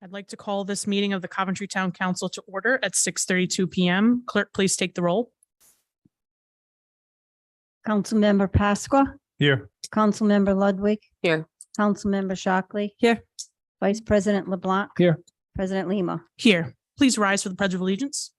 I'd like to call this meeting of the Coventry Town Council to order at 6:32 PM. Clerk, please take the roll. Councilmember Pasqua. Here. Councilmember Ludwig. Here. Councilmember Shockley. Here. Vice President LeBlanc. Here. President Lima. Here, please rise for the Pledge of Allegiance.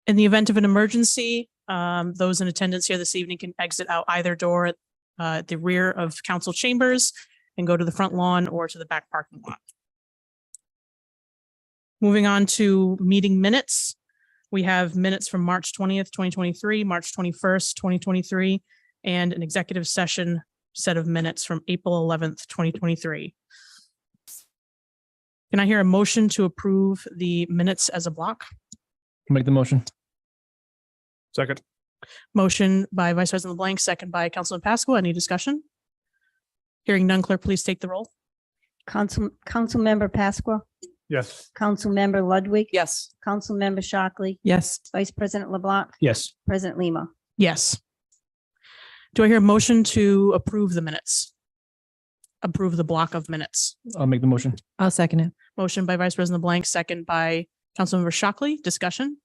In the event of an emergency, those in attendance here this evening can exit out either door at the rear of council chambers and go to the front lawn or to the back parking lot. Moving on to meeting minutes. We have minutes from March 20th, 2023, March 21st, 2023, and an executive session set of minutes from April 11th, 2023. Can I hear a motion to approve the minutes as a block? Make the motion. Second. Motion by Vice President LeBlanc, second by Councilman Pasqua. Any discussion? Hearing none, clerk, please take the roll. Councilmember Pasqua. Yes. Councilmember Ludwig. Yes. Councilmember Shockley. Yes. Vice President LeBlanc. Yes. President Lima. Yes. Do I hear a motion to approve the minutes? Approve the block of minutes. I'll make the motion. I'll second it. Motion by Vice President LeBlanc, second by Councilmember Shockley. Discussion?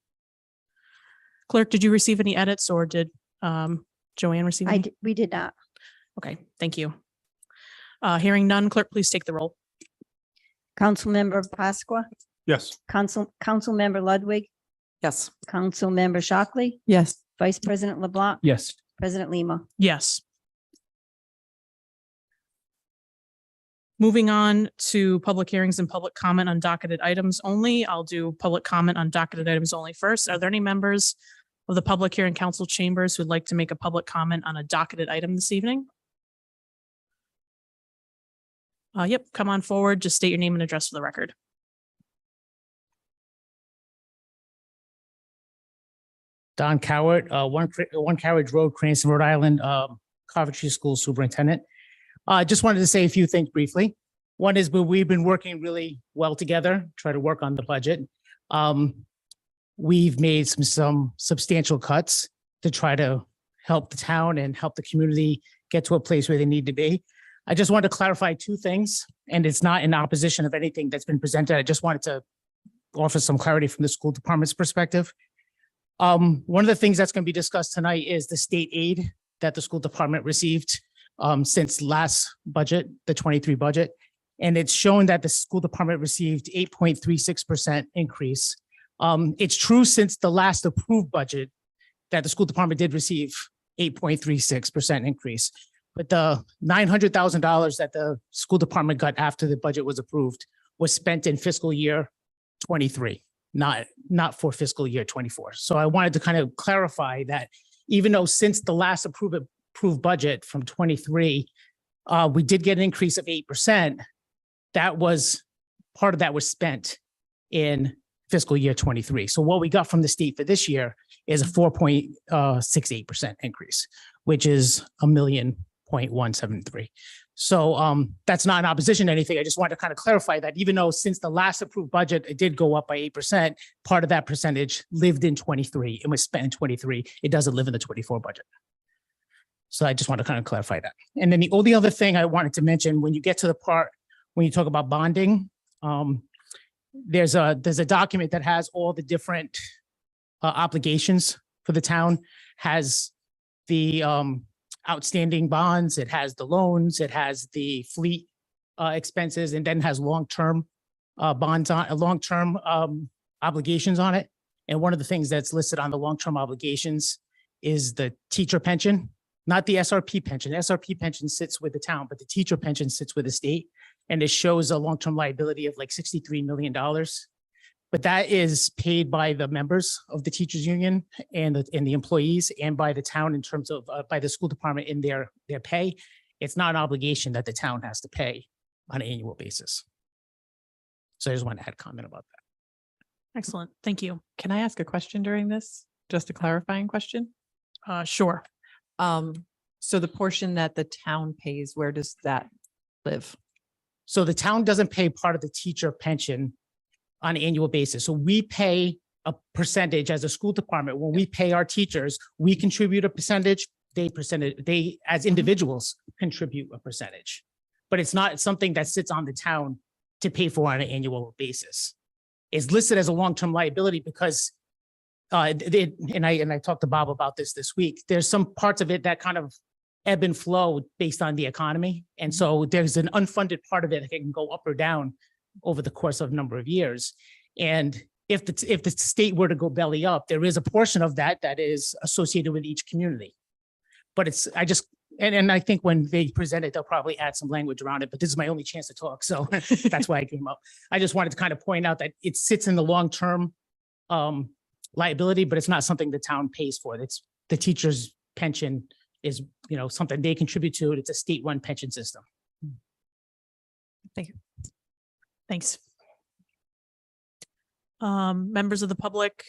Clerk, did you receive any edits or did JoAnn receive any? We did not. Okay, thank you. Hearing none, clerk, please take the roll. Councilmember Pasqua. Yes. Councilmember Ludwig. Yes. Councilmember Shockley. Yes. Vice President LeBlanc. Yes. President Lima. Yes. Moving on to public hearings and public comment on docketed items only. I'll do public comment on docketed items only first. Are there any members of the public here in council chambers who'd like to make a public comment on a docketed item this evening? Yep, come on forward. Just state your name and address for the record. Don Cowart, One Carriage Road, Cranston, Rhode Island, Coventry School Superintendent. Just wanted to say a few things briefly. One is we've been working really well together, try to work on the budget. We've made some substantial cuts to try to help the town and help the community get to a place where they need to be. I just wanted to clarify two things, and it's not in opposition of anything that's been presented. I just wanted to offer some clarity from the school department's perspective. One of the things that's going to be discussed tonight is the state aid that the school department received since last budget, the 23 budget. And it's shown that the school department received 8.36% increase. It's true since the last approved budget that the school department did receive 8.36% increase. But the $900,000 that the school department got after the budget was approved was spent in fiscal year 23, not for fiscal year 24. So I wanted to kind of clarify that even though since the last approved budget from 23, we did get an increase of 8%. That was part of that was spent in fiscal year 23. So what we got from the state for this year is a 4.68% increase, which is $1,000,173. So that's not in opposition to anything. I just wanted to kind of clarify that even though since the last approved budget, it did go up by 8%, part of that percentage lived in 23 and was spent in 23. It doesn't live in the 24 budget. So I just want to kind of clarify that. And then the only other thing I wanted to mention, when you get to the part, when you talk about bonding, there's a document that has all the different obligations for the town, has the outstanding bonds, it has the loans, it has the fleet expenses, and then has long-term bonds on long-term obligations on it. And one of the things that's listed on the long-term obligations is the teacher pension. Not the SRP pension. SRP pension sits with the town, but the teacher pension sits with the state. And it shows a long-term liability of like $63 million. But that is paid by the members of the teachers union and the employees and by the town in terms of by the school department in their pay. It's not an obligation that the town has to pay on an annual basis. So I just want to add a comment about that. Excellent. Thank you. Can I ask a question during this? Just a clarifying question? Sure. So the portion that the town pays, where does that live? So the town doesn't pay part of the teacher pension on an annual basis. So we pay a percentage as a school department. When we pay our teachers, we contribute a percentage, they as individuals contribute a percentage. But it's not something that sits on the town to pay for on an annual basis. It's listed as a long-term liability because and I talked to Bob about this week. There's some parts of it that kind of ebb and flow based on the economy. And so there's an unfunded part of it that can go up or down over the course of a number of years. And if the state were to go belly up, there is a portion of that that is associated with each community. But and I think when they present it, they'll probably add some language around it, but this is my only chance to talk. So that's why I came up. I just wanted to kind of point out that it sits in the long-term liability, but it's not something the town pays for. It's the teacher's pension is, something they contribute to. It's a state-run pension system. Thank you. Thanks. Members of the public,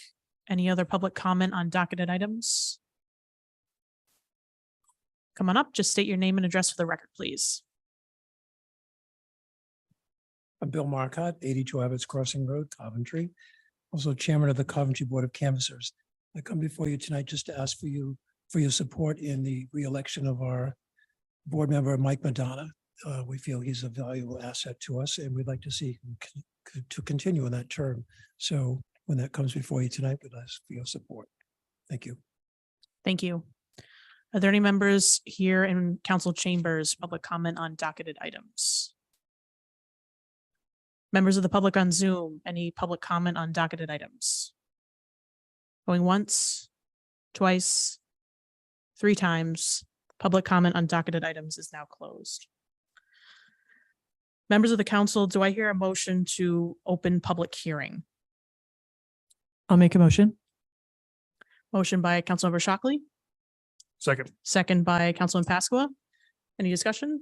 any other public comment on docketed items? Come on up, just state your name and address for the record, please. I'm Bill Marcotte, 82 Abbott's Crossing Road, Coventry. Also chairman of the Coventry Board of Canvassers. I come before you tonight just to ask for your support in the re-election of our board member, Mike Madonna. We feel he's a valuable asset to us and we'd like to see him to continue in that term. So when that comes before you tonight, we'd ask for your support. Thank you. Thank you. Are there any members here in council chambers, public comment on docketed items? Members of the public on Zoom, any public comment on docketed items? Going once, twice, 3 times. Public comment on docketed items is now closed. Members of the council, do I hear a motion to open public hearing? I'll make a motion. Motion by Councilmember Shockley, Second. second by Councilman Pasqua. Any discussion?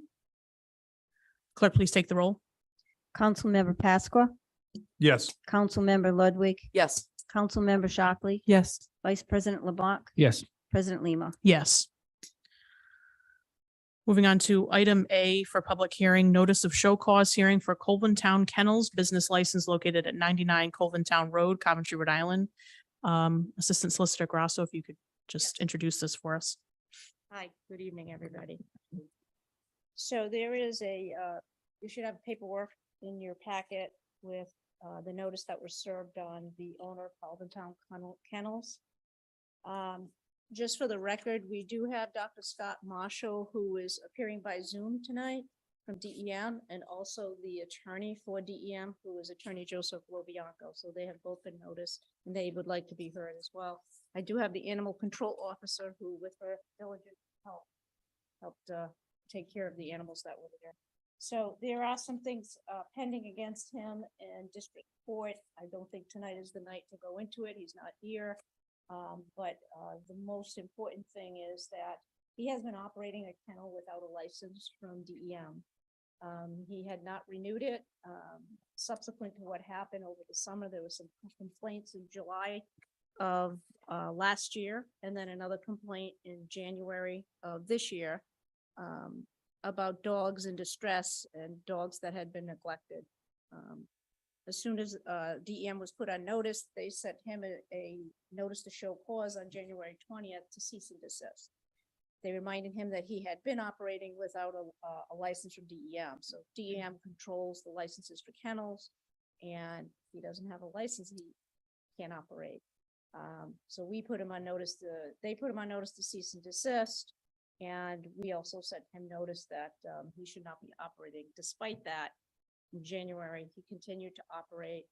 Clerk, please take the roll. Councilmember Pasqua, Yes. Councilmember Ludwig, Yes. Councilmember Shockley, Yes. Vice President LeBlanc, Yes. President Lima. Yes. Moving on to item A for public hearing, notice of show cause hearing for Colvin Town Kennels, business license located at 99 Colvin Town Road, Coventry, Rhode Island. Assistant Solicitor Grasso, if you could just introduce this for us. Hi, good evening, everybody. So there is you should have paperwork in your packet with the notice that was served on the owner of Colvin Town Kennels. Just for the record, we do have Dr. Scott Marshall, who is appearing by Zoom tonight from DEM, and also the attorney for DEM, who is Attorney Joseph Lobianco. So they have both been noticed and they would like to be heard as well. I do have the animal control officer who, with her diligent help, helped take care of the animals that were there. So there are some things pending against him in district court. I don't think tonight is the night to go into it. He's not here. But the most important thing is that he has been operating a kennel without a license from DEM. He had not renewed it. Subsequent to what happened over the summer, there was some complaints in July of last year, and then another complaint in January of this year about dogs in distress and dogs that had been neglected. As soon as DEM was put on notice, they sent him a notice to show cause on January 20th to cease and desist. They reminded him that he had been operating without a license from DEM. So DEM controls the licenses for kennels, and if he doesn't have a license, he can't operate. So we put him on notice they put him on notice to cease and desist. And we also sent him notice that he should not be operating. Despite that, in January, he continued to operate.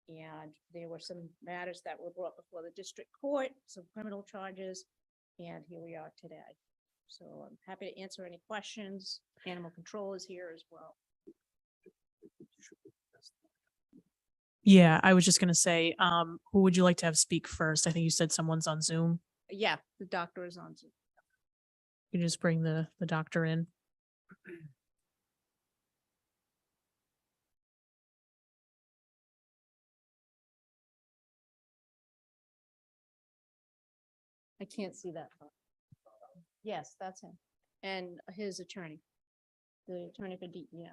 And there were some matters that were brought before the district court, some criminal charges, and here we are today. So I'm happy to answer any questions. Animal control is here as well. Yeah, I was just gonna say, who would you like to have speak first? I think you said someone's on Zoom. Yeah, the doctor is on Zoom. You just bring the doctor in. I can't see that. Yes, that's him. And his attorney. the attorney for DEM.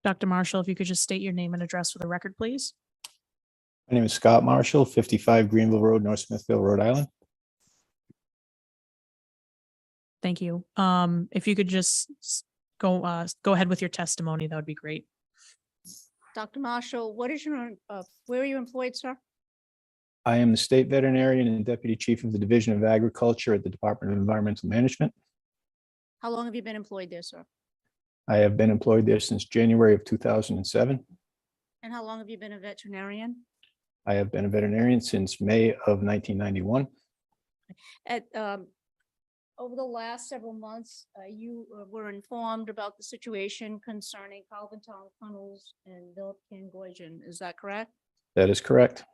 Dr. Marshall, if you could just state your name and address for the record, please. My name is Scott Marshall, 55 Greenville Road, North Smithfield, Rhode Island. Thank you. If you could just go ahead with your testimony, that would be great. Dr. Marshall, what is your, where are you employed, sir? I am the state veterinarian and deputy chief of the Division of Agriculture at the Department of Environmental Management. How long have you been employed there, sir? I have been employed there since January of 2007. And how long have you been a veterinarian? I have been a veterinarian since May of 1991. At, over the last several months, you were informed about the situation concerning Calvintown Tunnels and Dadekian. Is that correct? That is correct.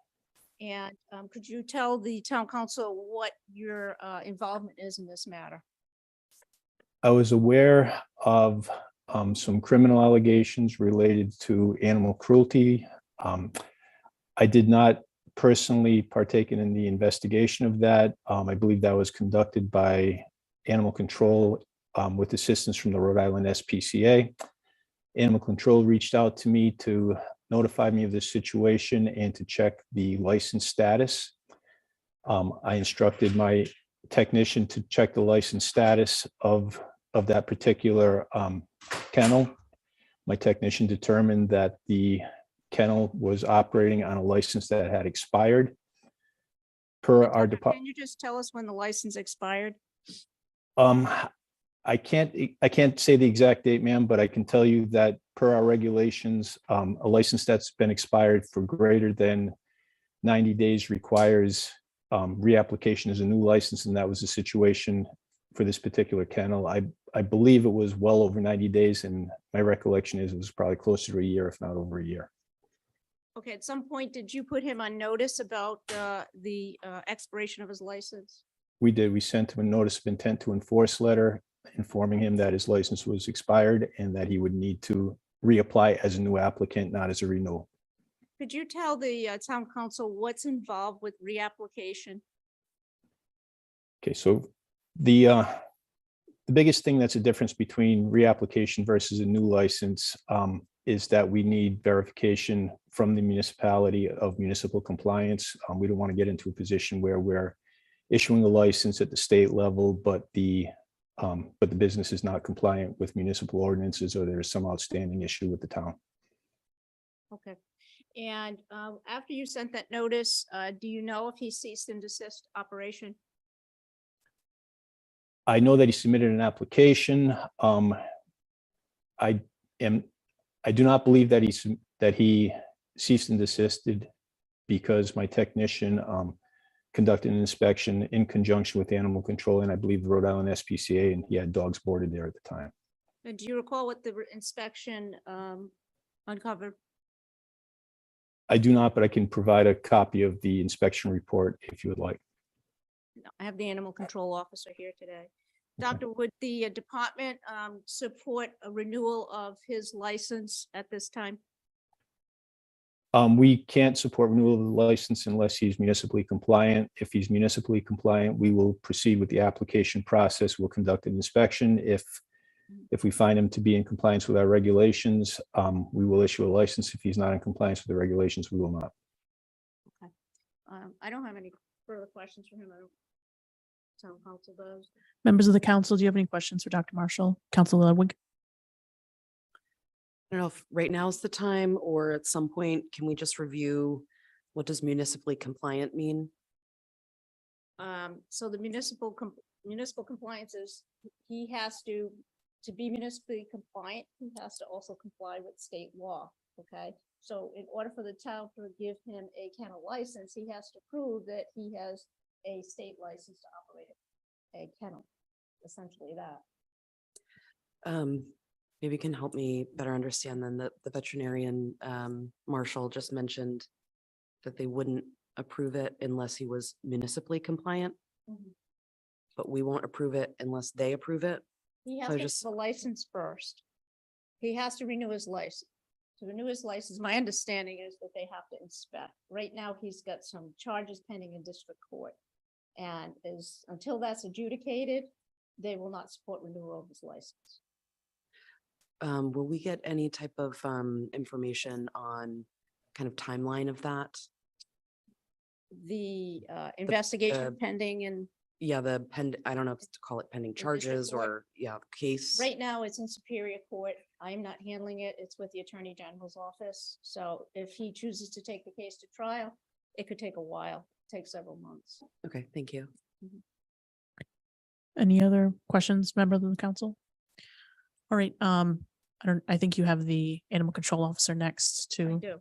And could you tell the town council what your involvement is in this matter? I was aware of some criminal allegations related to animal cruelty. I did not personally partake in the investigation of that. I believe that was conducted by Animal Control with assistance from the Rhode Island SPCA. Animal Control reached out to me to notify me of this situation and to check the license status. I instructed my technician to check the license status of that particular kennel. My technician determined that the kennel was operating on a license that had expired. Per our department. Can you just tell us when the license expired? I can't say the exact date, ma'am, but I can tell you that per our regulations, a license that's been expired for greater than 90 days requires reapplication as a new license, and that was the situation for this particular kennel. I believe it was well over 90 days, and my recollection is it was probably closer to a year, if not over a year. Okay, at some point, did you put him on notice about the expiration of his license? We did. We sent him a notice of intent to enforce letter informing him that his license was expired and that he would need to reapply as a new applicant, not as a renewal. Could you tell the town council what's involved with reapplication? Okay, so the biggest thing that's a difference between reapplication versus a new license is that we need verification from the municipality of municipal compliance. We don't want to get into a position where we're issuing a license at the state level, but the business is not compliant with municipal ordinances, or there's some outstanding issue with the town. Okay, and after you sent that notice, do you know if he ceased and desist operation? I know that he submitted an application. I do not believe that he ceased and desisted, because my technician conducted an inspection in conjunction with Animal Control and I believe the Rhode Island SPCA, and he had dogs boarded there at the time. And do you recall what the inspection uncovered? I do not, but I can provide a copy of the inspection report if you would like. No, I have the animal control officer here today. Doctor, would the department support a renewal of his license at this time? We can't support renewal of the license unless he's municipally compliant. If he's municipally compliant, we will proceed with the application process. We'll conduct an inspection. If we find him to be in compliance with our regulations, we will issue a license. If he's not in compliance with the regulations, we will not. Okay. I don't have any further questions for him. I don't. Town council does. Members of the council, do you have any questions for Dr. Marshall? Councilor Ludwig? I don't know if right now is the time, or at some point, can we just review what does municipally compliant mean? So the municipal compliance is, he has to be municipally compliant, he has to also comply with state law, okay? So in order for the town to give him a kennel license, he has to prove that he has a state license to operate a kennel, essentially that. Maybe you can help me better understand then that the veterinarian Marshall just mentioned that they wouldn't approve it unless he was municipally compliant. Mhm. But we won't approve it unless they approve it. He So has to just- have a license first. He has to renew his license. to renew his license, my understanding is that they have to inspect. Right now, he's got some charges pending in district court. And until that's adjudicated, they will not support renewal of his license. Will we get any type of information on kind of timeline of that? The investigation pending in, Yeah, I don't know if to call it pending district charges court? or, yeah, case. right now, it's in Superior Court. I'm not handling it. It's with the Attorney General's office. So if he chooses to take the case to trial, it could take a while, take several months. Okay, thank you. Any other questions, members of the council? All right, I think you have the animal control officer next I to do.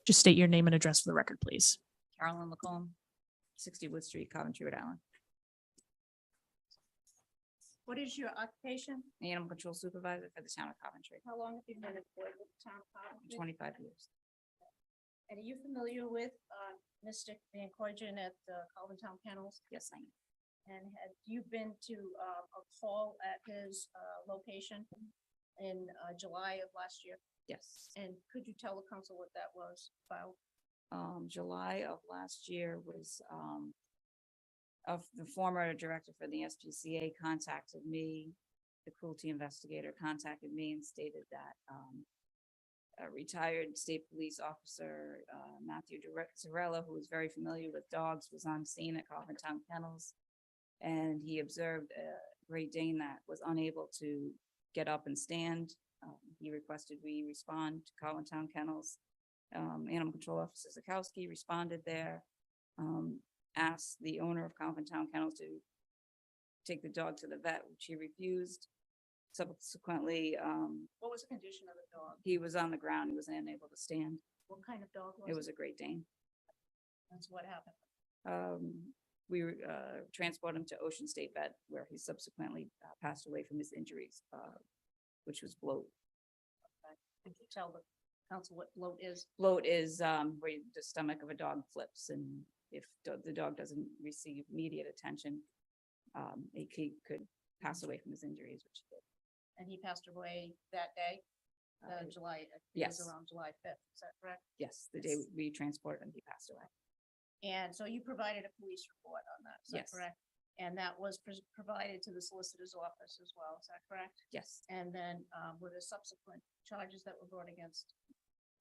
just state your name and address for the record, please. Carolyn Lacombe, 60 Wood Street, Coventry, Rhode Island. What is your occupation? Animal control supervisor for the town of Coventry, How long have you been employed with the town of Coventry? 25 years. And are you familiar with Mr. Van Corgen at Calvin Town Kennels? Yes, I am. And have you been to a call at his location in July of last year? Yes. And could you tell the council what that was about? July of last year was of the former director for the SPCA contacted me. The cruelty investigator contacted me and stated that a retired state police officer, Matthew Zarella, who was very familiar with dogs, was on scene at Calvin Town Kennels. And he observed a Great Dane that was unable to get up and stand. He requested we respond to Calvin Town Kennels. Animal Control Officer Zakowski responded there, asked the owner of Calvin Town Kennels to take the dog to the vet, which he refused. Subsequently, What was the condition of the dog? he was on the ground. He was unable to stand. What kind of dog was it? It was a Great Dane. That's what happened. We transported him to Ocean State Vet, where he subsequently passed away from his injuries, which was bloat. Could you tell the council what bloat is? Bloat is where the stomach of a dog flips, and if the dog doesn't receive immediate attention, he could pass away from his injuries, which he did. And he passed away that day, July, it was yes. around July 5th, is that correct? Yes, the day we transported him, he passed away. And so you provided a police report on that, is that Yes. correct? And that was provided to the solicitor's office as well, is that correct? Yes, And then were there subsequent charges that were brought against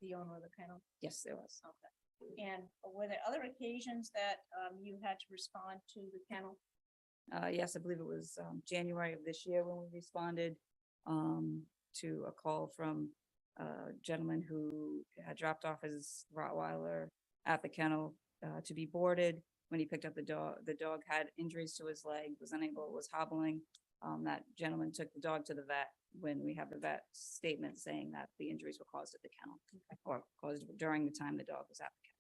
the owner of the kennel? yes, there was. Okay. And were there other occasions that you had to respond to the kennel? Yes, I believe it was January of this year when we responded to a call from a gentleman who had dropped off his Rottweiler at the kennel to be boarded. When he picked up the dog had injuries to his leg, was hobbling. That gentleman took the dog to the vet when we have the vet statement saying that the injuries were caused at the kennel or caused during the time the dog was at the kennel.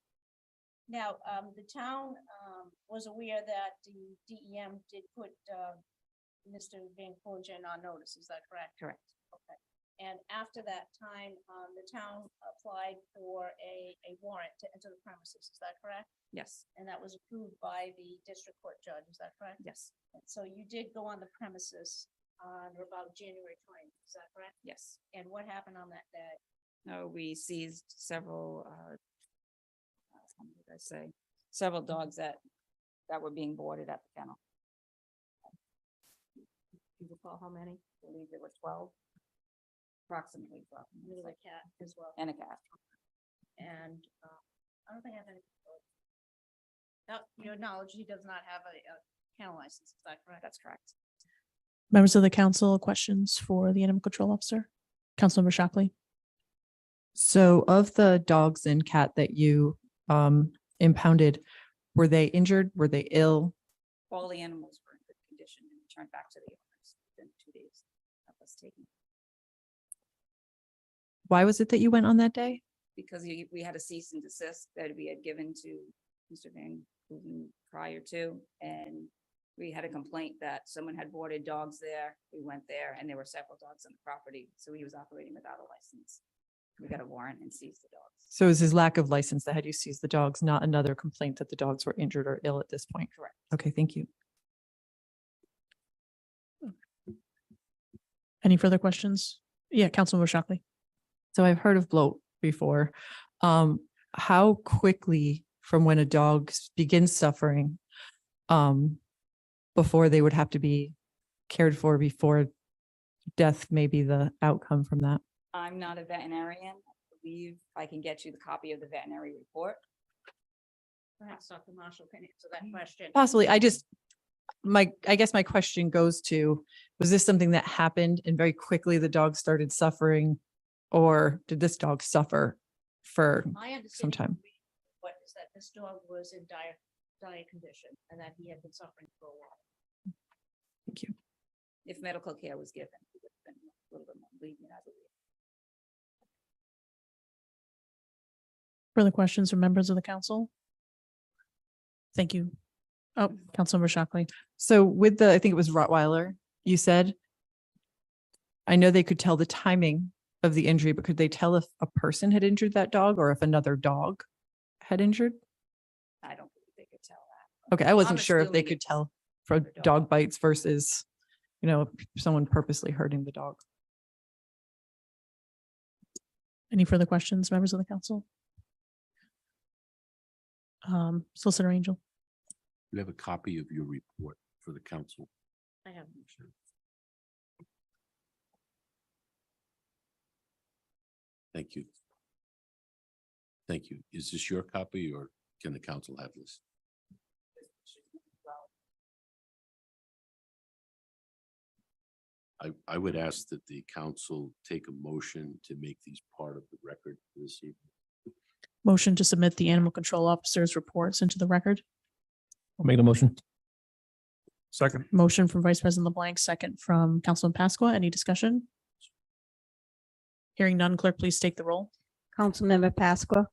Now, the town was aware that the DEM did put Mr. Van Corgen on notice, is that correct? Correct. Okay. And after that time, the town applied for a warrant to enter the premises, is that correct? Yes, And that was approved by the district court judge, is that correct? yes, And so you did go on the premises on or about January 20th, is that correct? yes. And what happened on that day? We seized several, what did I say? Several dogs that were being boarded at the kennel. Do you recall how many? I believe there were 12. Approximately 12. There was a cat as well. And a cat. And I don't think I have any. Now, your knowledge, he does not have a kennel license, is that correct? That's correct. Members of the council, questions for the animal control officer? Councilmember Shockley. So of the dogs and cat that you impounded, were they injured? Were they ill? All the animals were in good condition and returned back to the owners within 2 days of us taking. Why was it that you went on that day? Because we had a cease and desist that we had given to Mr. Van Hooven prior to, and we had a complaint that someone had boarded dogs there. We went there and there were several dogs on the property, so he was operating without a license. We got a warrant and seized the dogs. So it was his lack of license that had you seize the dogs, not another complaint that the dogs were injured or ill at this point? Correct. Okay, thank you. Any further questions? Yeah, Councilmember Shockley. So I've heard of bloat before. How quickly from when a dog begins suffering, before they would have to be cared for before death may be the outcome from that? I'm not a veterinarian. I believe I can get you the copy of the veterinary report. Perhaps Dr. Marshall can answer that question. Possibly. I guess my question goes to, was this something that happened and very quickly the dog started suffering? Or did this dog suffer for My some understanding time? what is that this dog was in dire condition and that he had been suffering for a while. Thank you. If medical care was given, it would have been a little bit more lenient, I believe. Further questions from members of the council? Thank you. Oh, Councilmember Shockley. So with the, I think it was Rottweiler, you said, I know they could tell the timing of the injury, but could they tell if a person had injured that dog or if another dog had injured? I don't believe they could tell that. Okay, I wasn't sure if they assuming could it's tell for another dog. dog bites versus, someone purposely hurting the dog. Any further questions, members of the council? Solicitor Angel. You have a copy of your report for the council. I have. Thank you. Thank you. Is this your copy or can the council have this? I would ask that the council take a motion to make these part of the record this evening. Motion to submit the animal control officer's reports into the record. I'll make the motion. Second. Motion from Vice President LeBlanc, second from Councilman Pasqua. Any discussion? Hearing none, clerk, please take the roll. Councilmember Pasqua,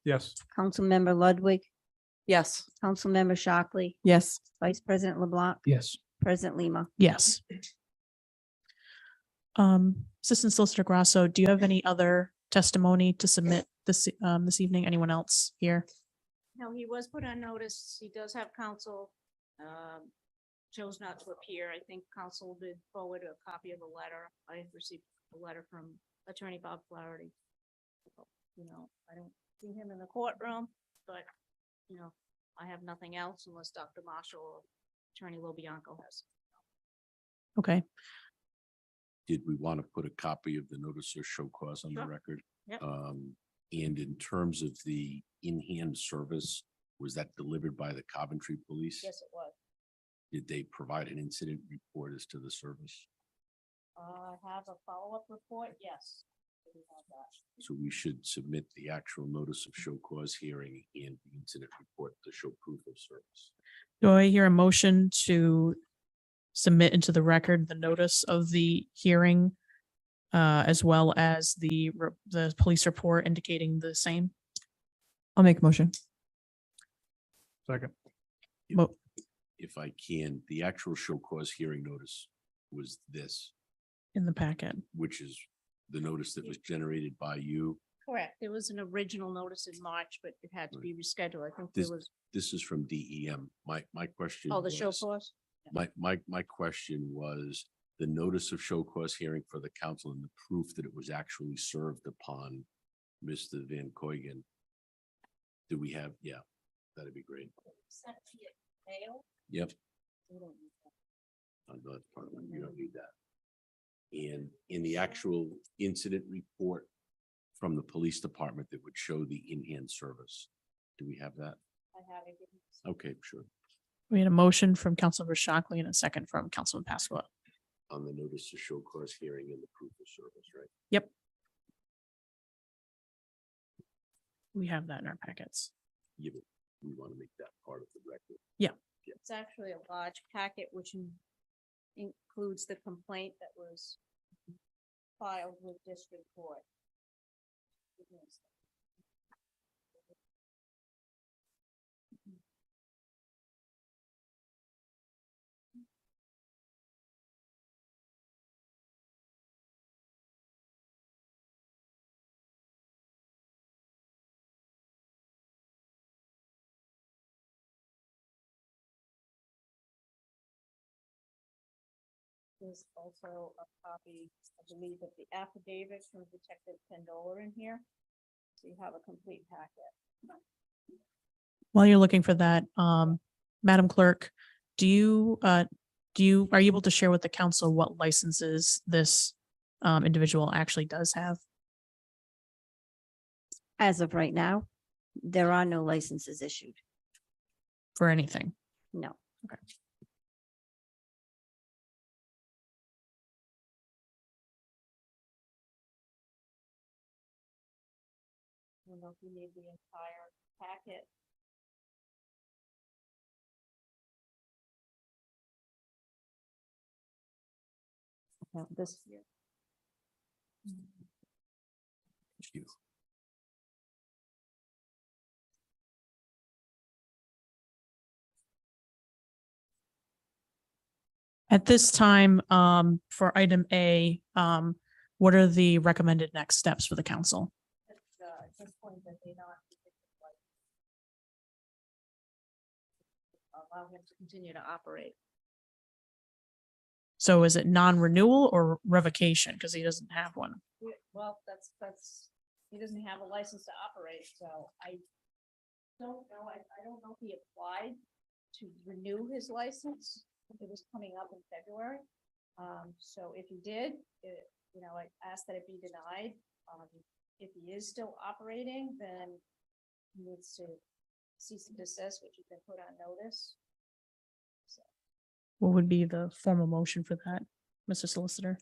Yes. Councilmember Ludwig, Yes. Councilmember Shockley, Yes. Vice President LeBlanc, Yes. President Lima. Yes. Assistant Solicitor Grasso, do you have any other testimony to submit this evening? Anyone else here? No, he was put on notice. He does have counsel. Chose not to appear. I think counsel did forward a copy of a letter. I received a letter from Attorney Bob Flaherty. I don't see him in the courtroom, but, I have nothing else unless Dr. Marshall or Attorney Lobianco has. Okay, Did we want to put a copy of the notice of show cause on the Sure. record? Yep. And in terms of the in-hand service, was that delivered by the Coventry Police? Yes, it was. Did they provide an incident report as to the service? I have a follow-up report. Yes. We have that. So we should submit the actual notice of show cause hearing and the incident report to show proof of service. do I hear a motion to submit into the record the notice of the hearing as well as the police report indicating the same? I'll make a motion. Second. Mo- If I can, the actual show cause hearing notice was this, In the packet. which is the notice that was generated by you. Correct. There was an original notice in March, but it had to be rescheduled. I think there This- was, This is from DEM. My question. the show was- cause. My question was the notice of show cause hearing for the council and the proof that it was actually served upon Mr. Van Koygen. Do we have, yeah, that'd be great. Sent via mail. Yep. We don't need that. No, that's part of it. You don't need that. And in the actual incident report from the police department that would show the in-hand service, do we have that? I have it. Okay, sure. We had a motion from Councilmember Shockley and a second from Councilman Pasqua. On the notice to show cause hearing and the proof of service, right? Yep. We have that in our packets. Yeah, but we want to make that part of the record. It's actually a large packet which includes the complaint that was filed with district court. There's also a copy, I believe, of the affidavit from Detective Pendola in here. So you have a complete packet. While you're looking for that, Madam Clerk, are you able to share with the council what licenses this individual actually does have? As of right now, there are no licenses issued. For anything? No. Okay. I don't know if you need the entire packet. No, this here. Thank you. At this time, for item A, what are the recommended next steps for the council? At this point, that they not allow him to continue to operate. So is it non-renewal or revocation? Because he doesn't have one. Well, that's, he doesn't have a license to operate, so I don't know, I don't know if he applied to renew his license. It was coming up in February. So if he did, I asked that it be denied. If he is still operating, then he needs to cease and desist, which has been put on notice. So What would be the formal motion for that, Mr. Solicitor?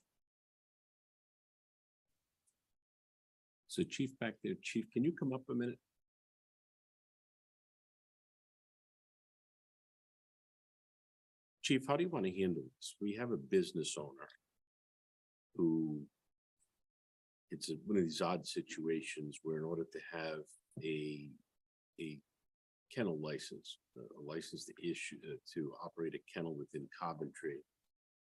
So Chief back there, Chief, can you come up a minute? Chief, how do you want to handle this? We have a business owner who it's one of these odd situations where in order to have a kennel license, a license to issue to operate a kennel within Coventry,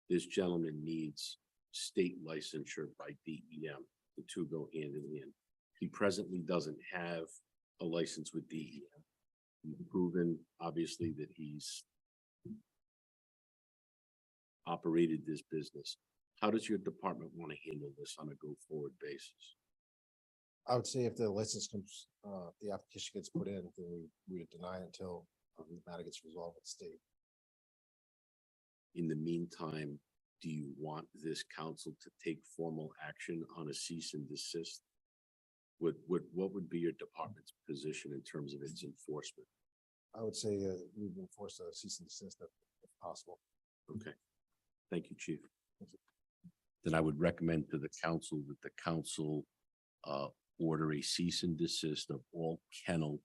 this gentleman needs state licensure by DEM. The two go hand in hand. He presently doesn't have a license with DEM. He's proven, obviously, that he's operated this business. How does your department want to handle this on a go-forward basis? I would say if the license comes, the application gets put in, then we would deny it until the matter gets resolved with the state. In the meantime, do you want this council to take formal action on a cease and desist? What would be your department's position in terms of its enforcement? I would say we would enforce a cease and desist if possible. Okay, thank you, Chief. Then I would recommend to the council that the council order a cease and desist of all kennel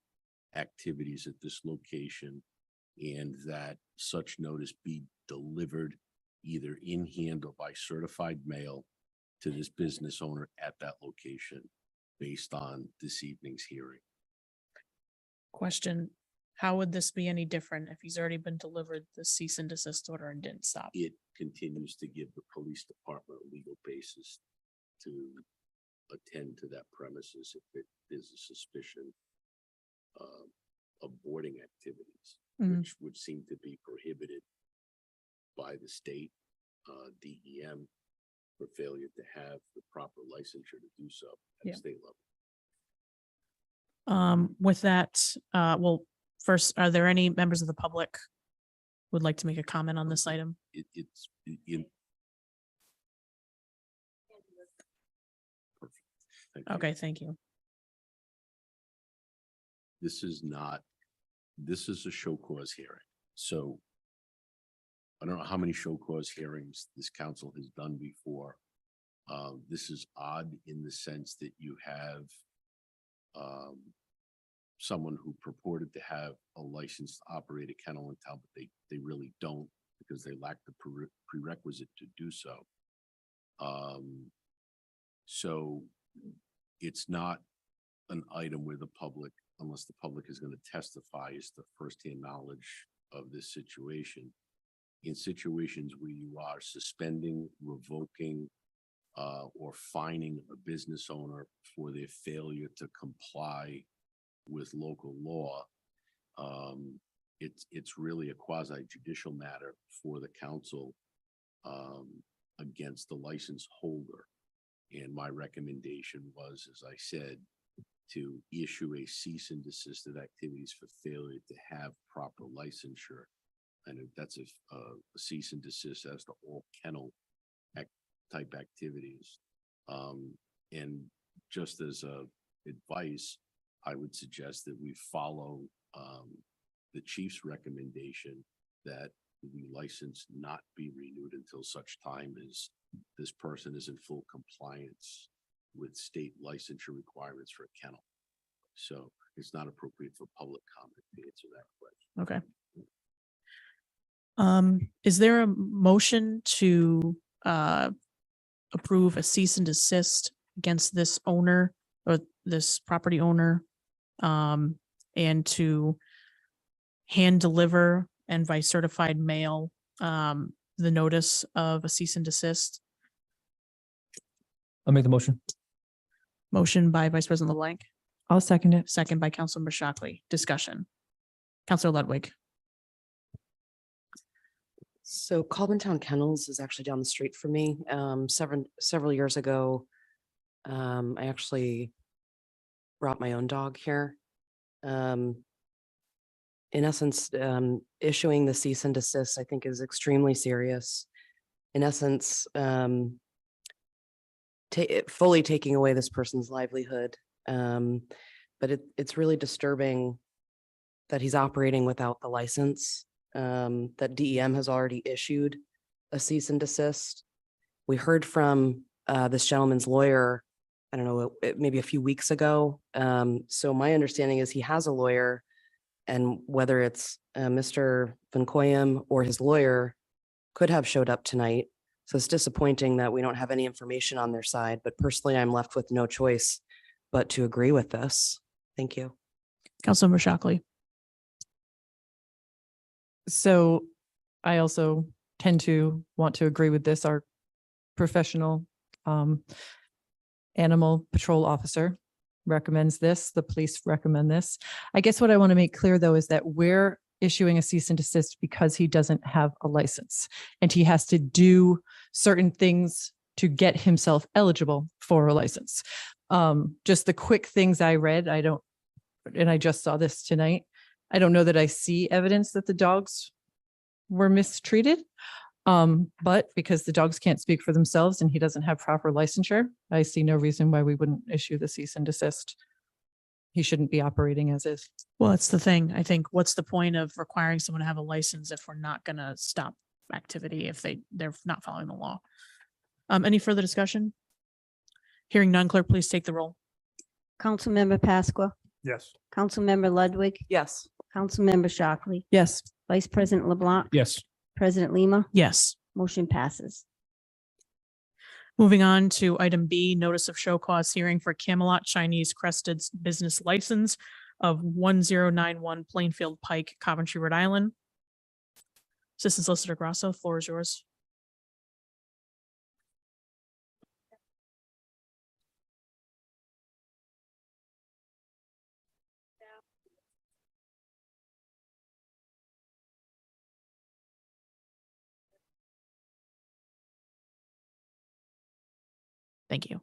activities at this location, and that such notice be delivered either in hand or by certified mail to this business owner at that location based on this evening's hearing. Question, how would this be any different if he's already been delivered the cease and desist order and didn't stop? It continues to give the police department a legal basis to attend to that premises if it is a suspicion of boarding activities, which would seem to be prohibited by the state, DEM, for failure to have the proper licensure to do so at state level. With that, well, first, are there any members of the public who would like to make a comment on this item? It's in. Perfect. Thank you. Okay, thank you. This is a show cause hearing. So I don't know how many show cause hearings this council has done before. This is odd in the sense that you have someone who purported to have a license to operate a kennel in town, but they really don't because they lack the prerequisite to do so. So it's not an item where the public, unless the public is going to testify as to firsthand knowledge of this situation. In situations where you are suspending, revoking, or fining a business owner for their failure to comply with local law, it's really a quasi judicial matter for the council against the license holder. And my recommendation was, as I said, to issue a cease and desist of activities for failure to have proper licensure. And if that's a cease and desist as to all kennel type activities. And just as advice, I would suggest that we follow the chief's recommendation that the license not be renewed until such time as this person is in full compliance with state licensure requirements for a kennel. So it's not appropriate for public comment to answer that question. Okay. Is there a motion to approve a cease and desist against this owner or this property owner, and to hand deliver and by certified mail the notice of a cease and desist? I'll make the motion. Motion by Vice President LeBlanc, I'll second it. second by Councilmember Shockley. Discussion. Councilor Ludwig. So Town Kennels is actually down the street from me. Several years ago, I actually brought my own dog here. In essence, issuing the cease and desist, I think, is extremely serious. In essence, fully taking away this person's livelihood. But it's really disturbing that he's operating without the license, that DEM has already issued a cease and desist. We heard from this gentleman's lawyer, I don't know, maybe a few weeks ago. So my understanding is he has a lawyer, and whether it's Mr. Van Koyem or his lawyer could have showed up tonight. So it's disappointing that we don't have any information on their side, but personally, I'm left with no choice but to agree with this. Thank you. Councilmember Shockley. So I also tend to want to agree with this. Our professional animal patrol officer recommends this. The police recommend this. I guess what I want to make clear, though, is that we're issuing a cease and desist because he doesn't have a license and he has to do certain things to get himself eligible for a license. Just the quick things I read, and I just saw this tonight. I don't know that I see evidence that the dogs were mistreated. But because the dogs can't speak for themselves and he doesn't have proper licensure, I see no reason why we wouldn't issue the cease and desist. He shouldn't be operating as is. Well, that's the thing. I think what's the point of requiring someone to have a license if we're not going to stop activity if they're not following the law? Any further discussion? Hearing none, clerk, please take the roll. Councilmember Pasqua, Yes. Councilmember Ludwig, Yes. Councilmember Shockley, Yes. Vice President LeBlanc, Yes. President Lima, Yes. motion passes. Moving on to item B, notice of show cause hearing for Camelot Chinese Crested business license of 1091 Plainfield Pike, Coventry, Rhode Island. Assistant Solicitor Grasso, floor is yours. Thank you.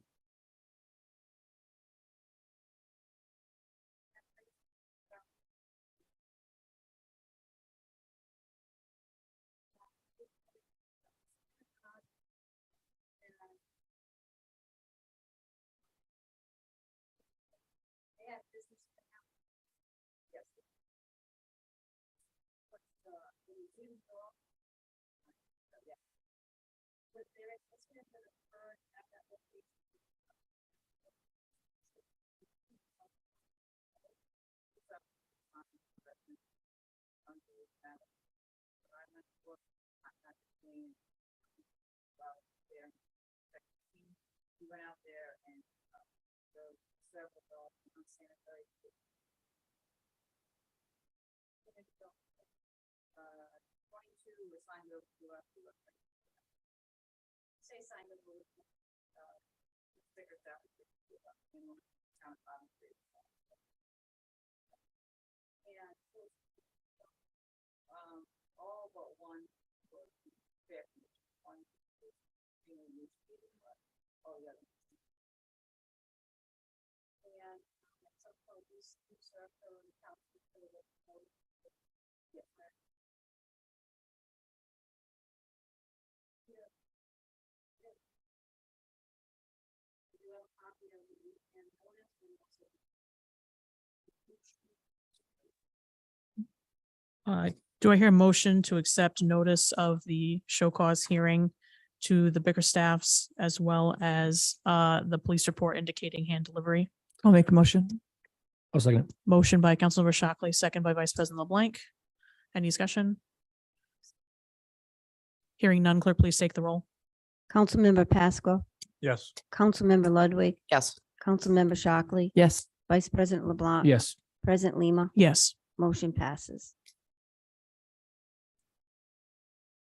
We went out there and several dogs unsanitary. 22 were signed over to us. Say signed over. Figured that we could do that in town of Coventry. And all but one was fair. One was And at some point, we served her on the council for the different. You have a copy of the and notice and also. Do I hear a motion to accept notice of the show cause hearing to the Bickerstaffs as well as the police report indicating hand delivery? I'll make a motion. I'll second it. Motion by Councilmember Shockley, second by Vice President LeBlanc. Any discussion? Hearing none, clerk, please take the roll. Councilmember Pasco, Yes. Councilmember Ludwig, Yes. Councilmember Shockley, Yes. Vice President LeBlanc. Yes. President Lima, Yes. motion passes.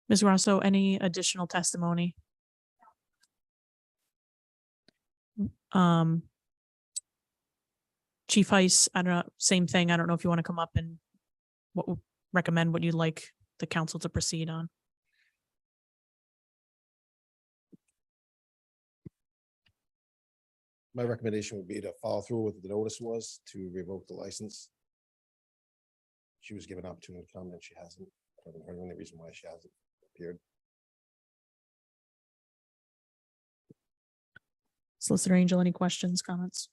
Ms. Rosso, any additional testimony? Chief Heiss, I don't know, same thing. I don't know if you want to come up and recommend what you'd like the council to proceed on. My recommendation would be to follow through with what the notice was to revoke the license. She was given an opportunity to come and she hasn't. I haven't heard any reason why she hasn't appeared. Solicitor Angel, any questions, comments?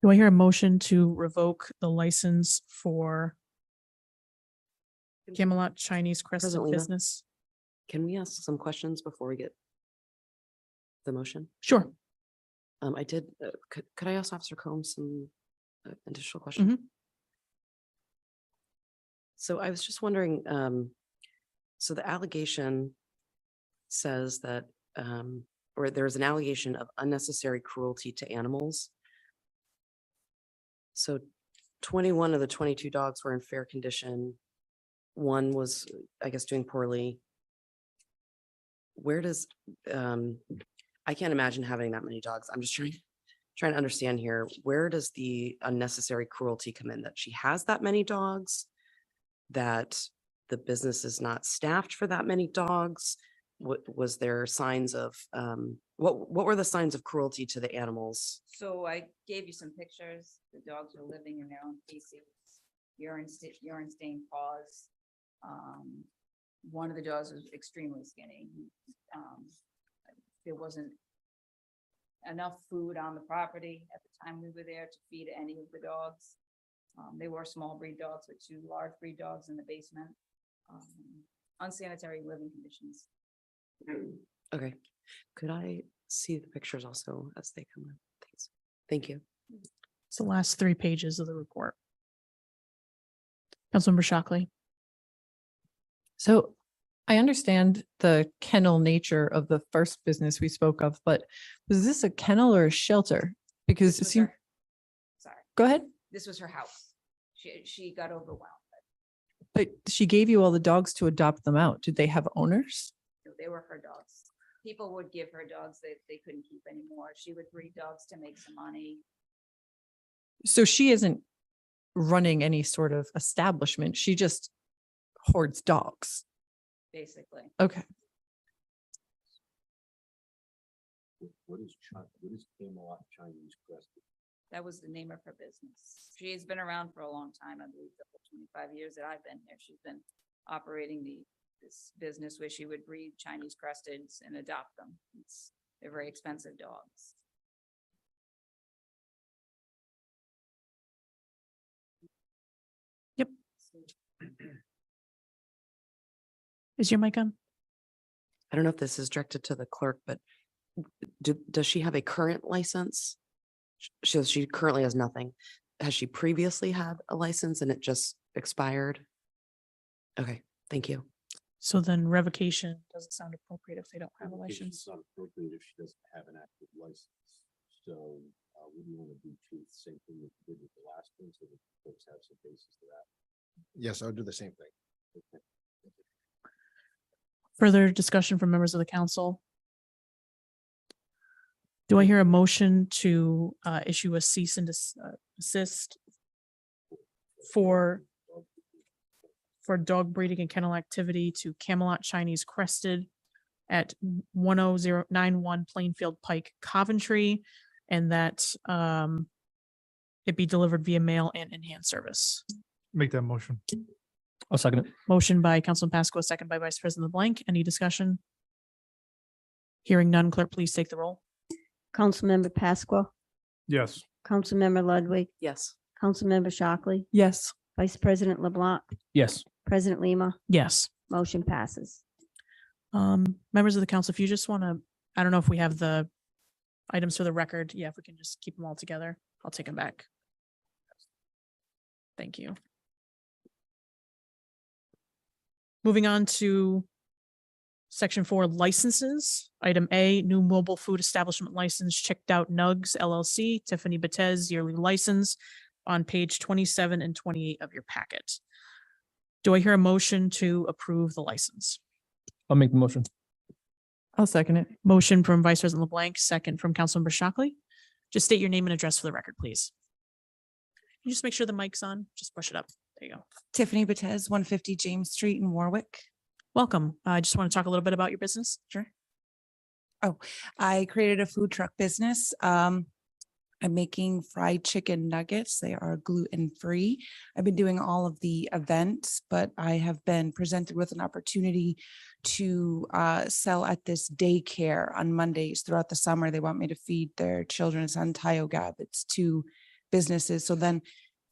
Do I hear a motion to revoke the license for Camelot Chinese Crescent President Lima? Business? Can we ask some questions before we get the motion? Sure. I did, could I ask Officer Combs some additional questions? So I was just wondering, so the allegation says that, or there's an allegation of unnecessary cruelty to animals. So 21 of the 22 dogs were in fair condition. One was, I guess, doing poorly. Where does, I can't imagine having that many dogs. I'm just trying to understand here. Where does the unnecessary cruelty come in? That she has that many dogs? That the business is not staffed for that many dogs? What was there signs of, what were the signs of cruelty to the animals? So I gave you some pictures. The dogs were living in their own feces, urine stained paws. One of the dogs was extremely skinny. There wasn't enough food on the property at the time we were there to feed any of the dogs. They were small breed dogs with 2 large breed dogs in the basement. Unsanitary living conditions. Okay, could I see the pictures also as they come in? Thanks. Thank you. It's the last 3 pages of the report. Councilmember Shockley. So I understand the kennel nature of the first business we spoke of, but was this a kennel or a shelter? Because it This was seemed, her- Sorry, go ahead, this was her house. She got overwhelmed. but she gave you all the dogs to adopt them out. Did they have owners? They were her dogs. People would give her dogs that they couldn't keep anymore. She would breed dogs to make some money. So she isn't running any sort of establishment. She just hoards dogs. Basically. Okay. What is Camelot Chinese Crescent? That was the name of her business. She has been around for a long time. I believe the whole 25 years that I've been here, she's been operating this business where she would breed Chinese cresteds and adopt them. They're very expensive dogs. Yep. Is your mic on? I don't know if this is directed to the clerk, but does she have a current license? She currently has nothing. Has she previously had a license and it just expired? Okay, thank you. So then revocation doesn't sound appropriate if they don't have a license. It's not appropriate if she doesn't have an active license. So what do you want to do, Chief? Same thing that you did with the last one, so that folks have some basis to that. Yes, I would do the same thing. Okay. Further discussion from members of the council? Do I hear a motion to issue a cease and desist for for dog breeding and kennel activity to Camelot Chinese Crested at 10091 Plainfield Pike, Coventry, and that it be delivered via mail and in-hand service. Make that motion. I'll second it. Motion by Councilman Pasqua, second by Vice President LeBlanc. Any discussion? Hearing none, clerk, please take the roll. Councilmember Pasqua, Yes. Councilmember Ludwig, Yes. Councilmember Shockley, Yes. Vice President LeBlanc, Yes. President Lima, Yes. motion passes. Members of the council, if you just want to, I don't know if we have the items for the record. Yeah, if we can just keep them all together, I'll take them back. Thank you. Moving on to Section 4 licenses. Item A, new mobile food establishment license, Checked Out Nugs LLC, Tiffany Betez yearly license on page 27 and 28 of your packet. Do I hear a motion to approve the license? I'll make the motion. I'll second it. Motion from Vice President LeBlanc, second from Councilmember Shockley. Just state your name and address for the record, please. Can you just make sure the mic's on? Just push it up. There you go. Tiffany Betez, 150 James Street in Warwick. Welcome. I just want to talk a little bit about your business. Sure. Oh, I created a food truck business. I'm making fried chicken nuggets. They are gluten-free. I've been doing all of the events, but I have been presented with an opportunity to sell at this daycare on Mondays throughout the summer. They want me to feed their children. It's on Tioga. It's 2 businesses. So then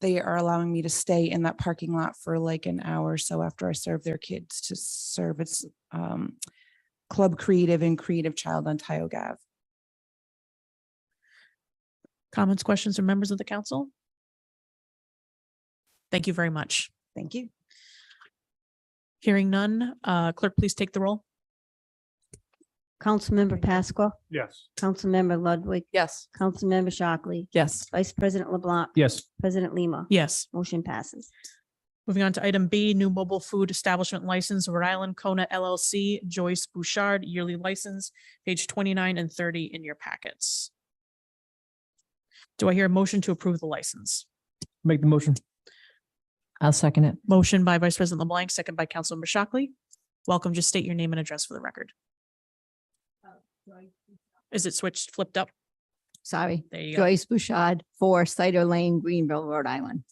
they are allowing me to stay in that parking lot for like an hour or so after I serve their kids to serve. It's Club Creative and Creative Child on Tioga Ave. Comments, questions from members of the council? Thank you very much. Thank you. Hearing none, clerk, please take the roll. Councilmember Pasqua, Yes. Councilmember Ludwig, Yes. Councilmember Shockley, Yes. Vice President LeBlanc, Yes. President Lima, Yes. motion passes. Moving on to item B, new mobile food establishment license, Rhode Island Kona LLC, Joyce Bouchard, yearly license, page 29 and 30 in your packets. Do I hear a motion to approve the license? Make the motion. I'll second it. Motion by Vice President LeBlanc, second by Councilmember Shockley. Welcome. Just state your name and address for the record. Is it switched, flipped up? Sorry, There you go. Joyce Bouchard, 4 Cider Lane, Greenville, Rhode Island.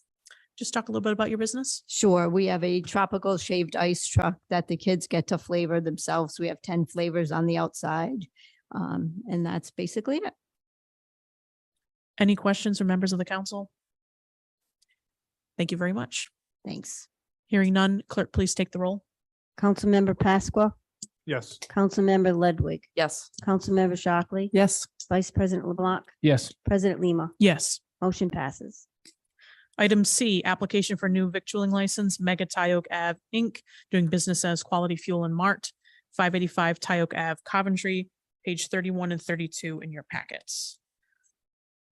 Just talk a little bit about your business. Sure, we have a tropical shaved ice truck that the kids get to flavor themselves. We have 10 flavors on the outside. And that's basically it. Any questions from members of the council? Thank you very much. Thanks. Hearing none, clerk, please take the roll. Councilmember Pasqua, Yes. Councilmember Ludwig, Yes. Councilmember Shockley, Yes. Vice President LeBlanc, Yes. President Lima, Yes. motion passes. Item C, application for new victualling license, Mega Tioga Ave, Inc., doing business as Quality Fuel and Mart, 585 Tioga Ave, Coventry, page 31 and 32 in your packets.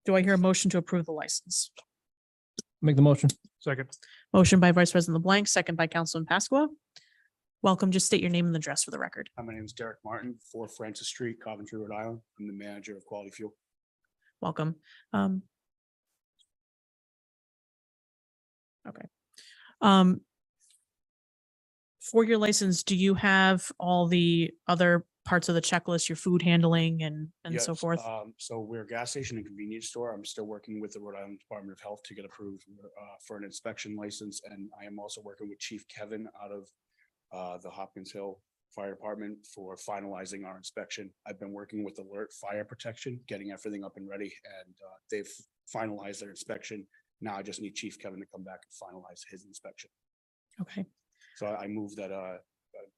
Do I hear a motion to approve the license? Make the motion. Second. Motion by Vice President LeBlanc, second by Councilman Pasqua. Welcome. Just state your name and address for the record. Hi, my name is Derek Martin, 4 Francis Street, Coventry, Rhode Island. I'm the manager of Quality Fuel. Welcome. Okay. For your license, do you have all the other parts of the checklist, your food handling and so Yes, forth? So we're a gas station and convenience store. I'm still working with the Rhode Island Department of Health to get approved for an inspection license. And I am also working with Chief Kevin out of the Hopkins Hill Fire Department for finalizing our inspection. I've been working with Alert Fire Protection, getting everything up and ready, and they've finalized their inspection. Now I just need Chief Kevin to come back and finalize his inspection. Okay. So I move that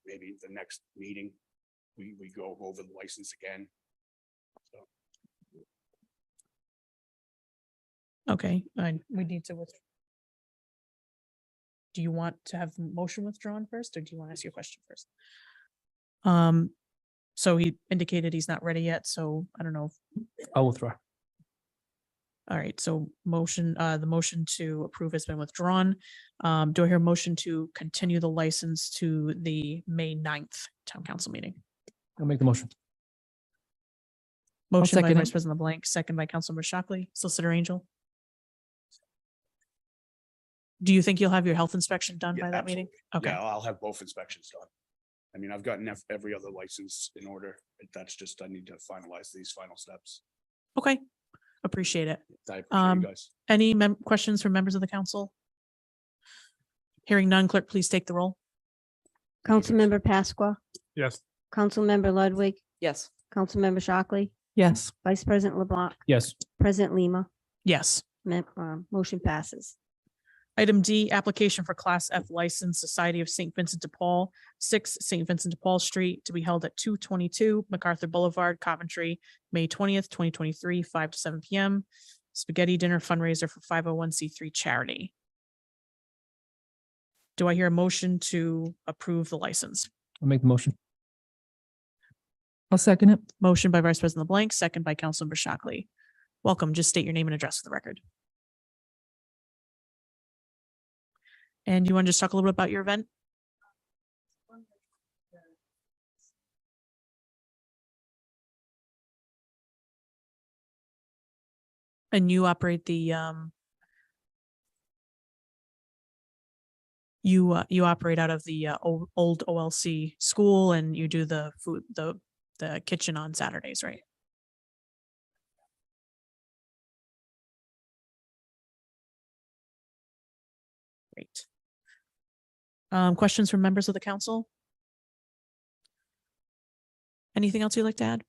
maybe the next meeting, we go over the license again. So Okay, we need to do you want to have the motion withdrawn first, or do you want to ask your question first? So he indicated he's not ready yet, so I don't know. I'll withdraw. All right, so the motion to approve has been withdrawn. Do I hear a motion to continue the license to the May 9th town council meeting? I'll make the motion. Motion by second Vice it. President LeBlanc, second by Councilmember Shockley. Solicitor Angel. Do you think you'll have your health inspection done Yeah, by that meeting? Okay, Yeah, I'll have both inspections done. I mean, I've gotten every other license in order. That's just, I need to finalize these final steps. okay. Appreciate it. I appreciate you guys. Any questions from members of the council? Hearing none, clerk, please take the roll. Councilmember Pasqua, Yes. Councilmember Ludwig, Yes. Councilmember Shockley, Yes. Vice President LeBlanc, Yes. President Lima, Yes. motion passes. Item D, application for Class F license, Society of St. Vincent de Paul, 6 St. Vincent de Paul Street, to be held at 222 MacArthur Boulevard, Coventry, May 20th, 2023, 5 to 7 p.m. Spaghetti dinner fundraiser for 501c3 charity. Do I hear a motion to approve the license? I'll make the motion. I'll second it. Motion by Vice President LeBlanc, second by Councilmember Shockley. Welcome. Just state your name and address for the record. And you want to just talk a little bit about your event? And you operate the you operate out of the old OLC school, and you do the food, the kitchen on Saturdays, right? Great. Questions from members of the council? Anything else you'd like to add?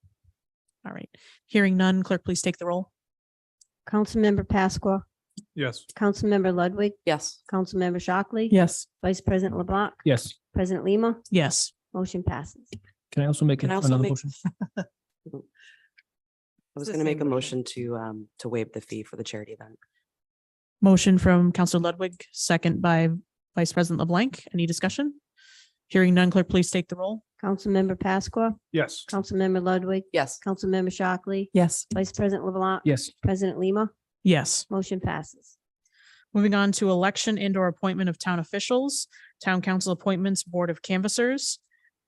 All right. Hearing none, clerk, please take the roll. Councilmember Pasqua, Yes. Councilmember Ludwig, Yes. Councilmember Shockley. Yes. Vice President LeBlanc, Yes. President Lima, Yes. motion passes. Can I also make Can I also another make- motion? I was the going to make a same motion to waive the fee for the charity event. Motion from Councilor Ludwig, second by Vice President LeBlanc. Any discussion? Hearing none, clerk, please take the roll. Councilmember Pasqua, Yes. Councilmember Ludwig, Yes. Councilmember Shockley, Yes. Vice President LeBlanc, Yes. President Lima, Yes. motion passes. Moving on to election and or appointment of town officials, town council appointments, board of canvassers.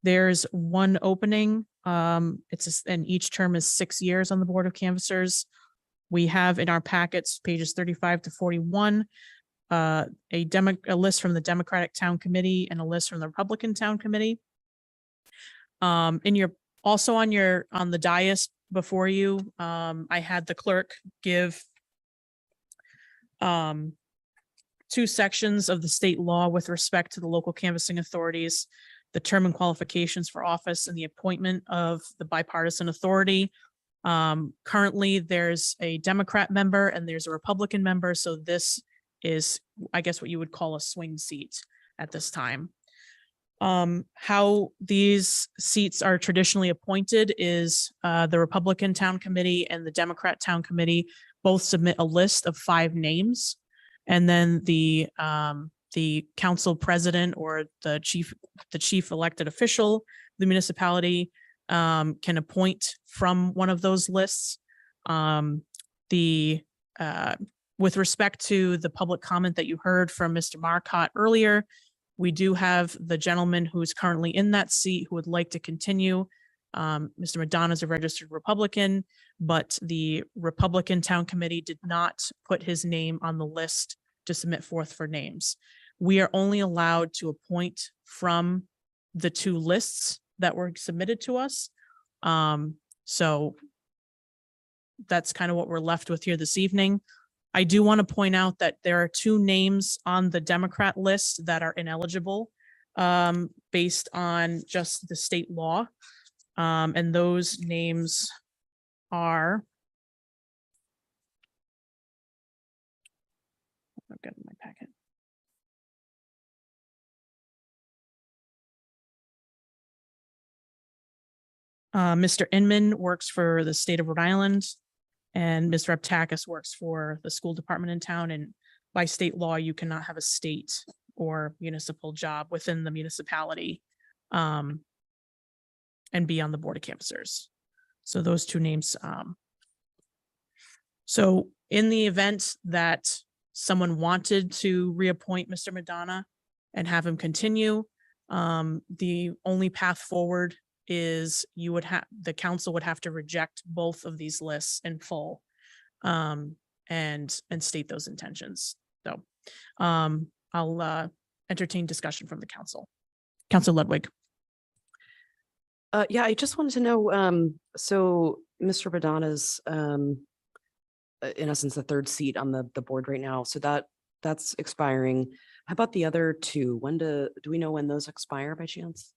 There's one opening. And each term is 6 years on the board of canvassers. We have in our packets, pages 35 to 41, a list from the Democratic Town Committee and a list from the Republican Town Committee. On the dais before you, I had the clerk give 2 sections of the state law with respect to the local canvassing authorities, the term and qualifications for office, and the appointment of the bipartisan authority. Currently, there's a Democrat member and there's a Republican member, so this is, I guess, what you would call a swing seat at this time. How these seats are traditionally appointed is the Republican Town Committee and the Democrat Town Committee both submit a list of 5 names, and then the council president or the chief elected official of the municipality can appoint from one of those lists. With respect to the public comment that you heard from Mr. Marcotte earlier, we do have the gentleman who is currently in that seat who would like to continue. Mr. Madonna is a registered Republican, but the Republican Town Committee did not put his name on the list to submit forth for names. We are only allowed to appoint from the 2 lists that were submitted to us. So that's kind of what we're left with here this evening. I do want to point out that there are 2 names on the Democrat list that are ineligible based on just the state law. And those names are, I've got it in my packet. Mr. Inman works for the state of Rhode Island, and Ms. Reptakis works for the school department in town. And by state law, you cannot have a state or municipal job within the municipality and be on the board of canvassers. So those 2 names. So in the event that someone wanted to reappoint Mr. Madonna and have him continue, the only path forward is the council would have to reject both of these lists in full and state those intentions. So I'll entertain discussion from the council. Council Ludwig. Yeah, I just wanted to know, so Mr. Badana's, in essence, the third seat on the board right now. So that's expiring. How about the other two? When do we know when those expire by chance?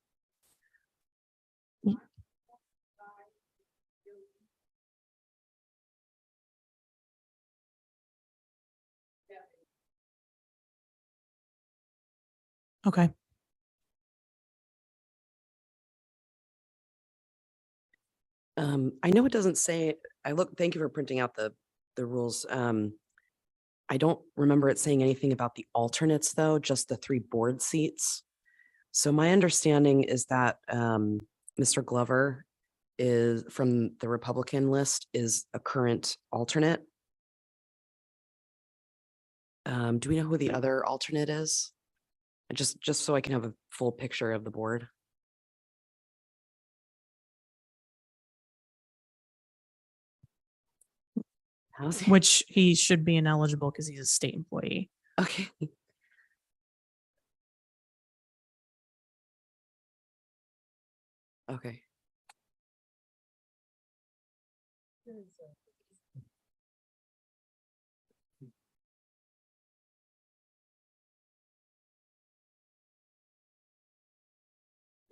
Okay. I know it doesn't say, thank you for printing out the rules. I don't remember it saying anything about the alternates though, just the 3 board seats. So my understanding is that Mr. Glover is from the Republican list is a current alternate. Do we know who the other alternate is? Just so I can have a full picture of the board. How's he? Which he should be ineligible because he's a state employee. Okay. Okay.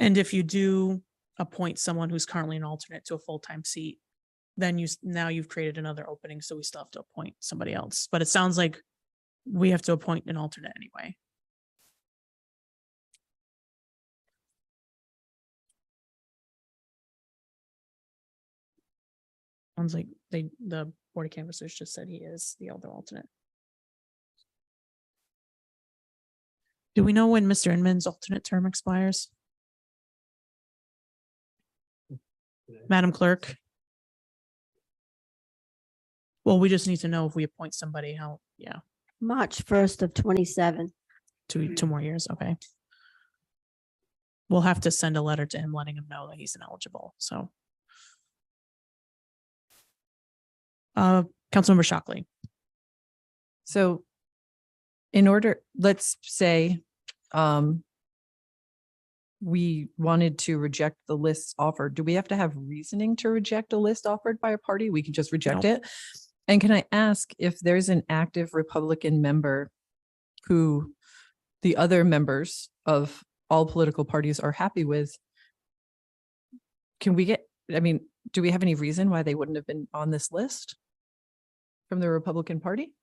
And if you do appoint someone who's currently an alternate to a full-time seat, then now you've created another opening, so we still have to appoint somebody else. But it sounds like we have to appoint an alternate anyway. Sounds like the Board of Canvassers just said he is the other alternate. Do we know when Mr. Inman's alternate term expires? Madam Clerk? Well, we just need to know if we appoint somebody, how, yeah, March 1st of 27. two more years, okay. We'll have to send a letter to him letting him know that he's ineligible, so. Councilmember Shockley. So in order, let's say, we wanted to reject the lists offered. Do we have to have reasoning to reject a list offered by a party? We can just reject it. And can I ask if there's an active Republican member who the other members of all political parties are happy with? Can we get, I mean, do we have any reason why they wouldn't have been on this list from the Republican Party?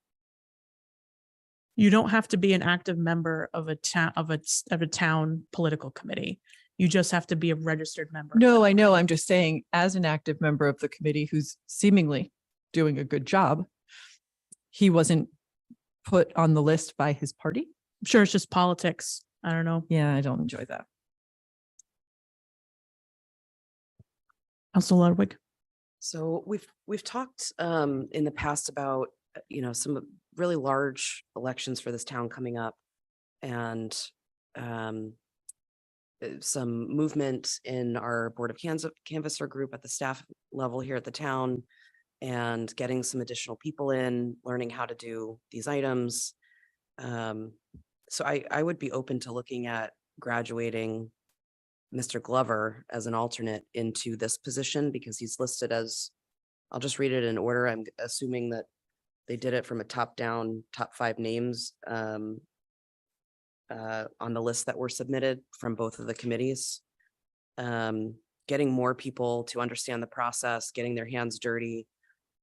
You don't have to be an active member of a town of a town political committee. You just have to be a registered member. No, I know. I'm just saying, as an active member of the committee who's seemingly doing a good job, he wasn't put on the list by his party. I'm sure it's just politics. I don't know. Yeah, I don't enjoy that. Council Ludwig. So we've talked in the past about, some really large elections for this town coming up, and some movement in our Board of Canvasser group at the staff level here at the town, and getting some additional people in, learning how to do these items. So I would be open to looking at graduating Mr. Glover as an alternate into this position, because he's listed as, I'll just read it in order. I'm assuming that they did it from a top-down, top 5 names on the list that were submitted from both of the committees. Getting more people to understand the process, getting their hands dirty,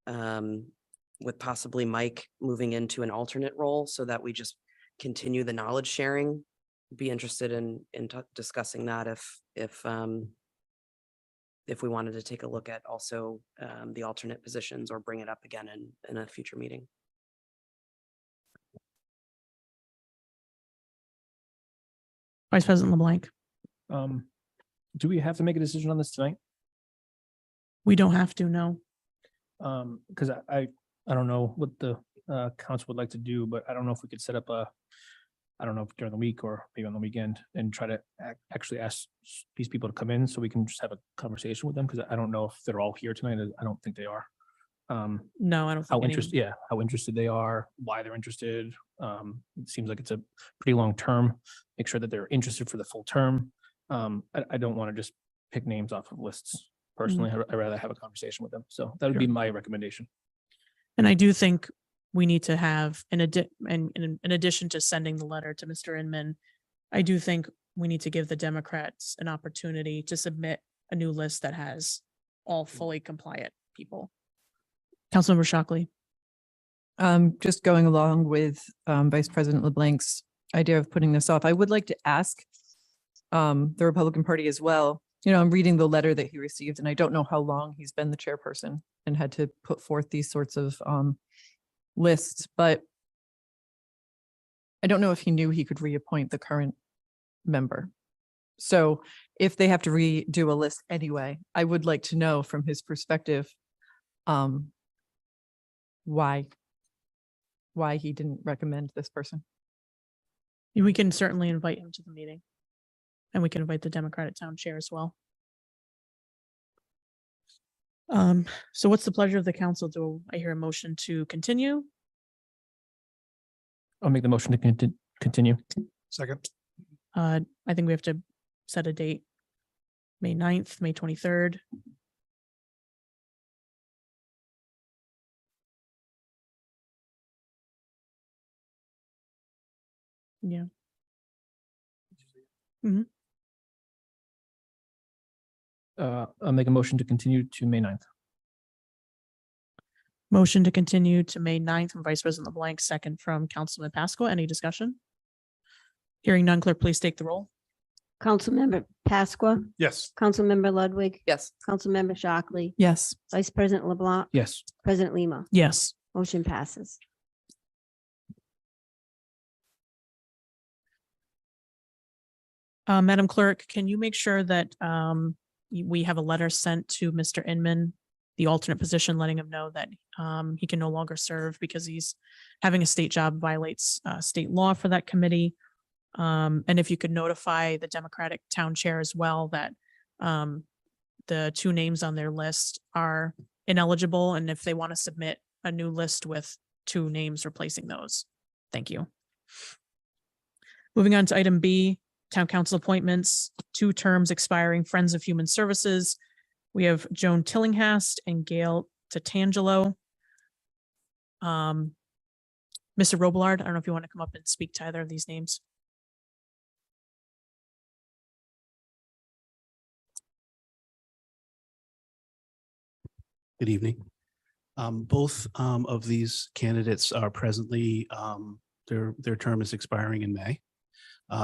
with possibly Mike moving into an alternate role so that we just continue the knowledge sharing. Be interested in discussing that if we wanted to take a look at also the alternate positions, or bring it up again in a future meeting. Vice President LeBlanc. Do we have to make a decision on this tonight? We don't have to, no. Because I don't know what the council would like to do, but I don't know if we could set up I don't know if during the week or maybe on the weekend, and try to actually ask these people to come in so we can just have a conversation with them, because I don't know if they're all here tonight. I don't think they are. No, I don't how think any. interested, yeah, how interested they are, why they're interested. It seems like it's a pretty long term. Make sure that they're interested for the full term. I don't want to just pick names off of lists. Personally, I'd rather have a conversation with them. So that would be my recommendation. And I do think we need to have, in addition to sending the letter to Mr. Inman, I do think we need to give the Democrats an opportunity to submit a new list that has all fully compliant people. Councilmember Shockley. Just going along with Vice President LeBlanc's idea of putting this off, I would like to ask the Republican Party as well. You know, I'm reading the letter that he received, and I don't know how long he's been the chairperson and had to put forth these sorts of lists, but I don't know if he knew he could reappoint the current member. So if they have to redo a list anyway, I would like to know from his perspective why he didn't recommend this person. We can certainly invite him to the meeting. And we can invite the Democratic Town Chair as well. So what's the pleasure of the council? Do I hear a motion to continue? I'll make the motion to continue. Second. I think we have to set a date, May 9th, May 23rd. Yeah. I'll make a motion to continue to May 9th. Motion to continue to May 9th from Vice President LeBlanc, second from Councilman Pasqua. Any discussion? Hearing none, clerk, please take the roll. Councilmember Pasqua, Yes. Councilmember Ludwig, Yes. Councilmember Shockley, Yes. Vice President LeBlanc, Yes. President Lima. Yes. Motion passes. Madam Clerk, can you make sure that we have a letter sent to Mr. Inman, the alternate position, letting him know that he can no longer serve because he's having a state job, violates state law for that committee. And if you could notify the Democratic Town Chair as well that the two names on their list are ineligible, and if they want to submit a new list with two names replacing those. Thank you. Moving on to item B, Town Council appointments, 2 terms expiring, Friends of Human Services. We have Joan Tillinghast and Gail Tatangelo. Mr. Robillard, I don't know if you want to come up and speak to either of these names. Good evening. Both of these candidates are presently, their term is expiring in May.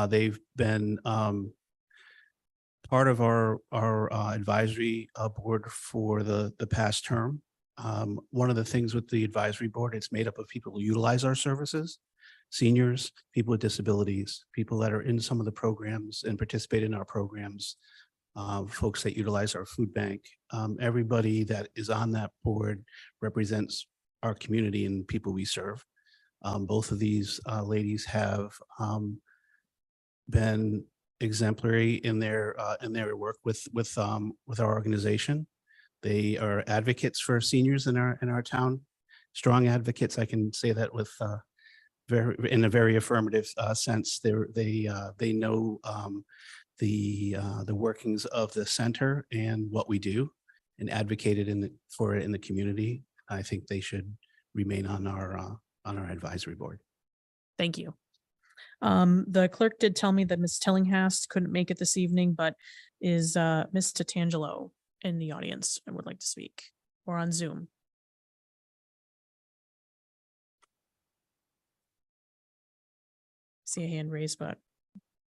They've been part of our advisory board for the past term. One of the things with the advisory board, it's made up of people who utilize our services, seniors, people with disabilities, people that are in some of the programs and participate in our programs, folks that utilize our food bank. Everybody that is on that board represents our community and people we serve. Both of these ladies have been exemplary in their work with our organization. They are advocates for seniors in our town, strong advocates. I can say that with in a very affirmative sense. They know the workings of the center and what we do, and advocated for it in the community. I think they should remain on our advisory board. Thank you. The clerk did tell me that Ms. Tillinghast couldn't make it this evening, but is Ms. Tatangelo in the audience and would like to speak, or on Zoom? See a hand raised, but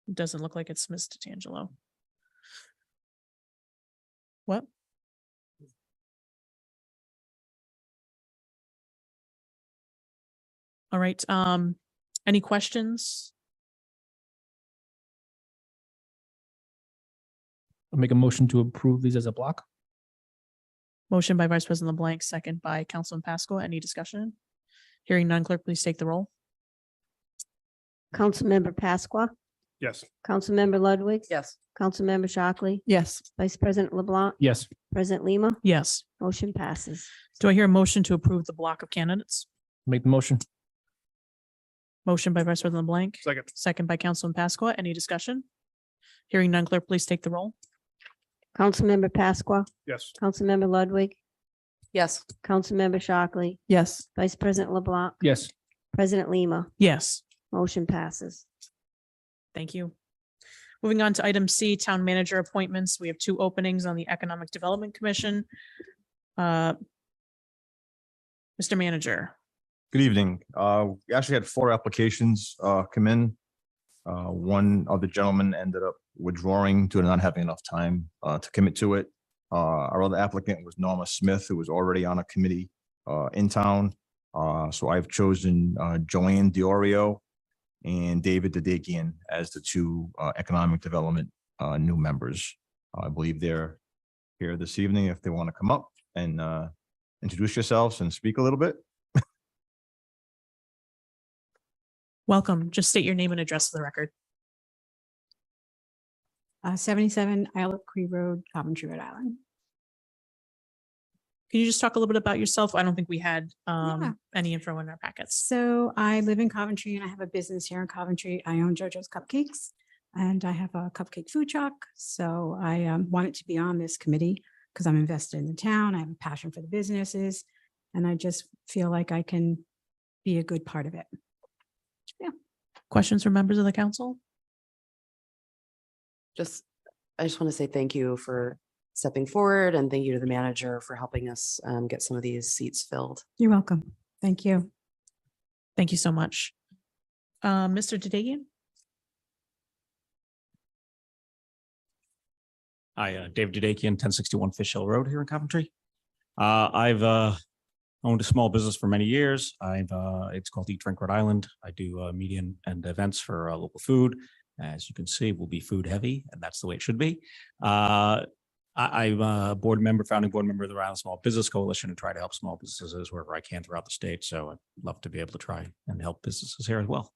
it doesn't look like it's Ms. Tatangelo. What? All right. Any questions? I'll make a motion to approve these as a block. Motion by Vice President LeBlanc, second by Councilman Pasqua. Any discussion? Hearing none, clerk, please take the roll. Councilmember Pasqua, Yes. Councilmember Ludwig. Yes. Councilmember Shockley, Yes. Vice President LeBlanc, Yes. President Lima, Yes. motion passes. Do I hear a motion to approve the block of candidates? Make the motion. Motion by Vice President LeBlanc, Second. second by Councilman Pasqua. Any discussion? Hearing none, clerk, please take the roll. Councilmember Pasqua, Yes. Councilmember Ludwig, Yes. Councilmember Shockley, Yes. Vice President LeBlanc, Yes. President Lima, Yes. motion passes. Thank you. Moving on to item C, town manager appointments. We have 2 openings on the Economic Development Commission. Mr. Manager. Good evening. We actually had 4 applications come in. One of the gentlemen ended up withdrawing due to not having enough time to commit to it. Our other applicant was Norma Smith, who was already on a committee in town. So I've chosen JoAnn DiOrio and David Dadekian as the 2 economic development new members. I believe they're here this evening if they want to come up and introduce yourselves and speak a little bit. Welcome. Just state your name and address for the record. 77 Islet Creek Road, Coventry, Rhode Island. Can you just talk a little bit about yourself? I don't think we had Yeah. any info in our packets. So I live in Coventry and I have a business here in Coventry. I own JoJo's Cupcakes and I have a cupcake food truck. So I wanted to be on this committee because I'm invested in the town. I have a passion for the businesses and I just feel like I can be a good part of it. Questions from members of the council? I just want to say thank you for stepping forward and thank you to the manager for helping us get some of these seats filled. You're welcome. Thank you. Thank you so much. Mr. Dadekian? Hi, David Dadekian, 1061 Fish Hill Road here in Coventry. I've owned a small business for many years. It's called Eat Drink Rhode Island. I do media and events for local food. As you can see, we'll be food heavy, and that's the way it should be. I'm a founding board member of the Rhode Island Small Business Coalition, and try to help small businesses wherever I can throughout the state. So I'd love to be able to try and help businesses here as well.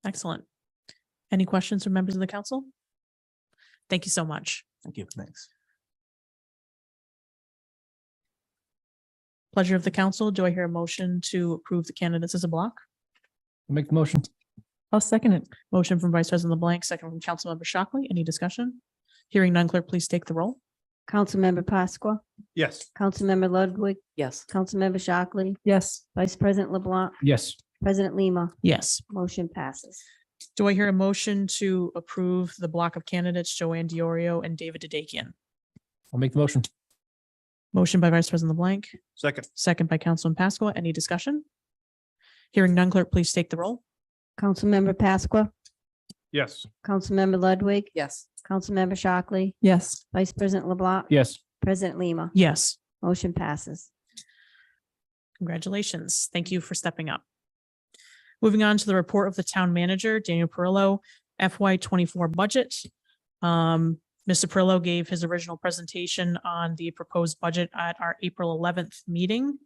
Excellent. Any questions from members of the council? Thank you so much. Thank you. Thanks. Pleasure of the council. Do I hear a motion to approve the candidates as a block? Make the motion. I'll second it. Motion from Vice President LeBlanc, second from Councilmember Shockley. Any discussion? Hearing none, clerk, please take the roll. Councilmember Pasqua, Yes. Councilmember Ludwig, Yes. Councilmember Shockley, Yes. Vice President LeBlanc, Yes. President Lima, Yes. motion passes. Do I hear a motion to approve the block of candidates, JoAnn DiOrio and David Dadekian? I'll make the motion. Motion by Vice President LeBlanc, Second. second by Councilman Pasqua. Any discussion? Hearing none, clerk, please take the roll. Councilmember Pasqua, Yes. Councilmember Ludwig, Yes. Councilmember Shockley, Yes. Vice President LeBlanc, Yes. President Lima, Yes. motion passes. Congratulations. Thank you for stepping up. Moving on to the report of the town manager, Daniel Parrillo, FY24 budget. Mr. Parrillo gave his original presentation on the proposed budget at our April 11th meeting.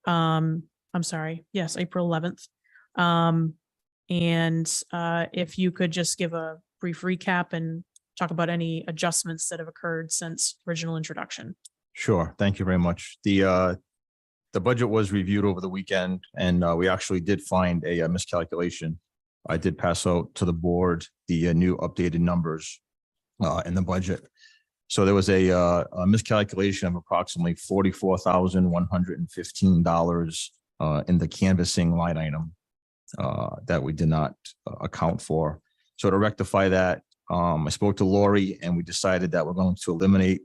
I'm sorry. Yes, April 11th. If you could just give a brief recap and talk about any adjustments that have occurred since original introduction. Sure. Thank you very much. The budget was reviewed over the weekend, and we actually did find a miscalculation. I did pass out to the board the new updated numbers in the budget. So there was a miscalculation of approximately $44,115 in the canvassing line item that we did not account for. So to rectify that, I spoke to Lori and we decided that we're going to eliminate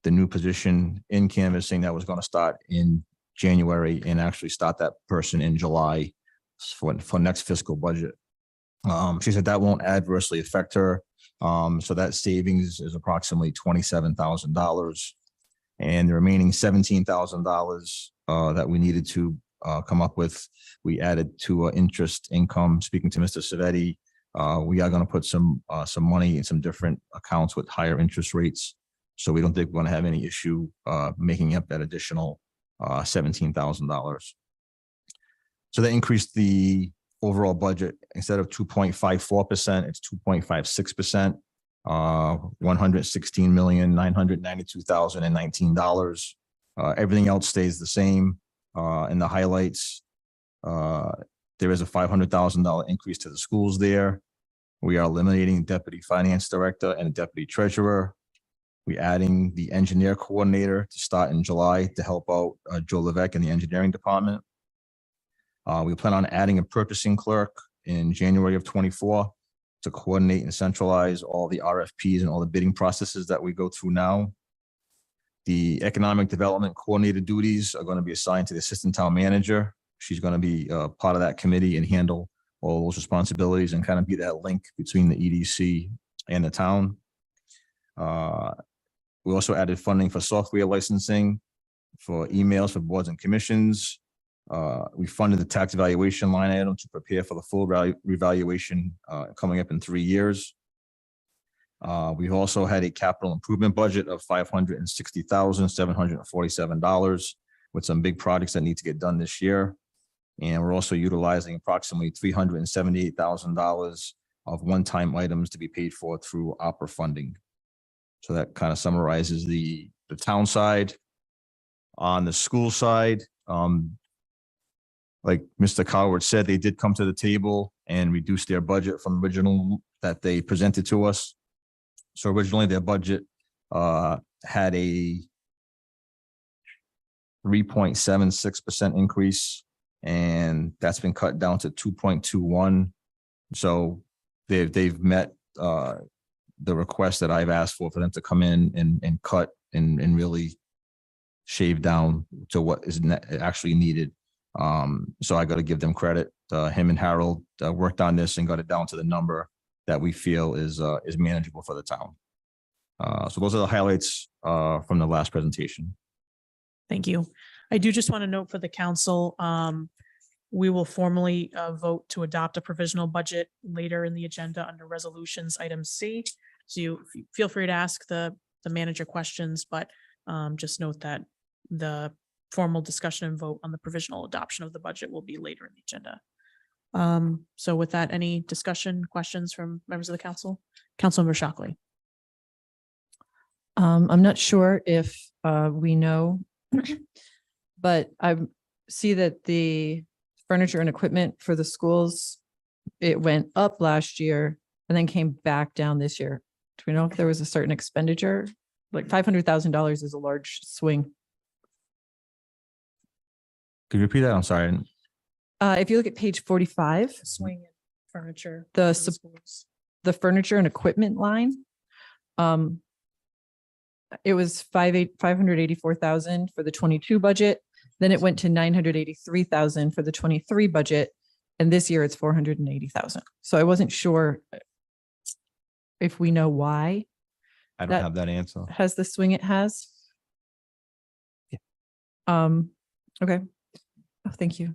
the new position in canvassing that was going to start in January and actually start that person in July for next fiscal budget. She said that won't adversely affect her. So that savings is approximately $27,000, and the remaining $17,000 that we needed to come up with, we added to interest income. Speaking to Mr. Civetti, we are going to put some money in some different accounts with higher interest rates. So we don't think we're going to have any issue making up that additional $17,000. So that increased the overall budget, instead of 2.54%, it's 2.56%. $116,992,019. Everything else stays the same. In the highlights, there is a $500,000 increase to the schools there. We are eliminating deputy finance director and deputy treasurer. We're adding the engineer coordinator to start in July to help out Joe Levesque in the engineering department. We plan on adding a purchasing clerk in January of 24 to coordinate and centralize all the RFPs and all the bidding processes that we go through now. The economic development coordinator duties are going to be assigned to the assistant town manager. She's going to be part of that committee and handle all those responsibilities and kind of be that link between the EDC and the town. We also added funding for software licensing, for emails for boards and commissions. We funded the tax evaluation line item to prepare for the full revaluation coming up in 3 years. We've also had a capital improvement budget of $560,747 with some big projects that need to get done this year. And we're also utilizing approximately $378,000 of one-time items to be paid for through ARPA funding. So that kind of summarizes the town side. On the school side, like Mr. Coward said, they did come to the table and reduce their budget from the original that they presented to us. So originally their budget had a 3.76% increase, and that's been cut down to 2.21. So they've met the request that I've asked for them to come in and cut and really shave down to what is actually needed. So I got to give them credit. Him and Harold worked on this and got it down to the number that we feel is manageable for the town. So those are the highlights from the last presentation. Thank you. I do just want to note for the council, we will formally vote to adopt a provisional budget later in the agenda under resolutions item C. So you feel free to ask the manager questions, but just note that the formal discussion and vote on the provisional adoption of the budget will be later in the agenda. So with that, any discussion, questions from members of the council? Councilmember Shockley. I'm not sure if we know, but I see that the furniture and equipment for the schools, it went up last year and then came back down this year. Do we know if there was a certain expenditure? Like $500,000 is a large swing. Could you repeat that? I'm sorry. If you look at page 45, Swing in furniture. the for schools. furniture and equipment line, it was 584,000 for the 22 budget. Then it went to 983,000 for the 23 budget. And this year it's 480,000. So I wasn't sure if we know why. I don't have that answer. Has the swing it has? Yeah. Okay. Oh, thank you.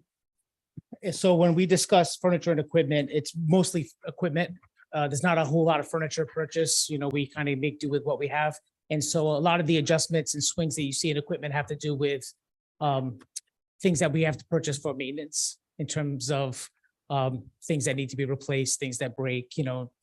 So when we discuss furniture and equipment, it's mostly equipment. There's not a whole lot of furniture purchase. We kind of make do with what we have. And so a lot of the adjustments and swings that you see in equipment have to do with things that we have to purchase for maintenance in terms of things that need to be replaced, things that break.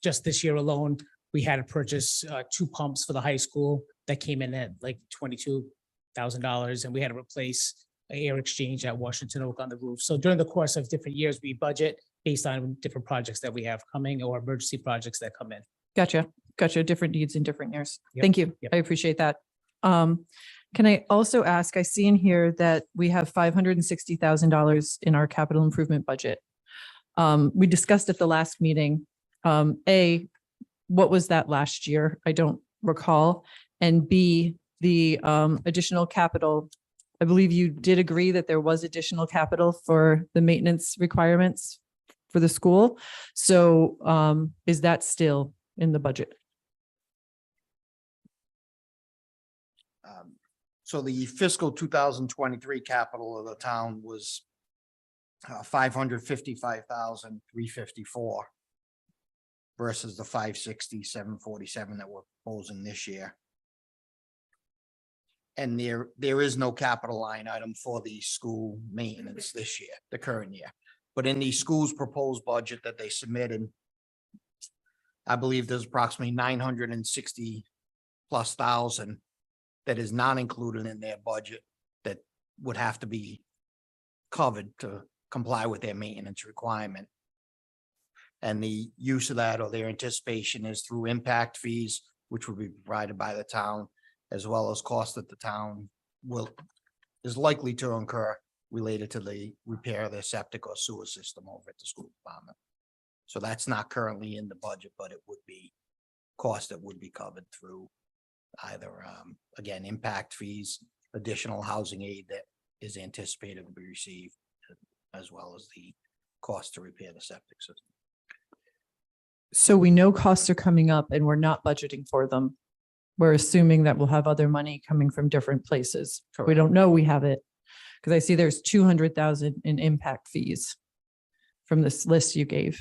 Just this year alone, we had to purchase 2 pumps for the high school that came in at like $22,000, and we had to replace an air exchange at Washington Oak on the roof. So during the course of different years, we budget based on different projects that we have coming or emergency projects that come in. Gotcha. Different needs in different years. Yep, Thank you. yep. I appreciate that. Can I also ask, I see in here that we have $560,000 in our capital improvement budget. We discussed at the last meeting, what was that last year? I don't recall. And B, the additional capital, I believe you did agree that there was additional capital for the maintenance requirements for the school. So is that still in the budget? So the fiscal 2023 capital of the town was $555,354 versus the $560,747 that we're proposing this year. And there is no capital line item for the school maintenance this year, the current year. But in the school's proposed budget that they submitted, I believe there's approximately 960 plus thousand that is not included in their budget that would have to be covered to comply with their maintenance requirement. And the use of that or their anticipation is through impact fees, which will be provided by the town, as well as costs that the town is likely to incur related to the repair of their septic or sewer system over at the school department. So that's not currently in the budget, but it would be cost that would be covered through either, again, impact fees, additional housing aid that is anticipated to be received, as well as the cost to repair the septic system. So we know costs are coming up and we're not budgeting for them. We're assuming that we'll have other money coming from different places. We don't know we have it because I see there's 200,000 in impact fees from this list you gave.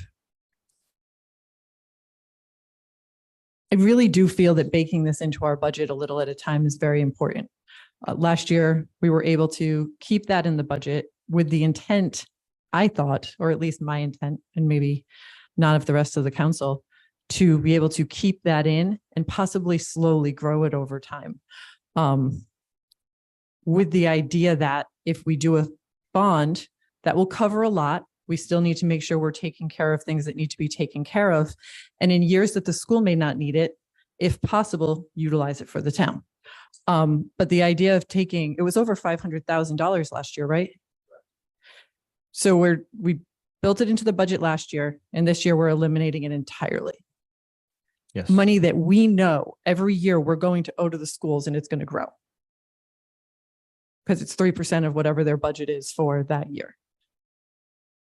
I really do feel that baking this into our budget a little at a time is very important. Last year, we were able to keep that in the budget with the intent, I thought, or at least my intent, and maybe not of the rest of the council, to be able to keep that in and possibly slowly grow it over time. With the idea that if we do a bond, that will cover a lot. We still need to make sure we're taking care of things that need to be taken care of. And in years that the school may not need it, if possible, utilize it for the town. But the idea of it was over $500,000 last year, right? So we built it into the budget last year, and this year we're eliminating it entirely. Yes. Money that we know every year we're going to owe to the schools, and it's going to grow. Because it's 3% of whatever their budget is for that year.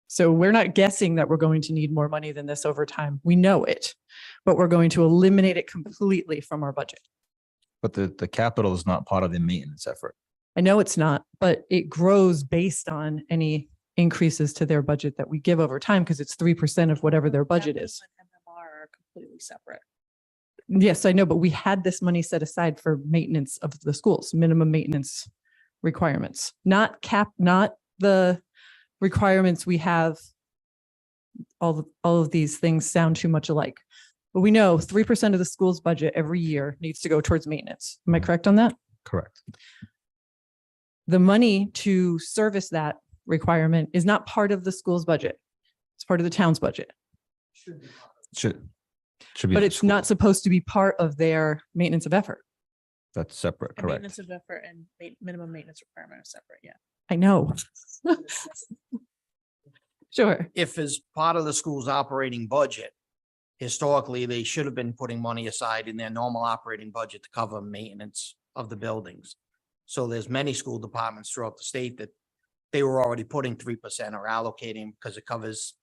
So we're not guessing that we're going to need more money than this over time. We know it, but we're going to eliminate it completely from our budget. But the capital is not part of the maintenance effort. I know it's not, but it grows based on any increases to their budget that we give over time because it's 3% of whatever their budget is. MMR are completely separate. Yes, I know, but we had this money set aside for maintenance of the schools, minimum maintenance requirements, not the requirements we have. All of these things sound too much alike, but we know 3% of the school's budget every year needs to go towards maintenance. Am I correct on that? Correct. The money to service that requirement is not part of the school's budget. It's part of the town's budget. Should be. But the it's not school. supposed to be part of their maintenance of effort. That's separate, And correct. maintenance of effort and minimum maintenance requirement are separate, yeah. I know. Sure. If as part of the school's operating budget, historically, they should have been putting money aside in their normal operating budget to cover maintenance of the buildings. So there's many school departments throughout the state that they were already putting 3% or allocating because it covers,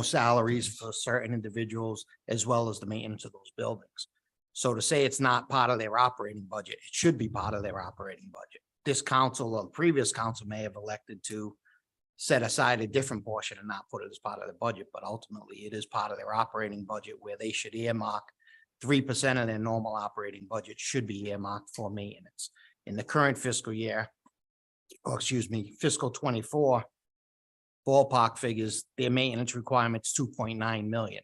salaries for certain individuals as well as the maintenance of those buildings. So to say it's not part of their operating budget, it should be part of their operating budget. This council or previous council may have elected to set aside a different portion and not put it as part of the budget, but ultimately it is part of their operating budget where they should earmark 3% of their normal operating budget should be earmarked for maintenance. In the current fiscal year, fiscal 24, ballpark figures, their maintenance requirements 2.9 million.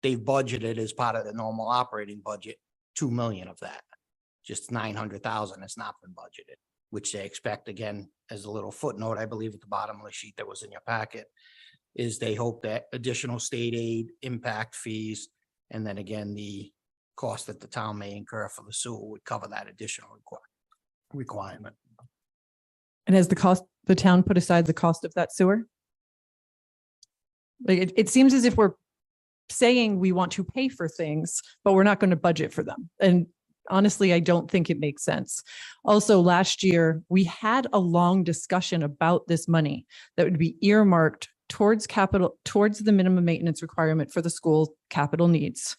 They've budgeted as part of the normal operating budget, 2 million of that. Just 900,000 has not been budgeted, which they expect, again, as a little footnote, I believe at the bottom of the sheet that was in your packet, is they hope that additional state aid, impact fees, and then again, the cost that the town may incur for the sewer would cover that additional requirement. And has the town put aside the cost of that sewer? Like it seems as if we're saying we want to pay for things, but we're not going to budget for them. And honestly, I don't think it makes sense. Also, last year, we had a long discussion about this money that would be earmarked towards the minimum maintenance requirement for the school capital needs.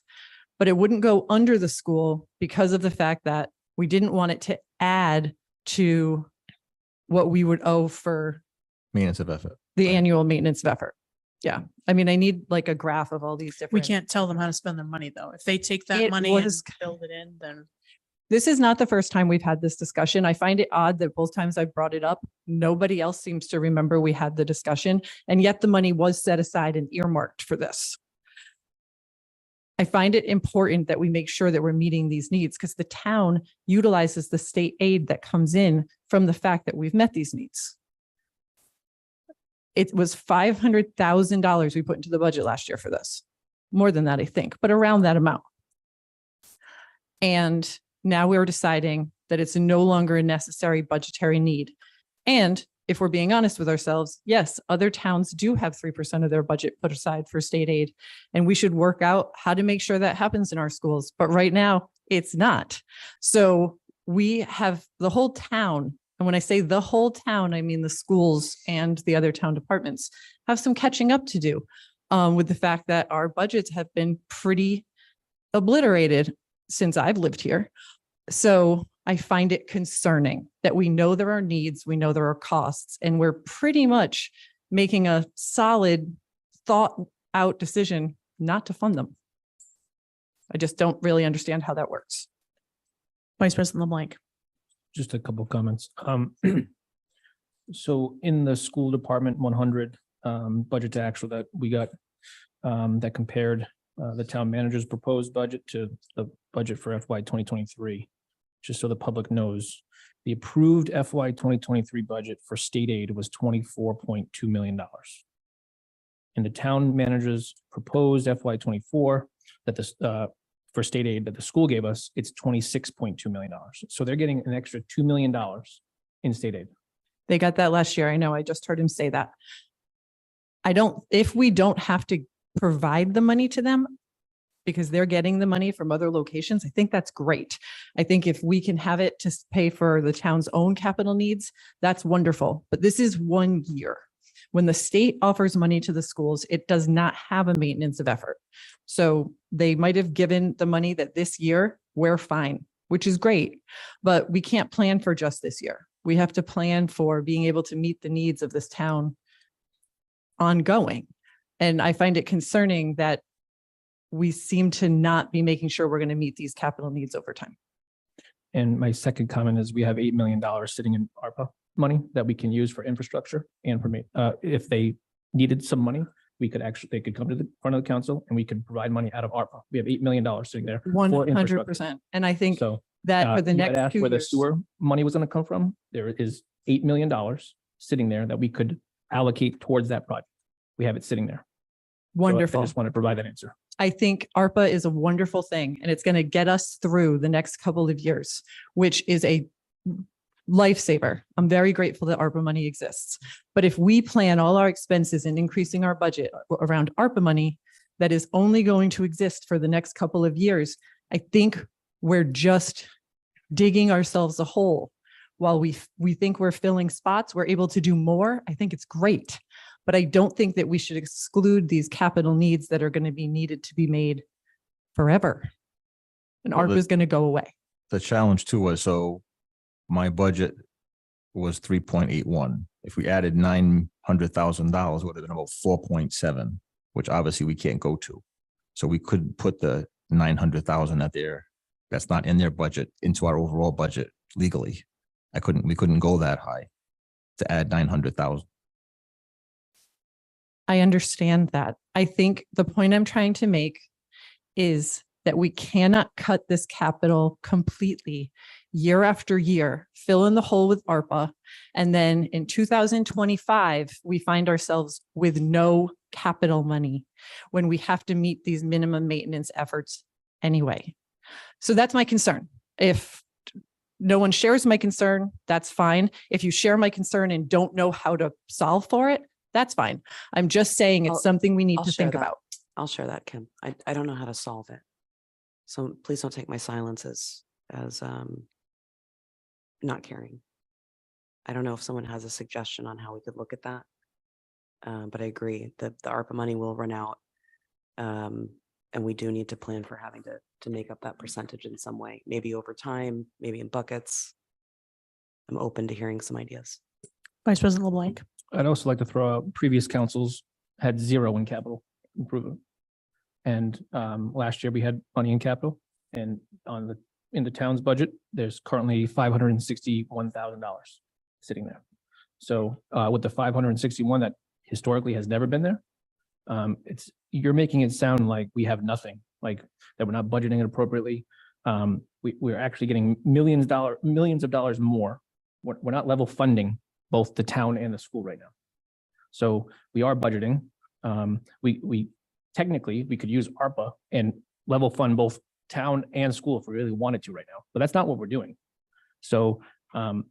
But it wouldn't go under the school because of the fact that we didn't want it to add to what we would owe for Maintenance of effort. the annual maintenance of effort. Yeah. I mean, I need like a graph of all these different. We can't tell them how to spend their money, though. If they take that It money and was- build it in, then This is not the first time we've had this discussion. I find it odd that both times I brought it up, nobody else seems to remember we had the discussion, and yet the money was set aside and earmarked for this. I find it important that we make sure that we're meeting these needs because the town utilizes the state aid that comes in from the fact that we've met these needs. It was $500,000 we put into the budget last year for this. More than that, I think, but around that amount. And now we're deciding that it's no longer a necessary budgetary need. And if we're being honest with ourselves, yes, other towns do have 3% of their budget put aside for state aid. And we should work out how to make sure that happens in our schools. But right now, it's not. So we have the whole town. And when I say the whole town, I mean the schools and the other town departments have some catching up to do with the fact that our budgets have been pretty obliterated since I've lived here. So I find it concerning that we know there are needs, we know there are costs, and we're pretty much making a solid thought out decision not to fund them. I just don't really understand how that works. Vice President LeBlanc. Just a couple of comments. So in the school department 100 budget to actual that we got that compared the town manager's proposed budget to the budget for FY 2023. Just so the public knows, the approved FY 2023 budget for state aid was $24.2 million. And the town manager's proposed FY 24 that this for state aid that the school gave us, it's $26.2 million. So they're getting an extra $2 million in state aid. They got that last year. I know. I just heard him say that. If we don't have to provide the money to them because they're getting the money from other locations, I think that's great. I think if we can have it to pay for the town's own capital needs, that's wonderful. But this is 1 year. When the state offers money to the schools, it does not have a maintenance of effort. So they might have given the money that this year, we're fine, which is great, but we can't plan for just this year. We have to plan for being able to meet the needs of this town ongoing. And I find it concerning that we seem to not be making sure we're going to meet these capital needs over time. And my second comment is we have $8 million sitting in ARPA money that we can use for infrastructure and for if they needed some money, they could come to the front of the council and we could provide money out of ARPA. We have $8 million sitting there. 100%. And I think so that for the you had next asked 2 where the years, sewer money was going to come from. There is $8 million sitting there that we could allocate towards that project. We have it sitting there. So wonderful. I just want to provide that answer. I think ARPA is a wonderful thing and it's going to get us through the next couple of years, which is a lifesaver. I'm very grateful that ARPA money exists. But if we plan all our expenses and increasing our budget around ARPA money, that is only going to exist for the next couple of years, I think we're just digging ourselves a hole. While we think we're filling spots, we're able to do more. I think it's great. But I don't think that we should exclude these capital needs that are going to be needed to be made forever. And Well, ARPA is going to go away. The challenge too was, so my budget was 3.81. If we added $900,000, would have been about 4.7, which obviously we can't go to. So we couldn't put the 900,000 that that's not in their budget into our overall budget legally. We couldn't go that high to add 900,000. I understand that. I think the point I'm trying to make is that we cannot cut this capital completely year after year, fill in the hole with ARPA. And then in 2025, we find ourselves with no capital money when we have to meet these minimum maintenance efforts anyway. So that's my concern. If no one shares my concern, that's fine. If you share my concern and don't know how to solve for it, that's fine. I'm just saying it's something we need to think about. I'll share that, Kim. I don't know how to solve it. So please don't take my silence as not caring. I don't know if someone has a suggestion on how we could look at that. But I agree that the ARPA money will run out. And we do need to plan for having to make up that percentage in some way, maybe over time, maybe in buckets. I'm open to hearing some ideas. Vice President LeBlanc. I'd also like to throw out previous councils had 0 in capital improvement. And last year we had money in capital, and on the in the town's budget, there's currently $561,000 sitting there. So with the 561 that historically has never been there, you're making it sound like we have nothing, like that we're not budgeting it appropriately. We're actually getting millions of dollars more. We're not level funding both the town and the school right now. So we are budgeting. We technically, we could use ARPA and level fund both town and school if we really wanted to right now, but that's not what we're doing. So I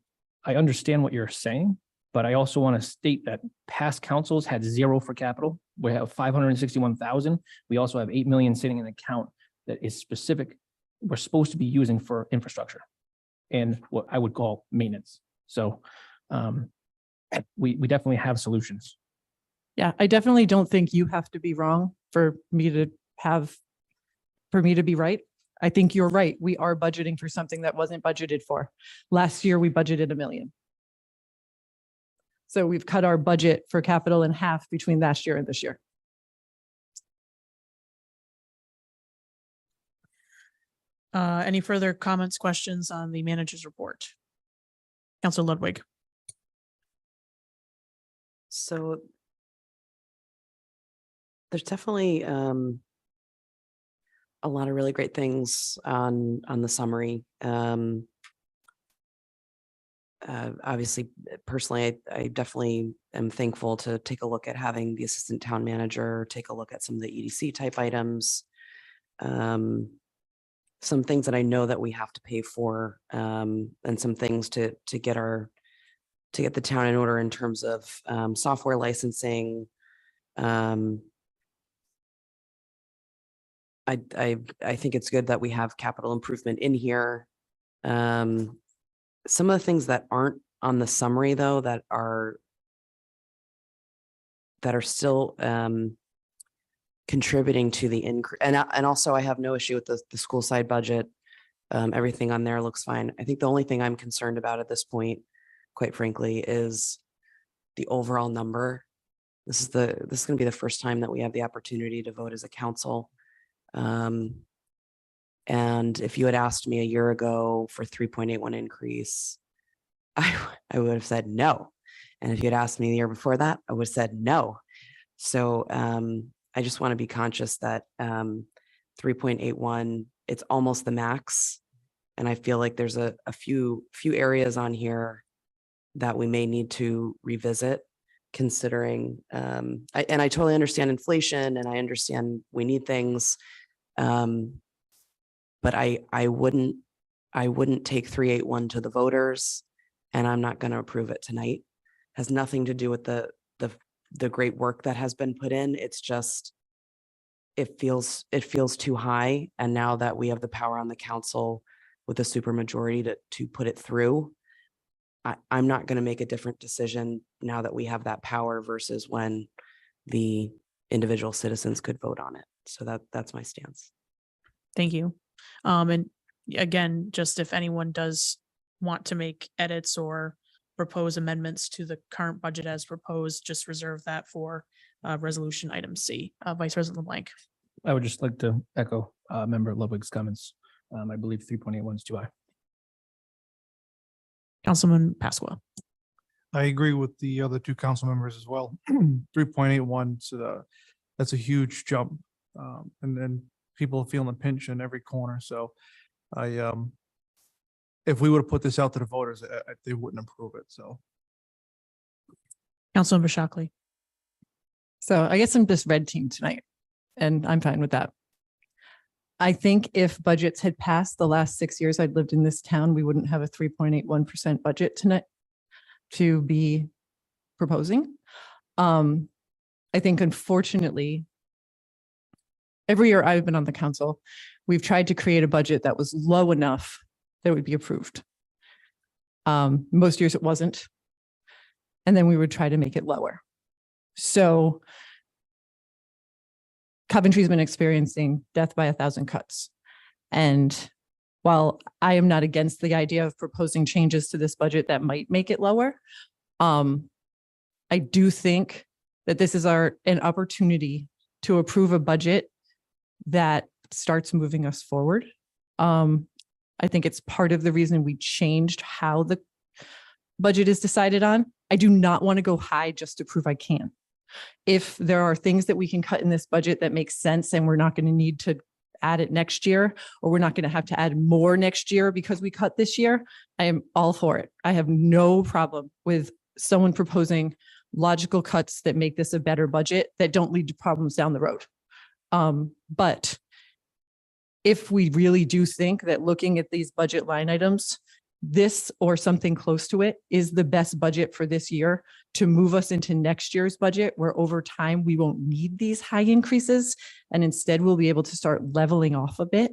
understand what you're saying, but I also want to state that past councils had 0 for capital. We have 561,000. We also have 8 million sitting in an account that is specific. We're supposed to be using for infrastructure and what I would call maintenance. So we definitely have solutions. Yeah, I definitely don't think you have to be wrong for me to be right. I think you're right. We are budgeting for something that wasn't budgeted for. Last year, we budgeted $1 million. So we've cut our budget for capital in half between last year and this year. Any further comments, questions on the manager's report? Councilor Ludwig. So there's definitely a lot of really great things on the summary. Obviously, personally, I definitely am thankful to take a look at having the assistant town manager take a look at some of the EDC type items. Some things that I know that we have to pay for, and some things to get the town in order in terms of software licensing. I think it's good that we have capital improvement in here. Some of the things that aren't on the summary, though, that are still contributing to the increase. And also I have no issue with the school side budget. Everything on there looks fine. I think the only thing I'm concerned about at this point, quite frankly, is the overall number. This is going to be the first time that we have the opportunity to vote as a council. And if you had asked me a year ago for 3.81 increase, I would have said no. And if you had asked me the year before that, I would have said no. So I just want to be conscious that 3.81, it's almost the max. And I feel like there's a few areas on here that we may need to revisit, considering, and I totally understand inflation and I understand we need things. But I wouldn't take 381 to the voters, and I'm not going to approve it tonight. It has nothing to do with the great work that has been put in. It's just, it feels too high. And now that we have the power on the council with a supermajority to put it through, I'm not going to make a different decision now that we have that power versus when the individual citizens could vote on it. So that's my stance. Thank you. And again, just if anyone does want to make edits or propose amendments to the current budget as proposed, just reserve that for resolution item C. Vice President LeBlanc. I would just like to echo Member Ludwig's comments. I believe 3.81 is too high. Councilman Pasqua. I agree with the other two council members as well. 3.81, so that's a huge jump. And then people are feeling the pinch in every corner. So if we would have put this out to the voters, they wouldn't approve it. So. Councilmember Shockley. So I guess I'm just red team tonight, and I'm fine with that. I think if budgets had passed the last 6 years I'd lived in this town, we wouldn't have a 3.81% budget tonight to be proposing. I think, unfortunately, every year I've been on the council, we've tried to create a budget that was low enough that would be approved. Most years it wasn't. And then we would try to make it lower. So Coventry's been experiencing death by 1,000 cuts. And while I am not against the idea of proposing changes to this budget that might make it lower, I do think that this is an opportunity to approve a budget that starts moving us forward. I think it's part of the reason we changed how the budget is decided on. I do not want to go high just to prove I can. If there are things that we can cut in this budget that makes sense and we're not going to need to add it next year, or we're not going to have to add more next year because we cut this year, I am all for it. I have no problem with someone proposing logical cuts that make this a better budget that don't lead to problems down the road. But if we really do think that looking at these budget line items, this or something close to it is the best budget for this year to move us into next year's budget, where over time we won't need these high increases and instead we'll be able to start leveling off a bit.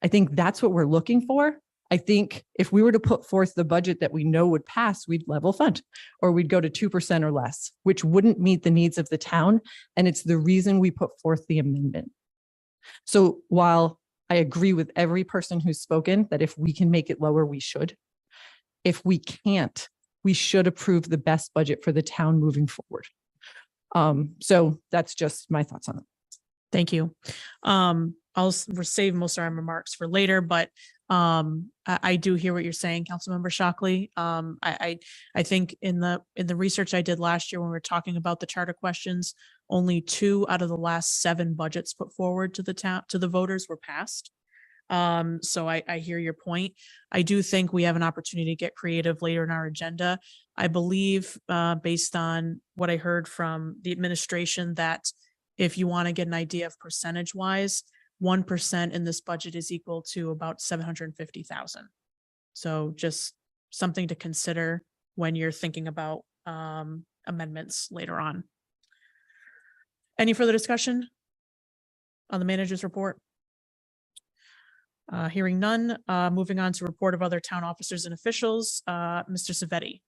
I think that's what we're looking for. I think if we were to put forth the budget that we know would pass, we'd level fund, or we'd go to 2% or less, which wouldn't meet the needs of the town. And it's the reason we put forth the amendment. So while I agree with every person who's spoken that if we can make it lower, we should. If we can't, we should approve the best budget for the town moving forward. So that's just my thoughts on it. Thank you. I'll save most of our remarks for later, but I do hear what you're saying, Councilmember Shockley. I think in the research I did last year when we were talking about the charter questions, only 2 out of the last 7 budgets put forward to the town, to the voters, were passed. So I hear your point. I do think we have an opportunity to get creative later in our agenda. I believe, based on what I heard from the administration, that if you want to get an idea of percentage wise, 1% in this budget is equal to about 750,000. So just something to consider when you're thinking about amendments later on. Any further discussion on the manager's report? Hearing none, moving on to report of other town officers and officials. Mr. Civetti,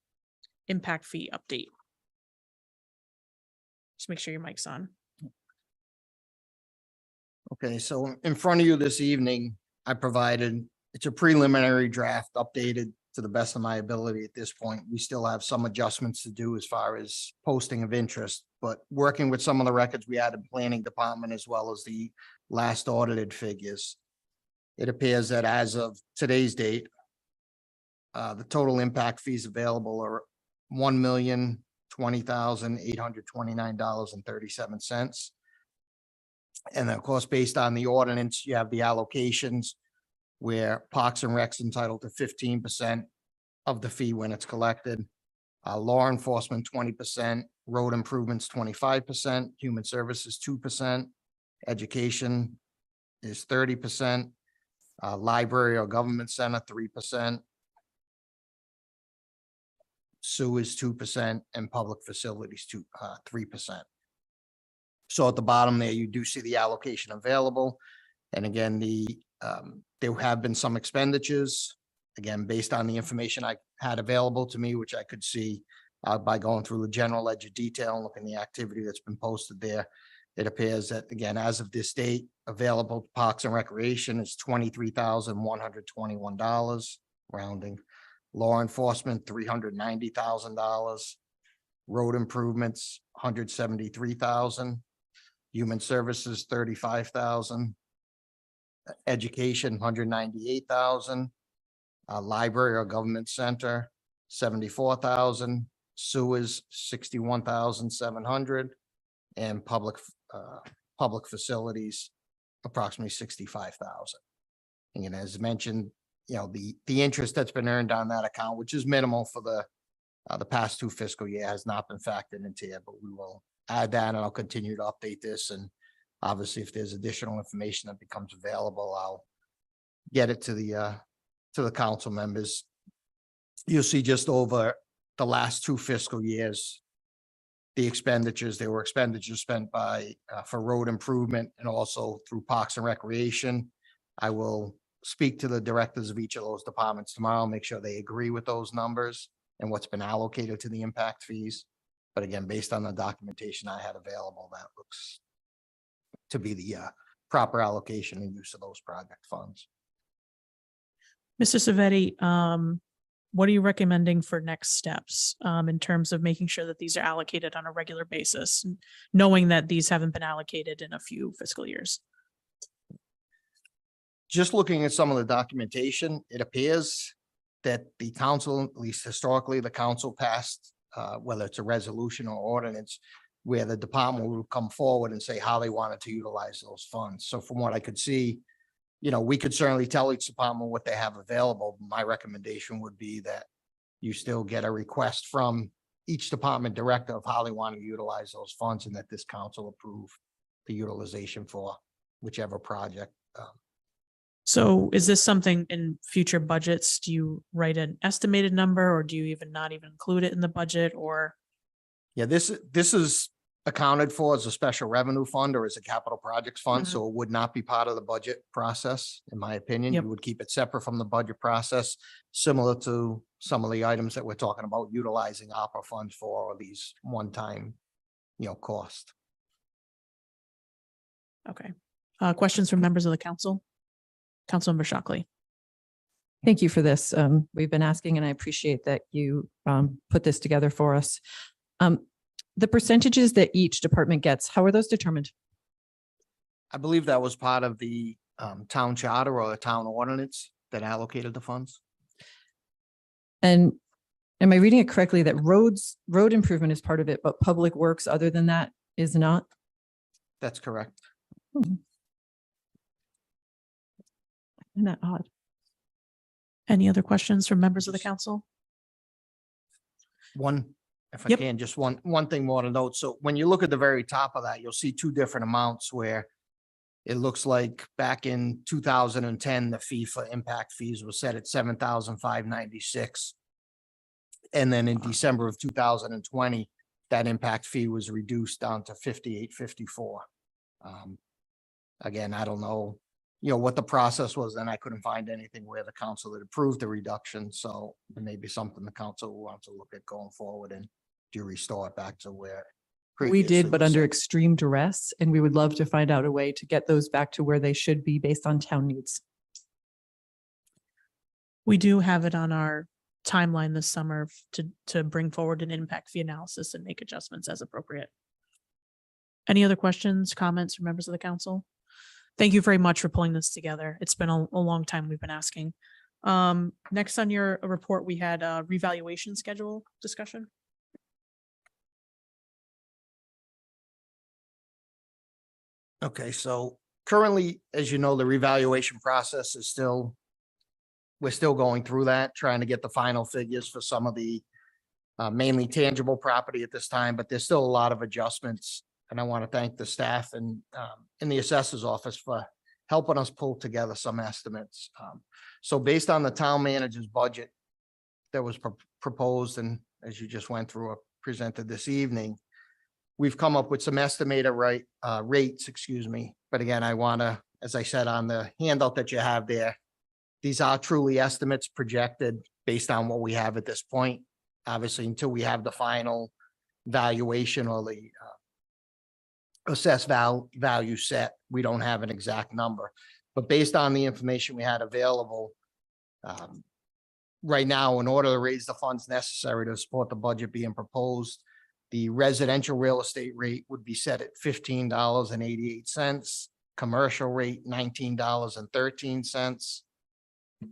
impact fee update. Just make sure your mic's on. Okay, so in front of you this evening, I provided, it's a preliminary draft updated to the best of my ability at this point. We still have some adjustments to do as far as posting of interest, but working with some of the records we had in planning department as well as the last audited figures, it appears that as of today's date, the total impact fees available are $1,020,829.37. And of course, based on the ordinance, you have the allocations where Parks and Rec's entitled to 15% of the fee when it's collected. Law enforcement, 20%, road improvements, 25%, human services, 2%, education is 30%, library or government center, 3%, sewers, 2%, and public facilities, 3%. So at the bottom there, you do see the allocation available. And again, there have been some expenditures, again, based on the information I had available to me, which I could see by going through the general ledger detail and looking at the activity that's been posted there. It appears that, again, as of this date, available to Parks and Recreation is $23,121, rounding. Law enforcement, $390,000. Road improvements, $173,000. Human services, $35,000. Education, $198,000. Library or government center, $74,000. Sewers, $61,700. And public facilities, approximately $65,000. And as mentioned, you know, the interest that's been earned on that account, which is minimal for the past 2 fiscal year, has not been factored into it, but we will add that, and I'll continue to update this. And obviously, if there's additional information that becomes available, I'll get it to the council members. You'll see just over the last 2 fiscal years, the expenditures, there were expenditures spent by for road improvement and also through Parks and Recreation. I will speak to the directors of each of those departments tomorrow, make sure they agree with those numbers and what's been allocated to the impact fees. But again, based on the documentation I had available, that looks to be the proper allocation and use of those project funds. Mr. Civetti, what are you recommending for next steps in terms of making sure that these are allocated on a regular basis, knowing that these haven't been allocated in a few fiscal years? just looking at some of the documentation, it appears that the council, at least historically, the council passed, whether it's a resolution or ordinance, where the department would come forward and say how they wanted to utilize those funds. So from what I could see, we could certainly tell each department what they have available. My recommendation would be that you still get a request from each department director of how they want to utilize those funds, and that this council approve the utilization for whichever project. So is this something in future budgets? Do you write an estimated number, or do you even not even include it in the budget, or? Yeah, this is accounted for as a special revenue fund or as a capital projects fund, Mhm. so it would not be part of the budget process, in my opinion. Yep. You would keep it separate from the budget process, similar to some of the items that we're talking about utilizing ARPA funds for, or these one-time, cost. Okay. Questions from members of the council? Councilmember Shockley. Thank you for this. We've been asking, and I appreciate that you put this together for us. The percentages that each department gets, how are those determined? I believe that was part of the town charter or the town ordinance that allocated the funds. And am I reading it correctly that road improvement is part of it, but public works other than that is not? That's correct. Isn't that odd? Any other questions from members of the council? One, if I Yep. can, just one thing more to note. So when you look at the very top of that, you'll see two different amounts where it looks like back in 2010, the fee for impact fees was set at $7,596. And then in December of 2020, that impact fee was reduced down to $58.54. Again, I don't know, what the process was, and I couldn't find anything where the council had approved the reduction. So it may be something the council will want to look at going forward and do restore it back to where. We previously did, but was under set. extreme duress, and we would love to find out a way to get those back to where they should be based on town needs. We do have it on our timeline this summer to bring forward an impact fee analysis and make adjustments as appropriate. Any other questions, comments from members of the council? Thank you very much for pulling this together. It's been a long time we've been asking. Next on your report, we had a revaluation schedule discussion. Okay, so currently, as you know, the revaluation process is we're still going through that, trying to get the final figures for some of the mainly tangible property at this time, but there's still a lot of adjustments. And I want to thank the staff and in the assessor's office for helping us pull together some estimates. So based on the town manager's budget that was proposed, and as you just went through or presented this evening, we've come up with some estimated rates, But again, I want to, as I said on the handout that you have there, these are truly estimates projected based on what we have at this point. Obviously, until we have the final valuation or the assessed value set, we don't have an exact number. But based on the information we had available, right now, in order to raise the funds necessary to support the budget being proposed, the residential real estate rate would be set at $15.88, commercial rate $19.13,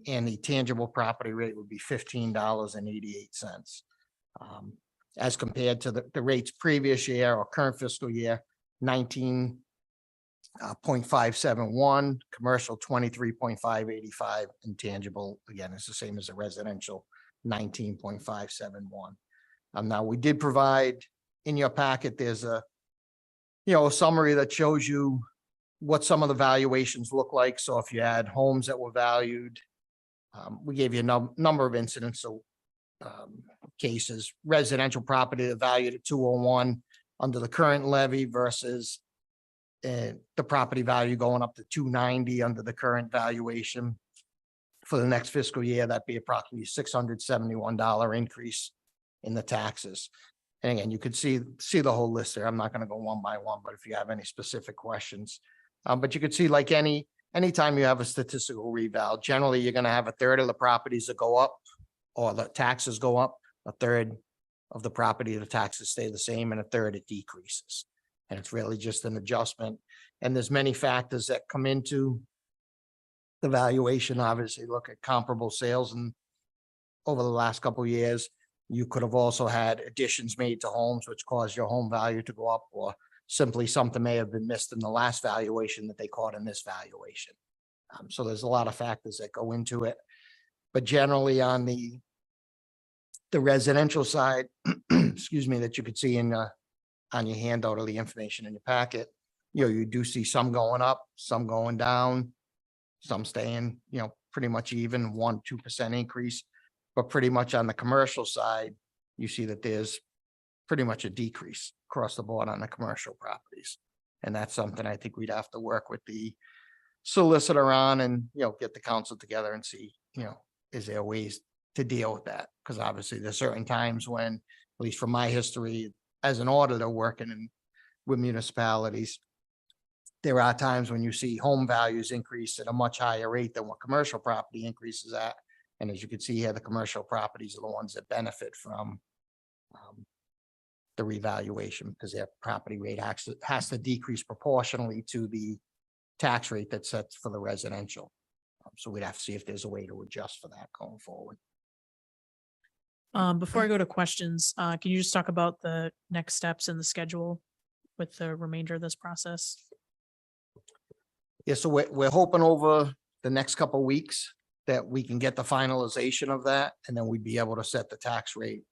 and the tangible property rate would be $15.88. As compared to the rates previous year or current fiscal year, 19.571, commercial 23.585, and tangible, again, is the same as a residential, 19.571. Now, we did provide in your packet, there's a summary that shows you what some of the valuations look like. So if you had homes that were valued, we gave you a number of incidents, so cases, residential property that valued at 201 under the current levy versus the property value going up to 290 under the current valuation. For the next fiscal year, that'd be approximately $671 increase in the taxes. And again, you could see the whole list there. I'm not going to go one by one, but if you have any specific questions, but you could see, like anytime you have a statistical reval, generally you're going to have a third of the properties that go up or the taxes go up, a third of the property, the taxes stay the same, and a third it decreases. And it's really just an adjustment. And there's many factors that come into the valuation, obviously look at comparable sales, and over the last couple of years, you could have also had additions made to homes, which caused your home value to go up, or simply something may have been missed in the last valuation that they caught in this valuation. So there's a lot of factors that go into it. But generally on the residential side, excuse me, that you could see in on your handout or the information in your packet, you do see some going up, some going down, some staying, pretty much even 1-2% increase. But pretty much on the commercial side, you see that there's pretty much a decrease across the board on the commercial properties. And that's something I think we'd have to work with the solicitor on and, get the council together and see, is there ways to deal with that? Because obviously there's certain times when, at least from my history as an auditor working with municipalities, there are times when you see home values increase at a much higher rate than what commercial property increases at. And as you can see here, the commercial properties are the ones that benefit from the revaluation, because their property rate has to decrease proportionally to the tax rate that's set for the residential. So we'd have to see if there's a way to adjust for that going forward. Before I go to questions, can you just talk about the next steps in the schedule with the remainder of this process? Yeah, so we're hoping over the next couple of weeks that we can get the finalization of that, and then we'd be able to set the tax rate.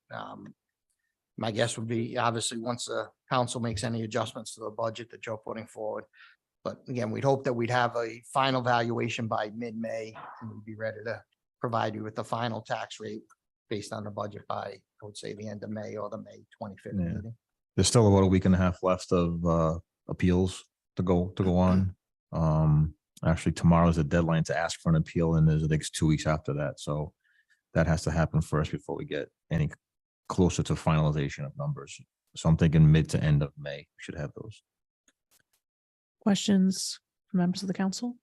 My guess would be obviously once the council makes any adjustments to the budget that you're putting forward. But again, we'd hope that we'd have a final valuation by mid-May, and we'd be ready to provide you with the final tax rate based on the budget by, I would say, the end of May or the May 25th meeting. There's still about a week and a half left of appeals to go on. Actually, tomorrow's the deadline to ask for an appeal, and there's the next 2 weeks after that. So that has to happen first before we get any closer to finalization of numbers. So I'm thinking mid to end of May, we should have those. Questions from members of the council?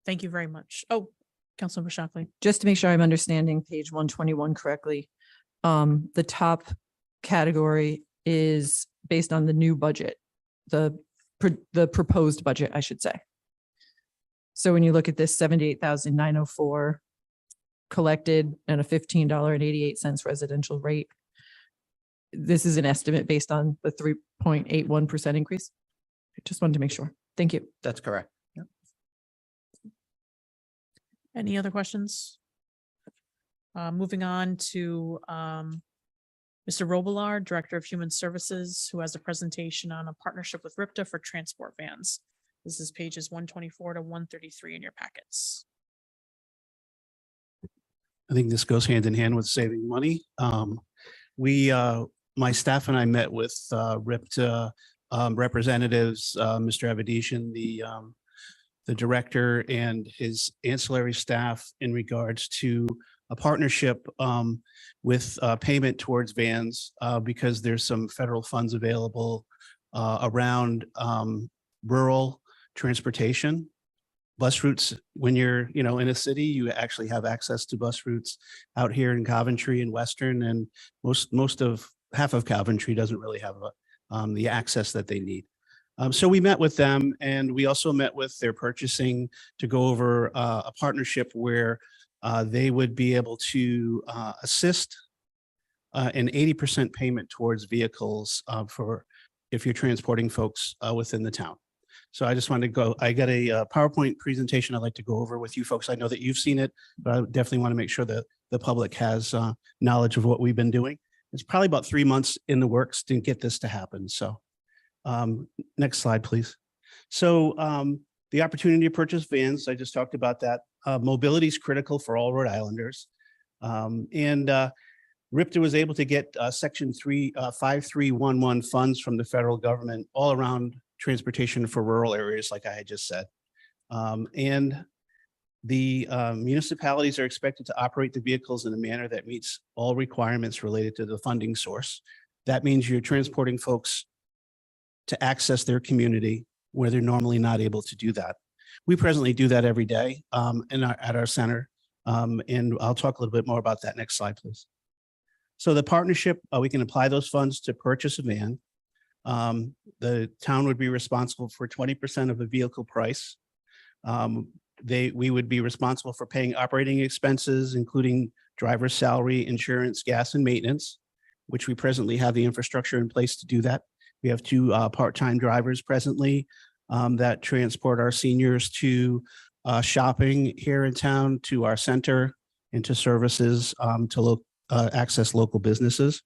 Thank you very much. Oh, Councilmember Shockley. Just to make sure I'm understanding page 121 correctly, the top category is based on the new budget, the proposed budget, I should say. So when you look at this 78,904 collected and a $15.88 residential rate, this is an estimate based on the 3.81% increase. I just wanted to make sure. Thank you. That's correct. Yep. Any other questions? Moving on to Mr. Robillard, Director of Human Services, who has a presentation on a partnership with RIPTA for transport vans. This is pages 124 to 133 in your packets. I think this goes hand in hand with saving money. My staff and I met with RIPTA representatives, Mr. Dadekian, the director, and his ancillary staff in regards to a partnership with payment towards vans because there's some federal funds available around rural transportation. Bus routes, when you're, in a city, you actually have access to bus routes out here in Coventry and Western, and half of Coventry doesn't really have the access that they need. So we met with them, and we also met with their purchasing to go over a partnership where they would be able to assist an 80% payment towards vehicles for if you're transporting folks within the town. So I just wanted to go, I got a PowerPoint presentation I'd like to go over with you folks. I know that you've seen it, but I definitely want to make sure that the public has knowledge of what we've been doing. It's probably about 3 months in the works to get this to happen. So next slide, please. So the opportunity to purchase vans, I just talked about that. Mobility is critical for all Rhode Islanders. RIPTA was able to get Section 5311 funds from the federal government all around transportation for rural areas, like I had just said. And the municipalities are expected to operate the vehicles in a manner that meets all requirements related to the funding source. That means you're transporting folks to access their community where they're normally not able to do that. We presently do that every day at our center. And I'll talk a little bit more about that. Next slide, please. So the partnership, we can apply those funds to purchase a van. The town would be responsible for 20% of the vehicle price. We would be responsible for paying operating expenses, including driver's salary, insurance, gas, and maintenance, which we presently have the infrastructure in place to do that. We have two part-time drivers presently that transport our seniors to shopping here in town, to our center, and to services to access local businesses.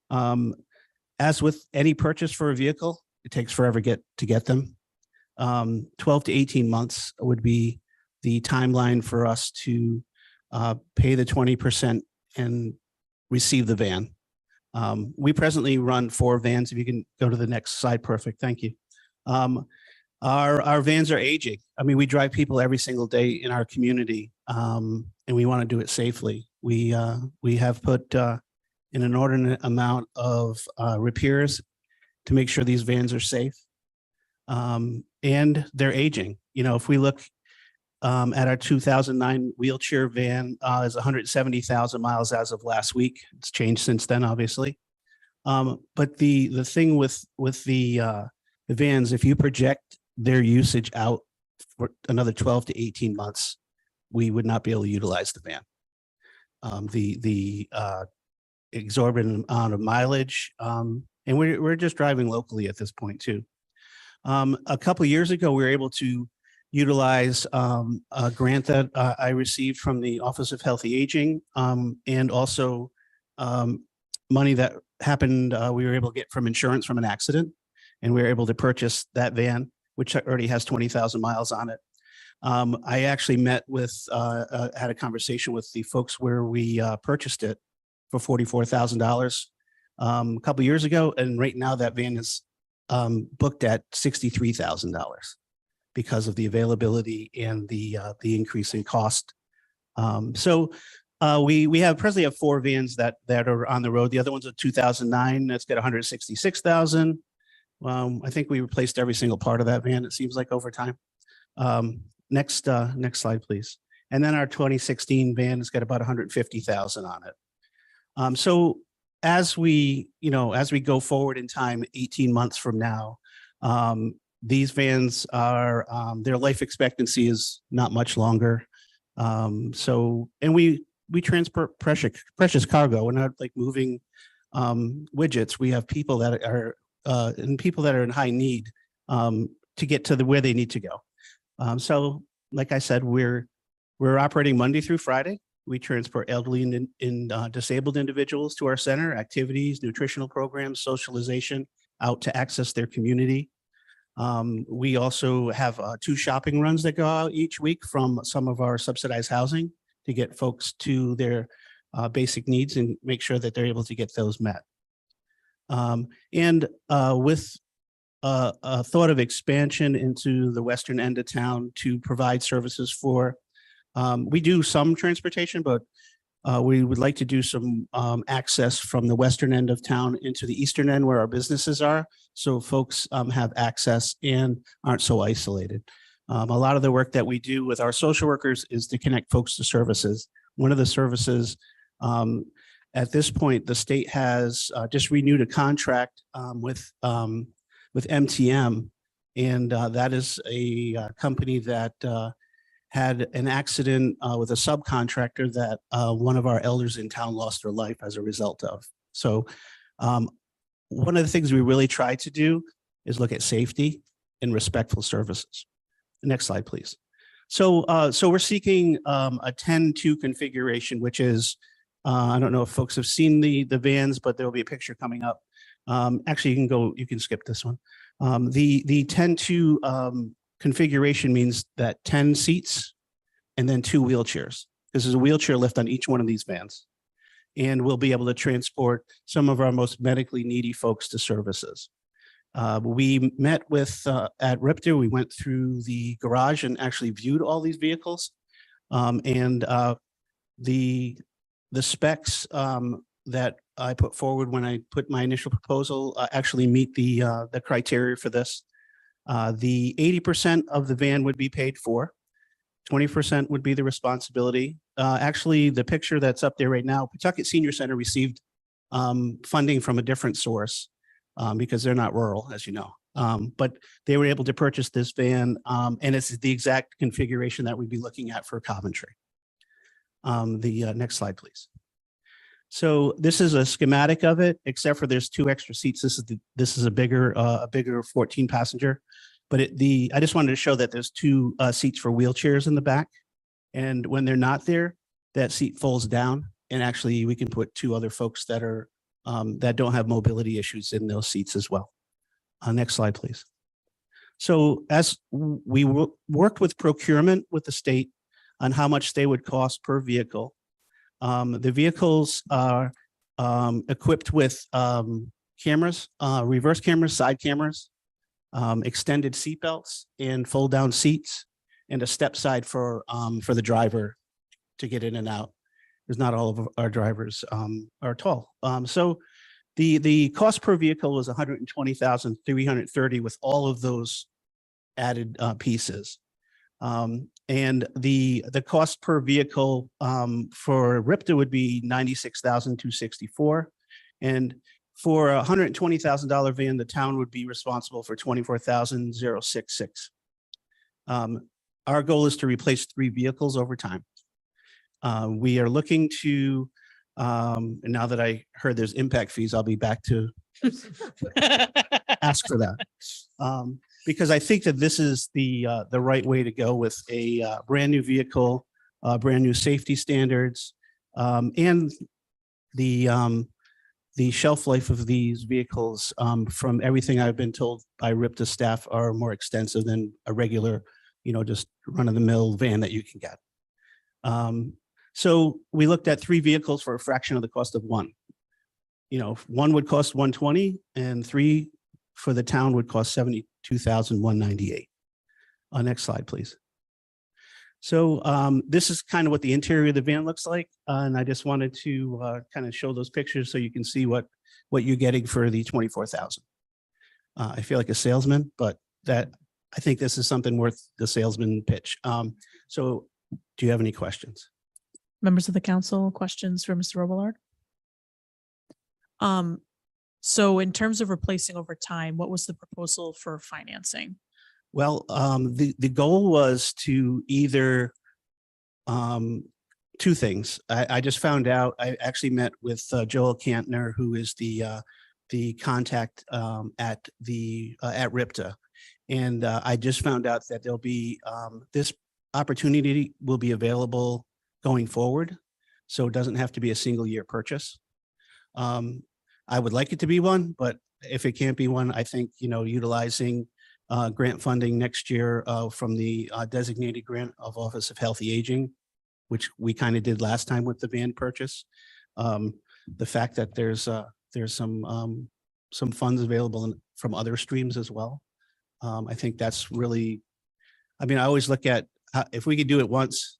As with any purchase for a vehicle, it takes forever to get them. 12 to 18 months would be the timeline for us to pay the 20% and receive the van. We presently run 4 vans. If you can go to the next slide, perfect. Thank you. Our vans are aging. I mean, we drive people every single day in our community, and we want to do it safely. We have put an inordinate amount of repairs to make sure these vans are safe, and they're aging. You know, if we look at our 2009 wheelchair van, is 170,000 miles as of last week. It's changed since then, obviously. But the thing with the vans, if you project their usage out for another 12 to 18 months, we would not be able to utilize the van. The exorbitant amount of mileage, and we're just driving locally at this point too. A couple of years ago, we were able to utilize a grant that I received from the Office of Healthy Aging, and also money that happened, we were able to get from insurance from an accident, and we were able to purchase that van, which already has 20,000 miles on it. I actually met with, had a conversation with the folks where we purchased it for $44,000 a couple of years ago, and right now that van is booked at $63,000 because of the availability and the increase in cost. So we presently have 4 vans that are on the road. The other one's a 2009 that's got 166,000. I think we replaced every single part of that van, it seems like, over time. Next slide, please. And then our 2016 van has got about 150,000 on it. So as we go forward in time, 18 months from now, these vans are, their life expectancy is not much longer. And we transport precious cargo. We're not like moving widgets. We have people that are in high need to get to where they need to go. So like I said, we're operating Monday through Friday. We transport elderly and disabled individuals to our center, activities, nutritional programs, socialization, out to access their community. We also have 2 shopping runs that go out each week from some of our subsidized housing to get folks to their basic needs and make sure that they're able to get those met. And with a thought of expansion into the western end of town to provide services for, we do some transportation, but we would like to do some access from the western end of town into the eastern end where our businesses are, so folks have access and aren't so isolated. A lot of the work that we do with our social workers is to connect folks to services. One of the services, at this point, the state has just renewed a contract with MTM, and that is a company that had an accident with a subcontractor that one of our elders in town lost their life as a result of. So one of the things we really try to do is look at safety and respectful services. Next slide, please. So we're seeking a 10-2 configuration, which is, I don't know if folks have seen the vans, but there'll be a picture coming up. Actually, you can skip this one. The 10-2 configuration means that 10 seats and then 2 wheelchairs. This is a wheelchair lift on each one of these vans. And we'll be able to transport some of our most medically needy folks to services. We met with, at RIPTA, we went through the garage and actually viewed all these vehicles. And the specs that I put forward when I put my initial proposal actually meet the criteria for this. The 80% of the van would be paid for, 20% would be the responsibility. Actually, the picture that's up there right now, Pawtucket Senior Center received funding from a different source because they're not rural, as you know. But they were able to purchase this van, and it's the exact configuration that we'd be looking at for Coventry. The next slide, please. So this is a schematic of it, except for there's 2 extra seats. This is a bigger 14 passenger, but I just wanted to show that there's 2 seats for wheelchairs in the back, and when they're not there, that seat folds down, and actually we can put 2 other folks that are that don't have mobility issues in those seats as well. Next slide, please. So as we worked with procurement with the state on how much they would cost per vehicle. The vehicles are equipped with cameras, reverse cameras, side cameras, extended seat belts and fold down seats, and a step side for the driver to get in and out, because not all of our drivers are tall. So the cost per vehicle was $120,330 with all of those added pieces. And the cost per vehicle for RIPTA would be $96,264. And for a $120,000 van, the town would be responsible for $24,066. Our goal is to replace 3 vehicles over time. We are looking to, and now that I heard there's impact fees, I'll be back to ask for that. Because I think that this is the right way to go with a brand new vehicle, brand new safety standards, and the shelf life of these vehicles, from everything I've been told by RIPTA staff, are more extensive than a regular, just run-of-the-mill van that you can get. So we looked at 3 vehicles for a fraction of the cost of 1. 1 would cost $120, and 3 for the town would cost $72,198. Next slide, please. So this is kind of what the interior of the van looks like. And I just wanted to kind of show those pictures so you can see what you're getting for the $24,000. I feel like a salesman, but I think this is something worth the salesman pitch. So do you have any questions? Members of the council, questions for Mr. Robillard? So in terms of replacing over time, what was the proposal for financing? Well, the goal was to either 2 things. I just found out, I actually met with Joel Kantner, who is the contact at RIPTA. And I just found out that there'll be, this opportunity will be available going forward. So it doesn't have to be a single year purchase. I would like it to be one, but if it can't be one, I think, utilizing grant funding next year from the designated grant of Office of Healthy Aging, which we kind of did last time with the van purchase. The fact that there's some funds available from other streams as well. I think that's really, I always look at if we could do it once,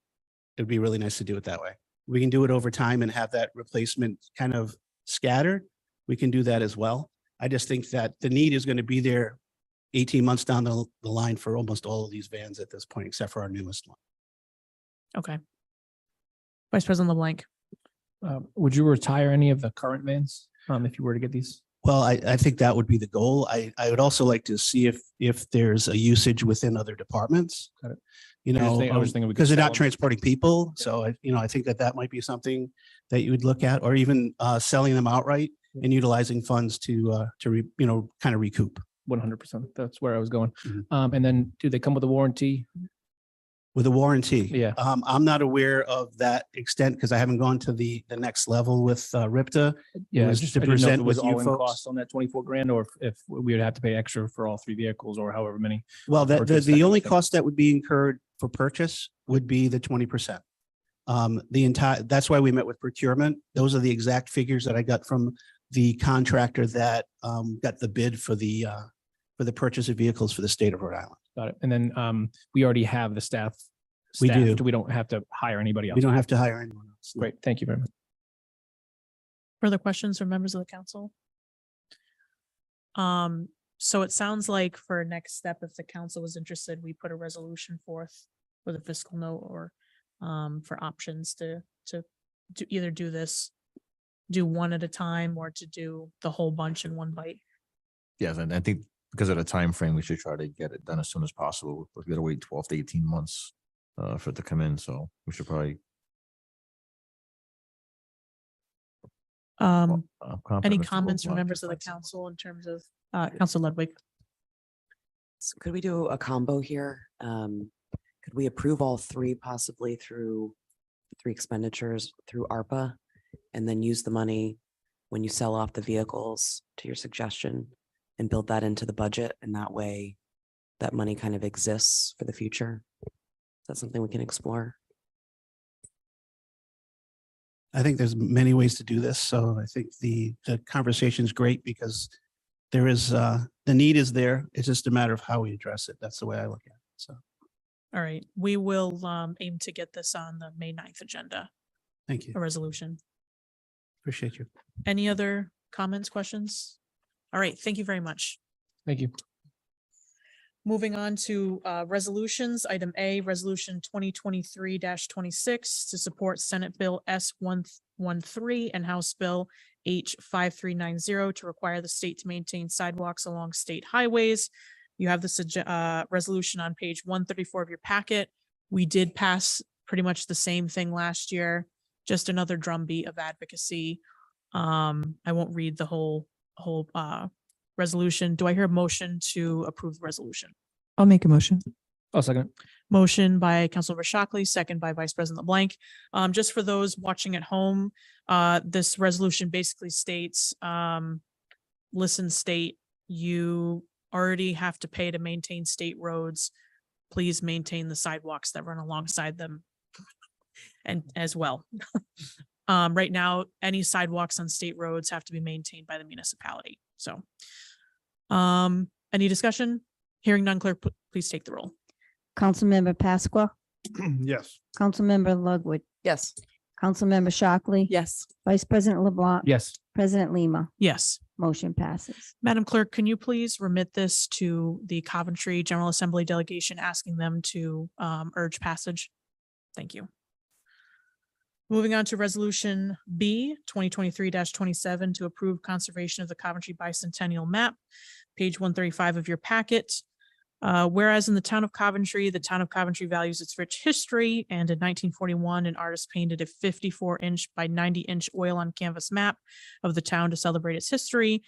it'd be really nice to do it that way. We can do it over time and have that replacement kind of scattered. We can do that as well. I just think that the need is going to be there 18 months down the line for almost all of these vans at this point, except for our newest one. Okay. Vice President LeBlanc. Would you retire any of the current vans if you were to get these? Well, I think that would be the goal. I would also like to see if there's a usage within other departments. Got it. I was thinking because they're not transporting people. Yeah. So I think that might be something that you would look at, or even selling them outright and utilizing funds to kind of recoup. 100%. That's where I was going. And then do they come with a warranty? With a warranty? Yeah. I'm not aware of that extent because I haven't gone to the next level with RIPTA. Yeah, It was just to I didn't know if present it was with you all in folks. cost on that 24 grand, or if we would have to pay extra for all 3 vehicles or however many. Well, purchase the that only kind of thing. cost that would be incurred for purchase would be the 20%. That's why we met with procurement. Those are the exact figures that I got from the contractor that got the bid for the purchase of vehicles for the state of Rhode Island. Got it. And then we already have the staff. We do. staffed. We don't have to hire anybody else. We don't have to hire anyone else. Great. Thank you very much. Further questions from members of the council? So it sounds like for next step, if the council was interested, we put a resolution forth with a fiscal note or for options to either do one at a time or to do the whole bunch in one bite. Yes, and I think because of the time frame, we should try to get it done as soon as possible. We're gonna wait 12 to 18 months for it to come in, so we should probably. Any confident Mr. comments from Robillard members can of the find someone. council in terms of, Council Ludwig? So could we do a combo here? Could we approve all three possibly through three expenditures through ARPA? And then use the money when you sell off the vehicles to your suggestion and build that into the budget, and that way that money kind of exists for the future? Is that something we can explore? I think there's many ways to do this. So I think the conversation is great because there is, the need is there. It's just a matter of how we address it. That's the way I look at it. So, All right, we will aim to get this on the May 9th agenda, thank you. a resolution. Appreciate you. Any other comments, questions? All right, thank you very much. Thank you. Moving on to resolutions, item A, resolution 2023-26 to support Senate Bill S-113 and House Bill H-5390 to require the state to maintain sidewalks along state highways. You have this resolution on page 134 of your packet. We did pass pretty much the same thing last year, just another drumbeat of advocacy. I won't read the whole resolution. Do I hear a motion to approve the resolution? I'll make a motion. I'll second it. Motion by Councilmember Shockley, second by Vice President LeBlanc. Just for those watching at home, this resolution basically states, listen, state, you already have to pay to maintain state roads. Please maintain the sidewalks that run alongside them and as well. Right now, any sidewalks on state roads have to be maintained by the municipality. So, any discussion? Hearing none, clerk, please take the roll. Councilmember Pasqua, Yes. Councilmember Ludwig, Yes. Councilmember Shockley. Yes. Vice President LeBlanc. Yes. President Lima. Yes. Motion passes. Madam Clerk, can you please remit this to the Coventry General Assembly delegation, asking them to urge passage? Thank you. Moving on to resolution B, 2023-27 to approve conservation of the Coventry Bicentennial Map, page 135 of your packet. Whereas in the town of Coventry values its rich history, and in 1941, an artist painted a 54-inch by 90-inch oil on canvas map of the town to celebrate its history.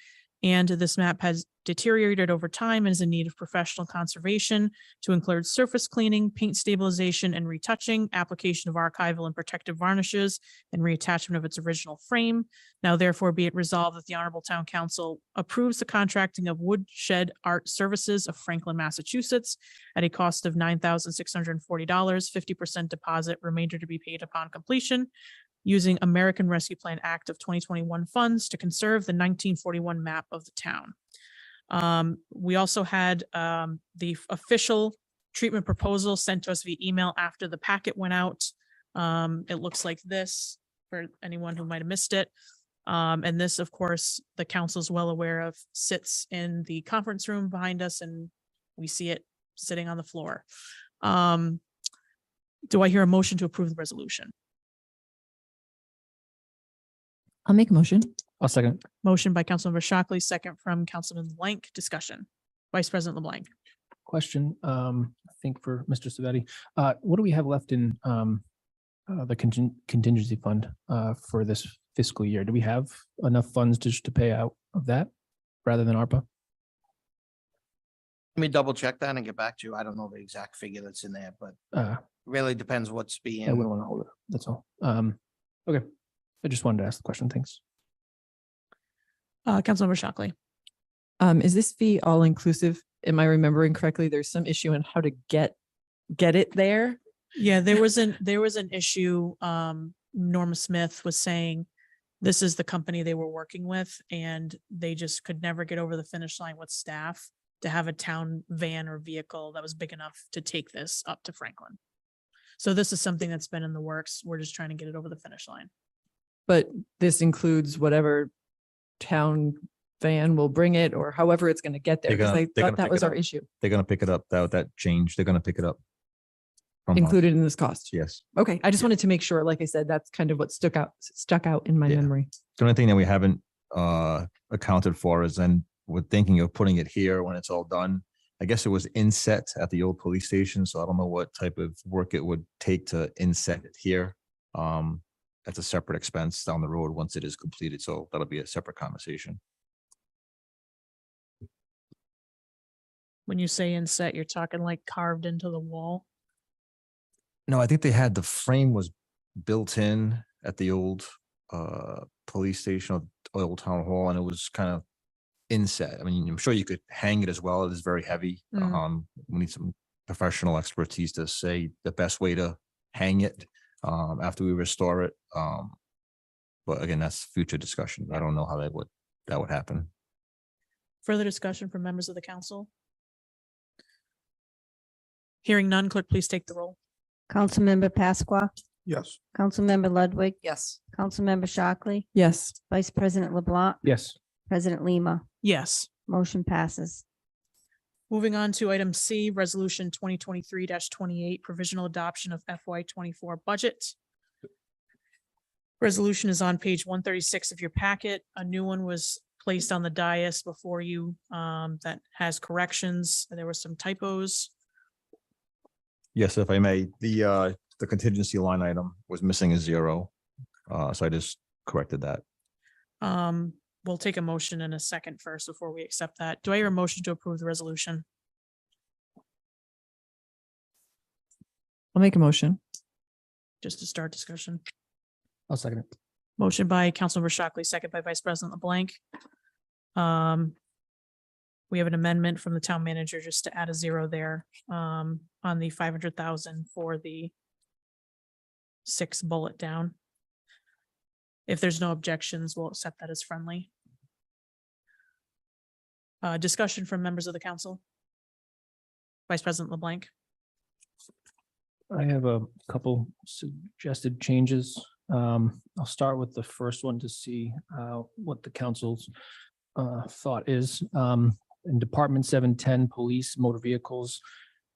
And this map has deteriorated over time and is in need of professional conservation to include surface cleaning, paint stabilization and retouching, application of archival and protective varnishes, and reattachment of its original frame. Now therefore be it resolved that the Honorable Town Council approves the contracting of Woodshed Art Services of Franklin, Massachusetts at a cost of $9,640, 50% deposit, remainder to be paid upon completion, using American Rescue Plan Act of 2021 funds to conserve the 1941 map of the town. We also had the official treatment proposal sent to us via email after the packet went out. It looks like this for anyone who might have missed it. And this, of course, the council is well aware of, sits in the conference room behind us, and we see it sitting on the floor. Do I hear a motion to approve the resolution? I'll make a motion. I'll second. Motion by Councilmember Shockley, second from Councilman LeBlanc. Discussion. Vice President LeBlanc. Question, I think for Mr. Civetti. What do we have left in the contingency fund for this fiscal year? Do we have enough funds to pay out of that rather than ARPA? Let me double check that and get back to you. I don't know the exact figure that's in there, but really depends what's being. I wouldn't want to hold it. That's all. Okay. I just wanted to ask the question. Thanks. Councilmember Shockley. Is this fee all inclusive? Am I remembering correctly? There's some issue on how to get it there. Yeah, there was an issue. Norma Smith was saying this is the company they were working with, and they just could never get over the finish line with staff to have a town van or vehicle that was big enough to take this up to Franklin. So this is something that's been in the works. We're just trying to get it over the finish line. But this includes whatever town van will bring it, or however it's going to get there. They're Because gonna- I they're thought gonna that pick was it our up. issue. They're gonna pick it up, that change, they're gonna pick it up. from us. Included in this cost. Yes. Okay, I just wanted to make sure, like I said, that's kind of what stuck out in my Yeah. memory. The only thing that we haven't accounted for is then we're thinking of putting it here when it's all done. I guess it was inset at the old police station, so I don't know what type of work it would take to inset it here. That's a separate expense down the road once it is completed, so that'll be a separate conversation. When you say inset, you're talking like carved into the wall? No, I think they had the frame was built in at the old police station, or old town hall, and it was kind of inset. I mean, I'm sure you could hang it as well. It is very heavy. Mm. We need some professional expertise to say the best way to hang it after we restore it. But again, that's future discussion. I don't know how that would happen. Further discussion from members of the council? Hearing none, clerk, please take the roll. Councilmember Pasqua, Yes. Councilmember Ludwig, Yes. Councilmember Shockley, Yes. Vice President LeBlanc, Yes. President Lima. Yes. Motion passes. Moving on to item C, resolution 2023-28, provisional adoption of FY 24 budget. Resolution is on page 136 of your packet. A new one was placed on the dais before you that has corrections. There were some typos. Yes, if I may, the contingency line item was missing a 0. So I just corrected that. We'll take a motion in a second first before we accept that. Do I hear a motion to approve the resolution? I'll make a motion. Just to start discussion. I'll second it. Motion by Councilmember Shockley, second by Vice President LeBlanc. We have an amendment from the town manager just to add a 0 there on the 500,000 for the 6th bullet down. If there's no objections, we'll accept that as friendly. Discussion from members of the council. Vice President LeBlanc. I have a couple suggested changes. I'll start with the first one to see what the council's thought is. In Department 710, police motor vehicles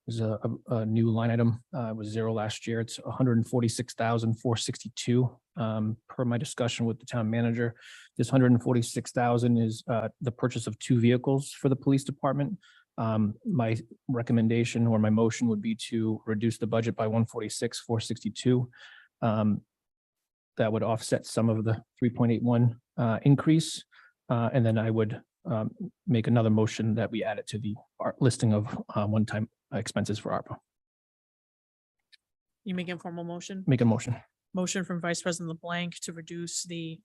is a new line item. It was 0 last year. It's 146,462. Per my discussion with the town manager, this 146,000 is the purchase of 2 vehicles for the police department. My recommendation or my motion would be to reduce the budget by 146,462. That would offset some of the 3.81 increase. And then I would make another motion that we add it to the listing of one-time expenses for ARPA. You make a formal motion? Make a motion. Motion from Vice President LeBlanc to reduce the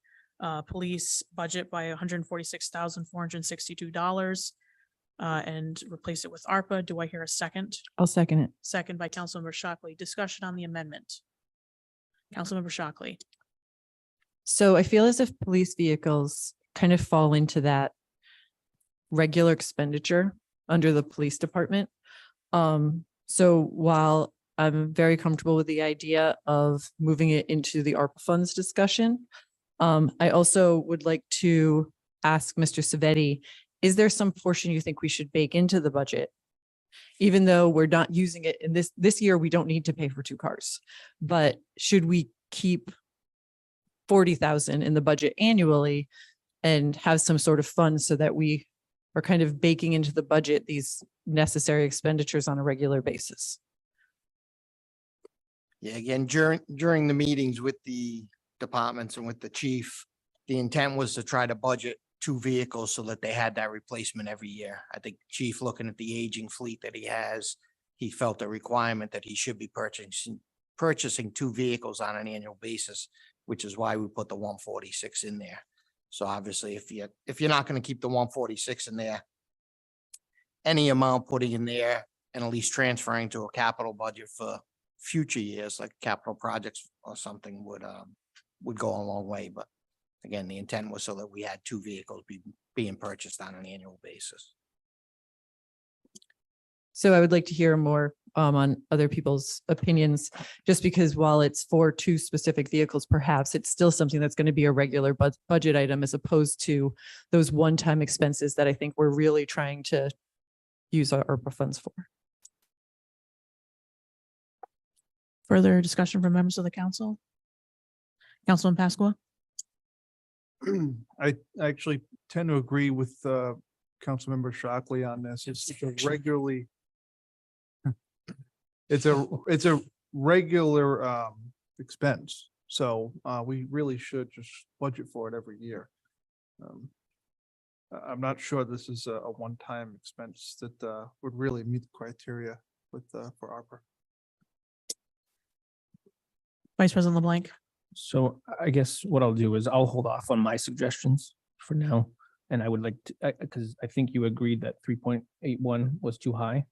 police budget by $146,462 and replace it with ARPA. Do I hear a second? I'll second it. Second by Councilmember Shockley. Discussion on the amendment. Councilmember Shockley. So I feel as if police vehicles kind of fall into that regular expenditure under the police department. So while I'm very comfortable with the idea of moving it into the ARPA funds discussion, I also would like to ask Mr. Civetti, is there some portion you think we should bake into the budget? Even though we're not using it in this year, we don't need to pay for 2 cars, but should we keep 40,000 in the budget annually and have some sort of fund so that we are kind of baking into the budget these necessary expenditures on a regular basis? Yeah, again, during the meetings with the departments and with the chief, the intent was to try to budget 2 vehicles so that they had that replacement every year. I think chief, looking at the aging fleet that he has, he felt a requirement that he should be purchasing 2 vehicles on an annual basis, which is why we put the 146 in there. So obviously, if you're not going to keep the 146 in there, any amount putting in there and at least transferring to a capital budget for future years, like capital projects or something, would go a long way. But again, the intent was so that we had 2 vehicles being purchased on an annual basis. So I would like to hear more on other people's opinions, just because while it's for 2 specific vehicles, perhaps it's still something that's going to be a regular budget item as opposed to those one-time expenses that I think we're really trying to use our ARPA funds for. Further discussion from members of the council? Councilman Pasqua? I actually tend to agree with Councilmember Shockley on this. It's a regularly. It's a regular expense. So we really should just budget for it every year. I'm not sure this is a one-time expense that would really meet the criteria with for ARPA. Vice President LeBlanc. So I guess what I'll do is I'll hold off on my suggestions for now. And I would like to, because I think you agreed that 3.81 was too high.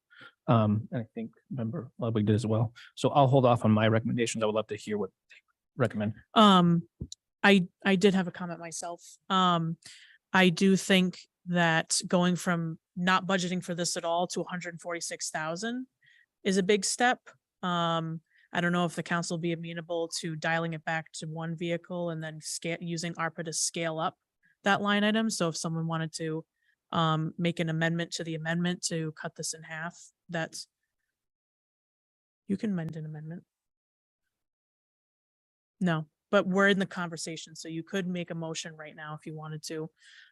And I think Member Ludwig did as well. So I'll hold off on my recommendations. I would love to hear what they recommend. I did have a comment myself. I do think that going from not budgeting for this at all to 146,000 is a big step. I don't know if the council will be amenable to dialing it back to one vehicle and then using ARPA to scale up that line item. So if someone wanted to make an amendment to the amendment to cut this in half, that's, you can amend an amendment. No, but we're in the conversation, so you could make a motion right now if you wanted to.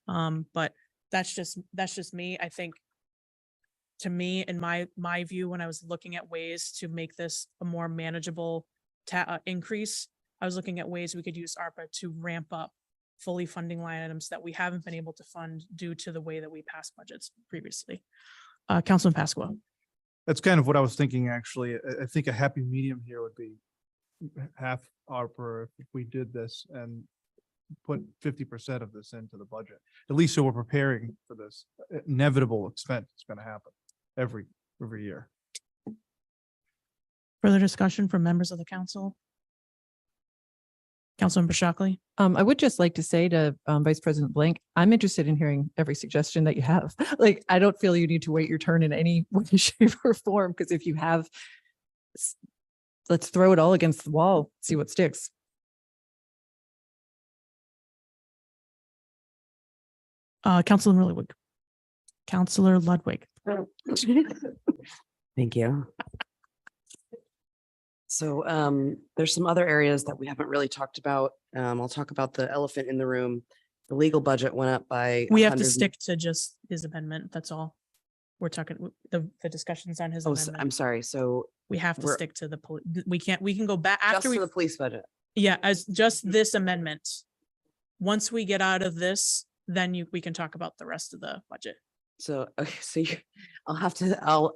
But that's just me. I think, to me, in my view, when I was looking at ways to make this a more manageable increase, I was looking at ways we could use ARPA to ramp up fully funding line items that we haven't been able to fund due to the way that we passed budgets previously. Councilman Pasqua. That's kind of what I was thinking, actually. I think a happy medium here would be half ARPA if we did this and put 50% of this into the budget. At least so we're preparing for this inevitable expense that's going to happen every year. Further discussion from members of the council? Councilmember Shockley. I would just like to say to Vice President Blank, I'm interested in hearing every suggestion that you have. Like, I don't feel you need to wait your turn in any way, shape, or form, because if you have, let's throw it all against the wall, see what sticks. Councilor Ludwig. Councilor Ludwig. Thank you. So there's some other areas that we haven't really talked about. I'll talk about the elephant in the room. The legal budget went up by. We have to stick to just his amendment. That's all. We're talking the discussions on his Oh, amendment. I'm sorry. So We have to we're- stick to the, we can go back just after for we, the police budget. yeah, as just this amendment. Once we get out of this, then we can talk about the rest of the budget. So, okay, so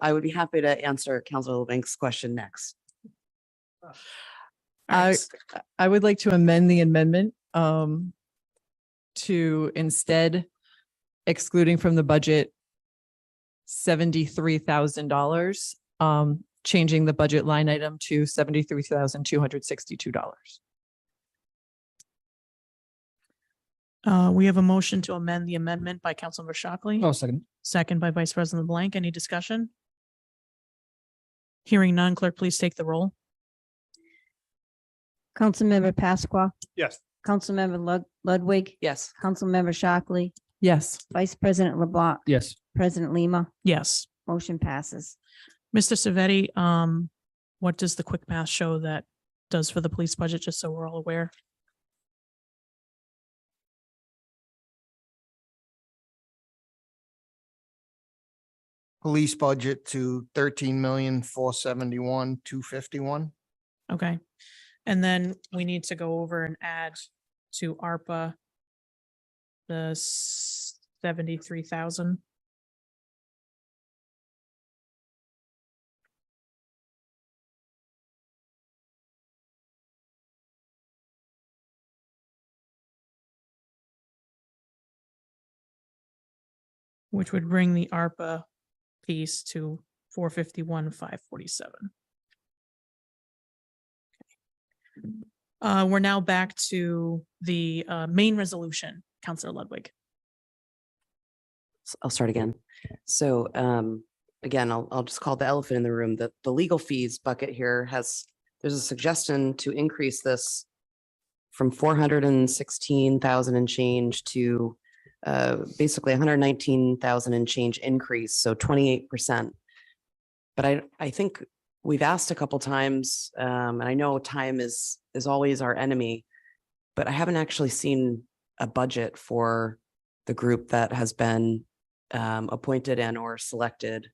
I would be happy to answer Councilor Banks' question next. I would like to amend the amendment to instead excluding from the budget $73,000, changing the budget line item to $73,262. We have a motion to amend the amendment by Councilmember Shockley. Oh, second. Second by Vice President Blank. Any discussion? Hearing none, clerk, please take the roll. Councilmember Pasqua, Yes. Councilmember Ludwig, Yes. Councilmember Shockley, Yes. Vice President LeBlanc, Yes. President Lima, Yes. motion passes. Mr. Civetti, what does the quick math show that does for the police budget, just so we're all aware? Police budget to 13,471,251. Okay. And then we need to go over and add to ARPA the 73,000. Which would bring the ARPA piece to 451,547. We're now back to the main resolution, Councilor Ludwig. I'll start again. So again, I'll just call the elephant in the room. The legal fees bucket here there's a suggestion to increase this from 416,000 and change to basically 119,000 and change increase, so 28%. But I think we've asked a couple times, and I know time is always our enemy, but I haven't actually seen a budget for the group that has been appointed and or selected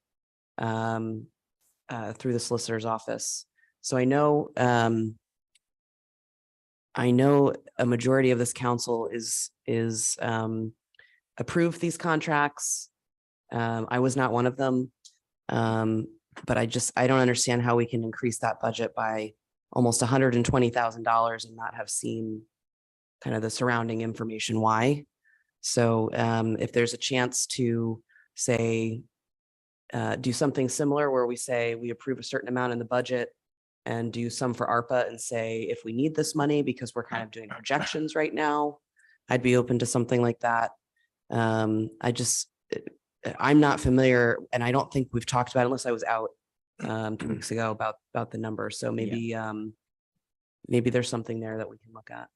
through the solicitor's office. So I know a majority of this council is approved these contracts. I was not one of them. But I don't understand how we can increase that budget by almost $120,000 and not have seen kind of the surrounding information why. So if there's a chance to say, do something similar where we say we approve a certain amount in the budget and do some for ARPA and say, if we need this money because we're kind of doing projections right now, I'd be open to something like that. I'm not familiar, and I don't think we've talked about it unless I was out 2 weeks ago about the number. So maybe maybe there's something there that we can look at.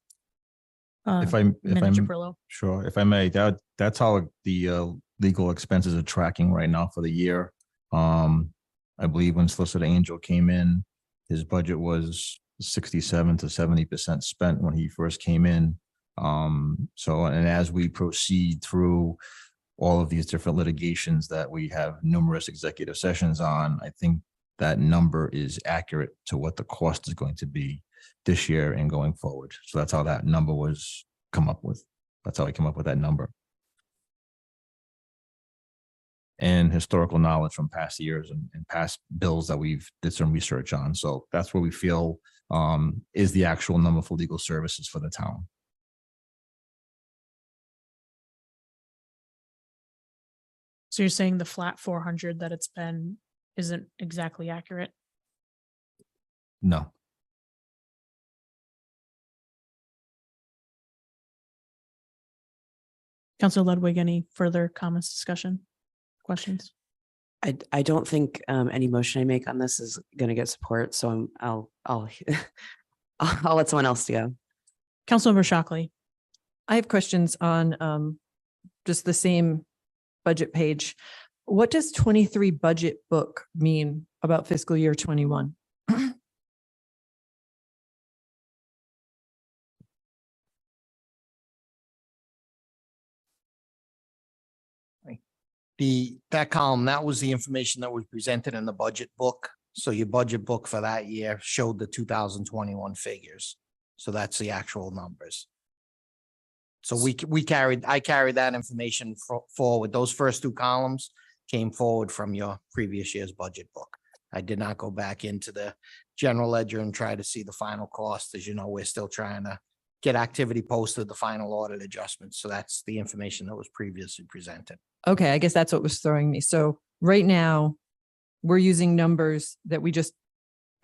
If I'm Manager Parrillo. sure, if I may, that's how the legal expenses are tracking right now for the year. I believe when Solicitor Angel came in, his budget was 67 to 70% spent when he first came in. So, and as we proceed through all of these different litigations that we have numerous executive sessions on, I think that number is accurate to what the cost is going to be this year and going forward. So that's how that number was come up with. That's how I came up with that number. And historical knowledge from past years and past bills that we've did some research on. So that's where we feel is the actual number for legal services for the town. So you're saying the flat 400 that it's been isn't exactly accurate? No. Councilor Ludwig, any further comments, discussion, questions? I don't think any motion I make on this is going to get support. So I'll let someone else go. Councilmember Shockley. I have questions on just the same budget page. What does 23 budget book mean about fiscal year 21? That column, that was the information that was presented in the budget book. So your budget book for that year showed the 2021 figures. So that's the actual numbers. So I carried that information forward. Those first two columns came forward from your previous year's budget book. I did not go back into the general ledger and try to see the final cost. As you know, we're still trying to get activity posted, the final audit adjustments. So that's the information that was previously presented. Okay, I guess that's what was throwing me. So right now, we're using numbers that we just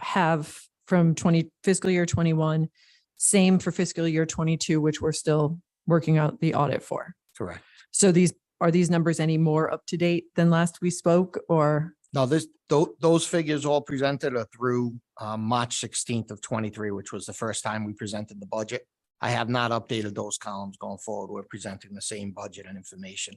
have from fiscal year 21, same for fiscal year 22, which we're still working out the audit for. Correct. So are these numbers any more up to date than last we spoke, or? No, those figures all presented are through March 16th of 23, which was the first time we presented the budget. I have not updated those columns going forward. We're presenting the same budget and information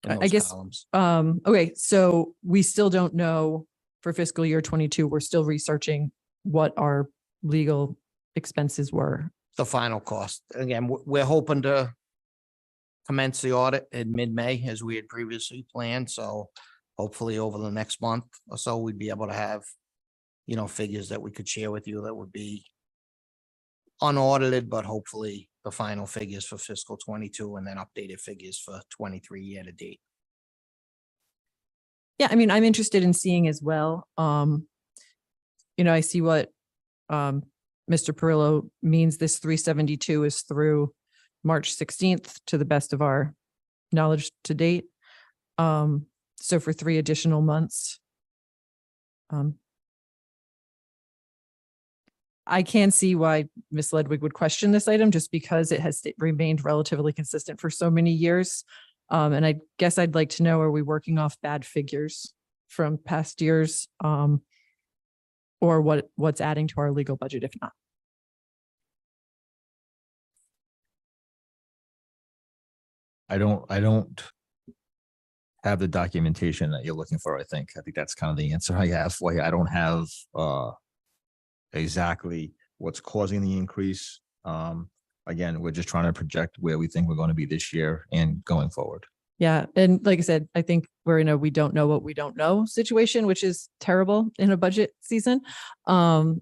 in I those guess, columns. Okay, so we still don't know for fiscal year 22, we're still researching what our legal expenses were. The final cost. Again, we're hoping to commence the audit in mid-May as we had previously planned. So hopefully over the next month or so, we'd be able to have, figures that we could share with you that would be unaudited, but hopefully the final figures for fiscal 22 and then updated figures for 23 year to date. Yeah, I mean, I'm interested in seeing as well. I see what Mr. Parrillo means. This 372 is through March 16th to the best of our knowledge to date. So for 3 additional months. I can see why Ms. Ledwig would question this item just because it has remained relatively consistent for so many years. And I guess I'd like to know, are we working off bad figures from past years? Or what's adding to our legal budget if not? I don't have the documentation that you're looking for. I think that's kind of the answer I have for you. I don't have exactly what's causing the increase. Again, we're just trying to project where we think we're going to be this year and going forward. Yeah, and like I said, I think we're in a we don't know what we don't know situation, which is terrible in a budget season. And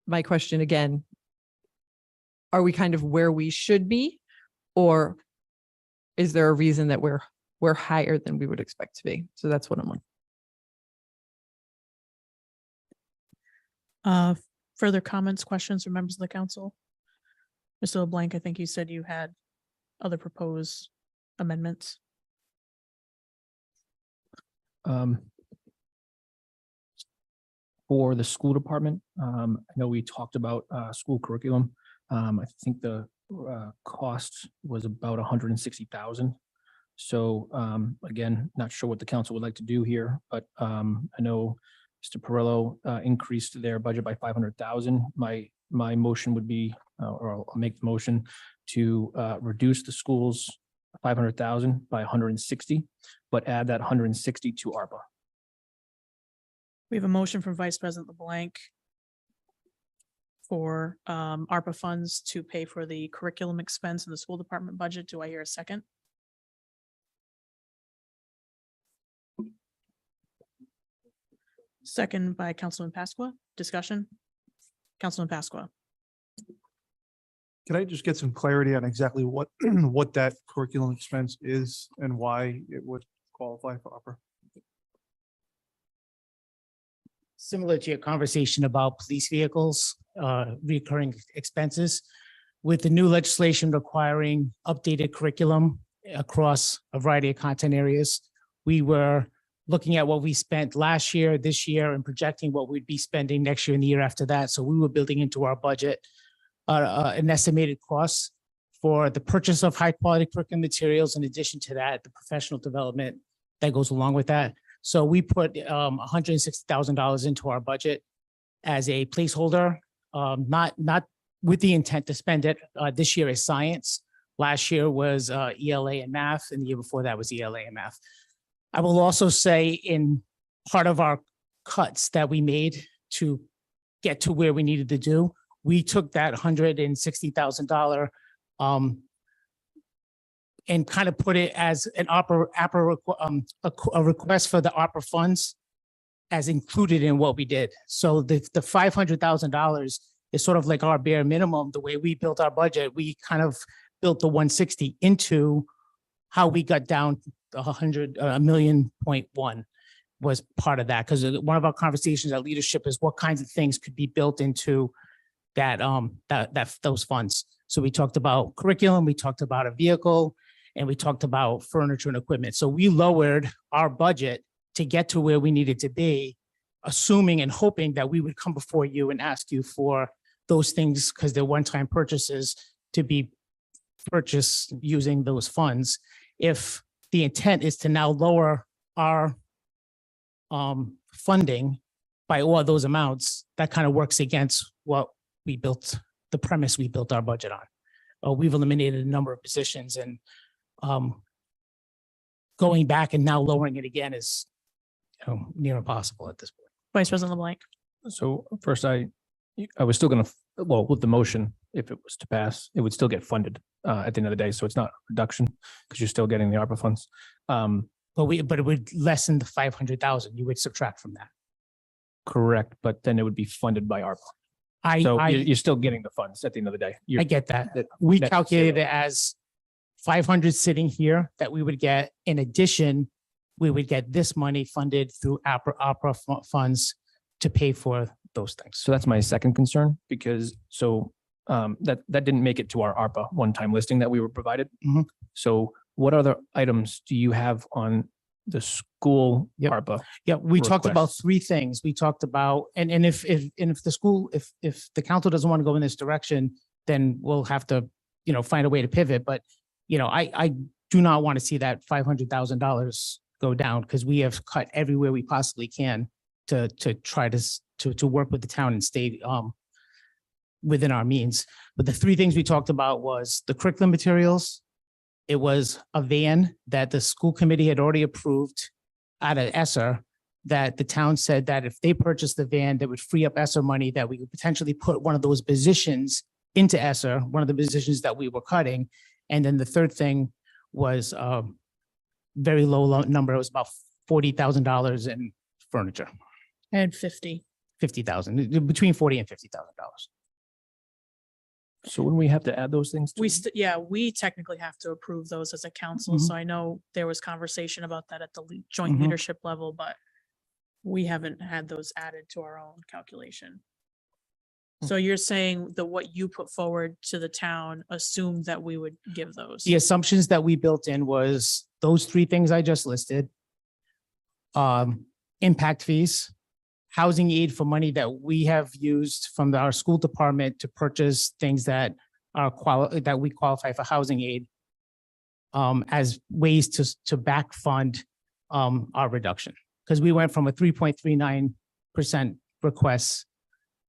my question again, are we kind of where we should be? Or is there a reason that we're higher than we would expect to be? So that's what I'm on. Further comments, questions from members of the council? Mr. LeBlanc, I think you said you had other proposed amendments. For the school department, I know we talked about school curriculum. I think the cost was about 160,000. So again, not sure what the council would like to do here, but I know Mr. Parrillo increased their budget by 500,000. My motion would be, or I'll make the motion to reduce the schools 500,000 by 160, but add that 160 to ARPA. We have a motion from Vice President LeBlanc for ARPA funds to pay for the curriculum expense in the school department budget. Do I hear a second? Second by Councilman Pasqua. Discussion? Councilman Pasqua. Can I just get some clarity on exactly what, what that curriculum expense is and why it would qualify for ARPA? Similar to your conversation about police vehicles, recurring expenses, with the new legislation requiring updated curriculum across a variety of content areas, we were looking at what we spent last year, this year, and projecting what we'd be spending next year and the year after that. So we were building into our budget an estimated cost for the purchase of high quality curriculum materials. In addition to that, the professional development that goes along with that. So we put $160,000 into our budget as a placeholder, not with the intent to spend it. This year is science. Last year was ELA and math, and the year before that was ELA and math. I will also say in part of our cuts that we made to get to where we needed to do, we took that $160,000 and kind of put it as an a request for the ARPA funds as included in what we did. So the $500,000 is sort of like our bare minimum. The way we built our budget, we kind of built the 160 into how we got down to $1.1 million was part of that. Because one of our conversations at leadership is what kinds of things could be built into that those funds. So we talked about curriculum, we talked about a vehicle, and we talked about furniture and equipment. So we lowered our budget to get to where we needed to be, assuming and hoping that we would come before you and ask you for those things because they're one-time purchases to be purchased using those funds. If the intent is to now lower our funding by all those amounts, that kind of works against what we built, the premise we built our budget on. We've eliminated a number of positions, and going back and now lowering it again is near impossible at this point. Vice President LeBlanc. So first, I was still going to, well, with the motion, if it was to pass, it would still get funded at the end of the day. So it's not a reduction because you're still getting the ARPA funds. But it would lessen the 500,000. You would subtract from that. Correct, but then it would be funded by ARPA. You're still getting the funds at the end of the day. I get that. We calculated it as 500 sitting here that we would get. In addition, we would get this money funded through ARPA funds to pay for those things. So that's my second concern, because that didn't make it to our ARPA one-time listing that we were provided. Mhm. So what other items do you have on the school ARPA? Yeah, we talked about requests? three things. We talked about, and if the school, if the council doesn't want to go in this direction, then we'll have to, find a way to pivot. But, I do not want to see that $500,000 go down because we have cut everywhere we possibly can to try to work with the town and stay within our means. But the three things we talked about was the curriculum materials. It was a van that the school committee had already approved out of ESSER, that the town said that if they purchased the van, that would free up ESSER money, that we could potentially put one of those positions into ESSER, one of the positions that we were cutting, And then the third thing was very low number. It was about $40,000 in furniture, I had 50. 50,000, between 40 and $50,000. So wouldn't we have to add those things? Yeah, we technically have to approve those as a council. So I know there was conversation about that at the joint Mhm. leadership level, but we haven't had those added to our own calculation. So you're saying that what you put forward to the town assumed that we would give those? The assumptions that we built in was those three things I just listed. Impact fees, housing aid for money that we have used from our school department to purchase things that are that we qualify for housing aid, as ways to back fund our reduction. Because we went from a 3.39% request,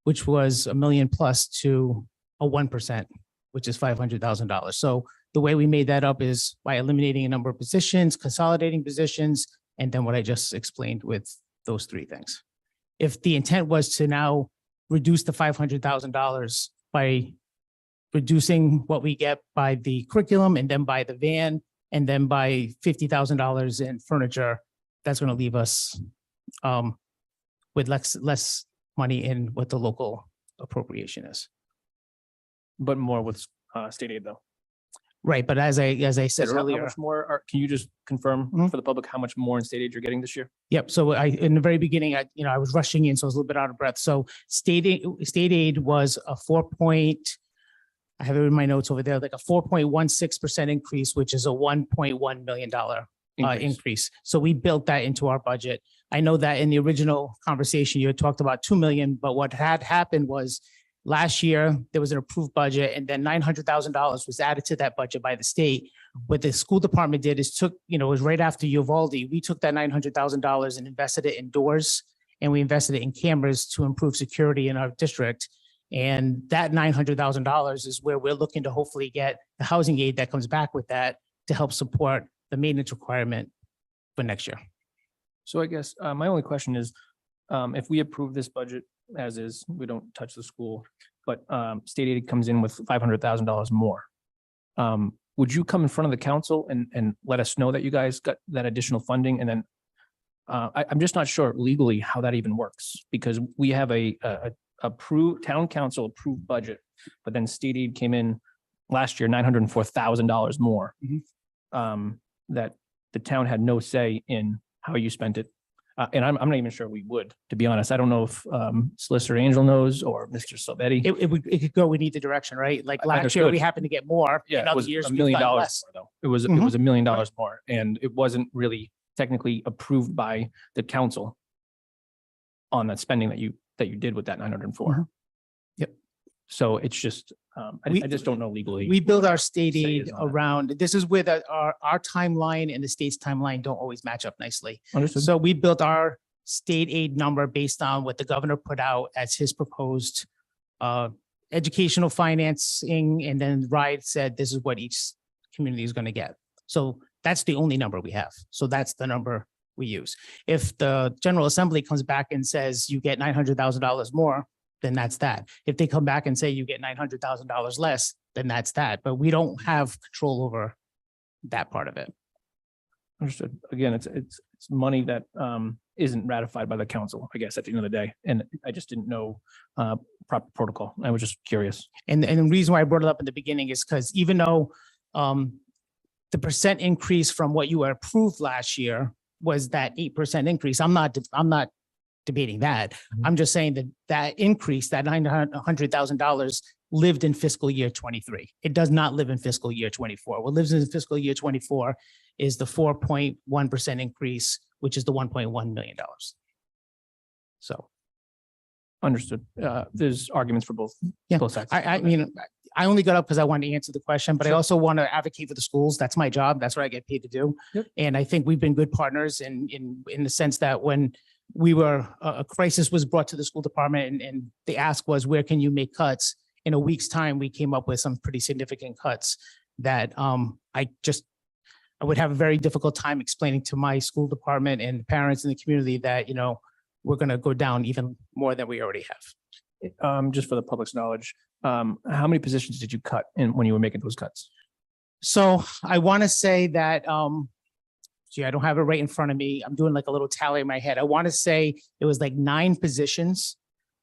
which was $1 million plus, to a 1%, which is $500,000. So the way we made that up is by eliminating a number of positions, consolidating positions, and then what I just explained with those three things. If the intent was to now reduce the $500,000 by reducing what we get by the curriculum and then by the van and then by $50,000 in furniture, that's going to leave us with less money in what the local appropriation is. But more with state aid though. Right, but as I said How earlier. much more can you just confirm for the public how much more in state aid you're getting this year? Yep. So in the very beginning, I was rushing in, so I was a little bit out of breath. So state aid was a I have it in my notes over there, like a 4.16% increase, which is a $1.1 million increase. So we built that into our budget. I know that in the original conversation, you had talked about 2 million, but what had happened was last year, there was an approved budget and then $900,000 was added to that budget by the state. What the school department did is it was right after Uvalde, we took that $900,000 and invested it in doors and we invested it in cameras to improve security in our district. And that $900,000 is where we're looking to hopefully get the housing aid that comes back with that to help support the maintenance requirement for next year. So I guess my only question is, if we approve this budget as is, we don't touch the school, but state aid comes in with $500,000 more. Would you come in front of the council and let us know that you guys got that additional funding? And then I'm just not sure legally how that even works, because we have a approved town council approved budget, but then state aid came in last year, $904,000 more. That the town had no say in how you spent it. And I'm not even sure we would, to be honest. I don't know if Solicitor Angel knows or Mr. Civetti. It could go in either direction, right? Like last year, we happened to get more. Yeah, In it other was years, $1 we've million gotten more less. though. It was $1 million more, and it wasn't really technically approved by the council on that spending that you did with that 904. Yep. So it's just I just don't know legally. We build our state Say aid is on it. around, this is where our timeline and the state's timeline don't always match up nicely. Understood. So we built our state aid number based on what the governor put out as his proposed educational financing. And then RIDE said, this is what each community is going to get. So that's the only number we have. So that's the number we use. If the General Assembly comes back and says you get $900,000 more, then that's that. If they come back and say you get $900,000 less, then that's that. But we don't have control over that part of it. Understood. Again, it's money that isn't ratified by the council, I guess, at the end of the day. And I just didn't know proper protocol. I was just curious. And the reason why I brought it up in the beginning is because even though the percent increase from what you were approved last year was that 8% increase, I'm not debating that. I'm just saying that increase, that $900,000 lived in fiscal year 23. It does not live in fiscal year 24. What lives in fiscal year 24 is the 4.1% increase, which is the $1.1 million. So. Understood. There's arguments for both sides. I mean, I only got up because I wanted to answer the question, but I also want to advocate for the schools. That's my job. That's what I get paid to do. Yep. And I think we've been good partners in the sense that when we were, a crisis was brought to the school department and the ask was, where can you make cuts? In a week's time, we came up with some pretty significant cuts that I would have a very difficult time explaining to my school department and the parents in the community that, we're going to go down even more than we already have. Just for the public's knowledge, how many positions did you cut when you were making those cuts? So I want to say that, gee, I don't have it right in front of me. I'm doing like a little tally in my head. I want to say it was like 9 positions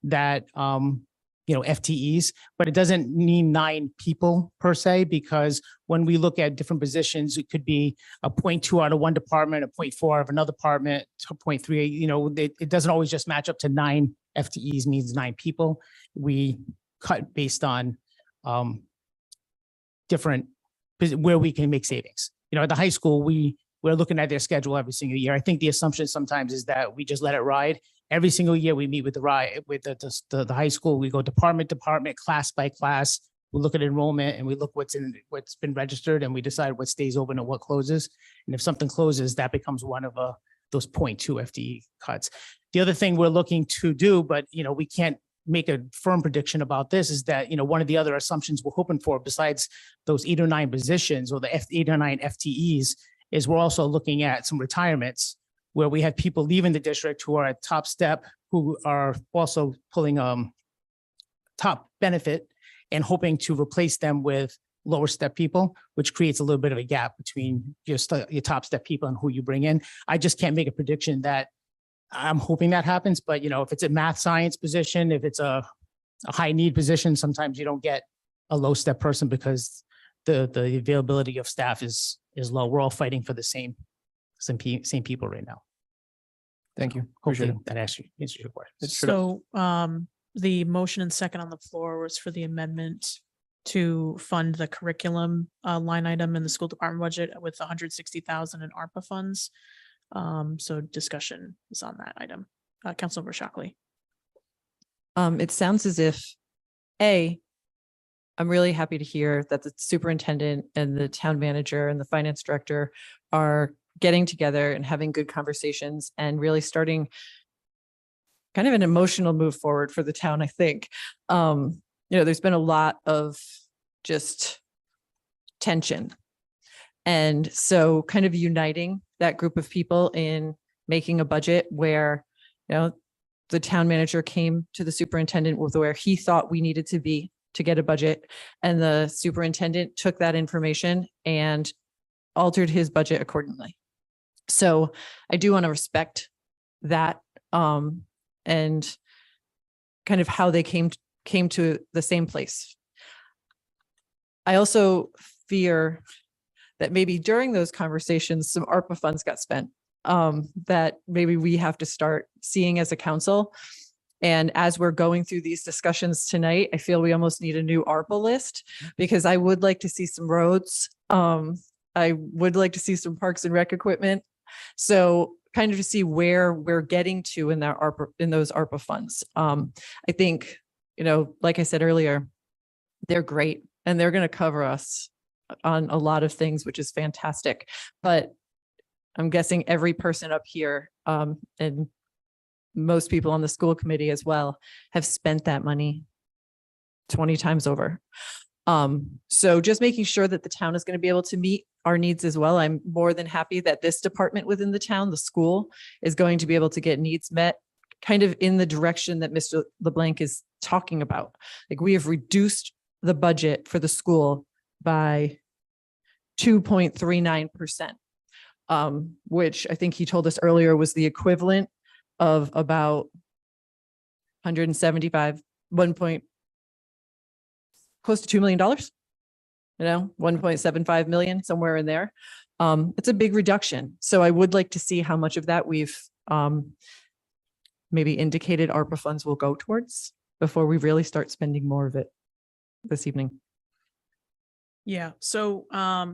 that, FTEs, but it doesn't mean 9 people per se, because when we look at different positions, it could be a 0.2 out of one department, a 0.4 out of another department, a 0.3, it doesn't always just match up to 9 FTEs means 9 people. We cut based on different, where we can make savings. At the high school, we're looking at their schedule every single year. I think the assumption sometimes is that we just let it ride. Every single year we meet with the high school. We go department, class by class. We look at enrollment and we look what's been registered, and we decide what stays open and what closes. And if something closes, that becomes one of those 0.2 FTE cuts. The other thing we're looking to do, but we can't make a firm prediction about this, is that one of the other assumptions we're hoping for, besides those 8 or 9 positions or the 8 or 9 FTEs, is we're also looking at some retirements where we have people leaving the district who are at top step, who are also pulling top benefit and hoping to replace them with lower step people, which creates a little bit of a gap between your top step people and who you bring in. I just can't make a prediction that I'm hoping that happens, but if it's a math science position, if it's a high need position, sometimes you don't get a low step person because the availability of staff is low. We're all fighting for the same people right now. Thank you. Appreciate Hopefully it. that actually answers your question. So the motion and second on the floor was for the amendment to fund the curriculum line item in the school department budget with 160,000 in ARPA funds. So discussion is on that item. Councilmember Shockley. It sounds as if, I'm really happy to hear that the superintendent and the town manager and the finance director are getting together and having good conversations and really starting kind of an emotional move forward for the town, I think. There's been a lot of just tension. And so kind of uniting that group of people in making a budget where, the town manager came to the superintendent with where he thought we needed to be to get a budget. And the superintendent took that information and altered his budget accordingly. So I do want to respect that and kind of how they came to the same place. I also fear that maybe during those conversations, some ARPA funds got spent that maybe we have to start seeing as a council. And as we're going through these discussions tonight, I feel we almost need a new ARPA list, because I would like to see some roads. I would like to see some parks and rec equipment. So kind of to see where we're getting to in that ARPA, in those ARPA funds. I think, like I said earlier, they're great and they're going to cover us on a lot of things, which is fantastic. But I'm guessing every person up here and most people on the school committee as well have spent that money 20 times over. So just making sure that the town is going to be able to meet our needs as well. I'm more than happy that this department within the town, the school, is going to be able to get needs met kind of in the direction that Mr. LeBlanc is talking about. Like, we have reduced the budget for the school by 2.39%, which I think he told us earlier was the equivalent of about 175, close to $2 million, 1.75 million, somewhere in there. It's a big reduction. So I would like to see how much of that we've maybe indicated ARPA funds will go towards before we really start spending more of it this evening. Yeah, so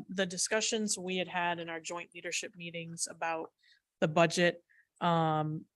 the discussions we had in our joint leadership meetings about the budget,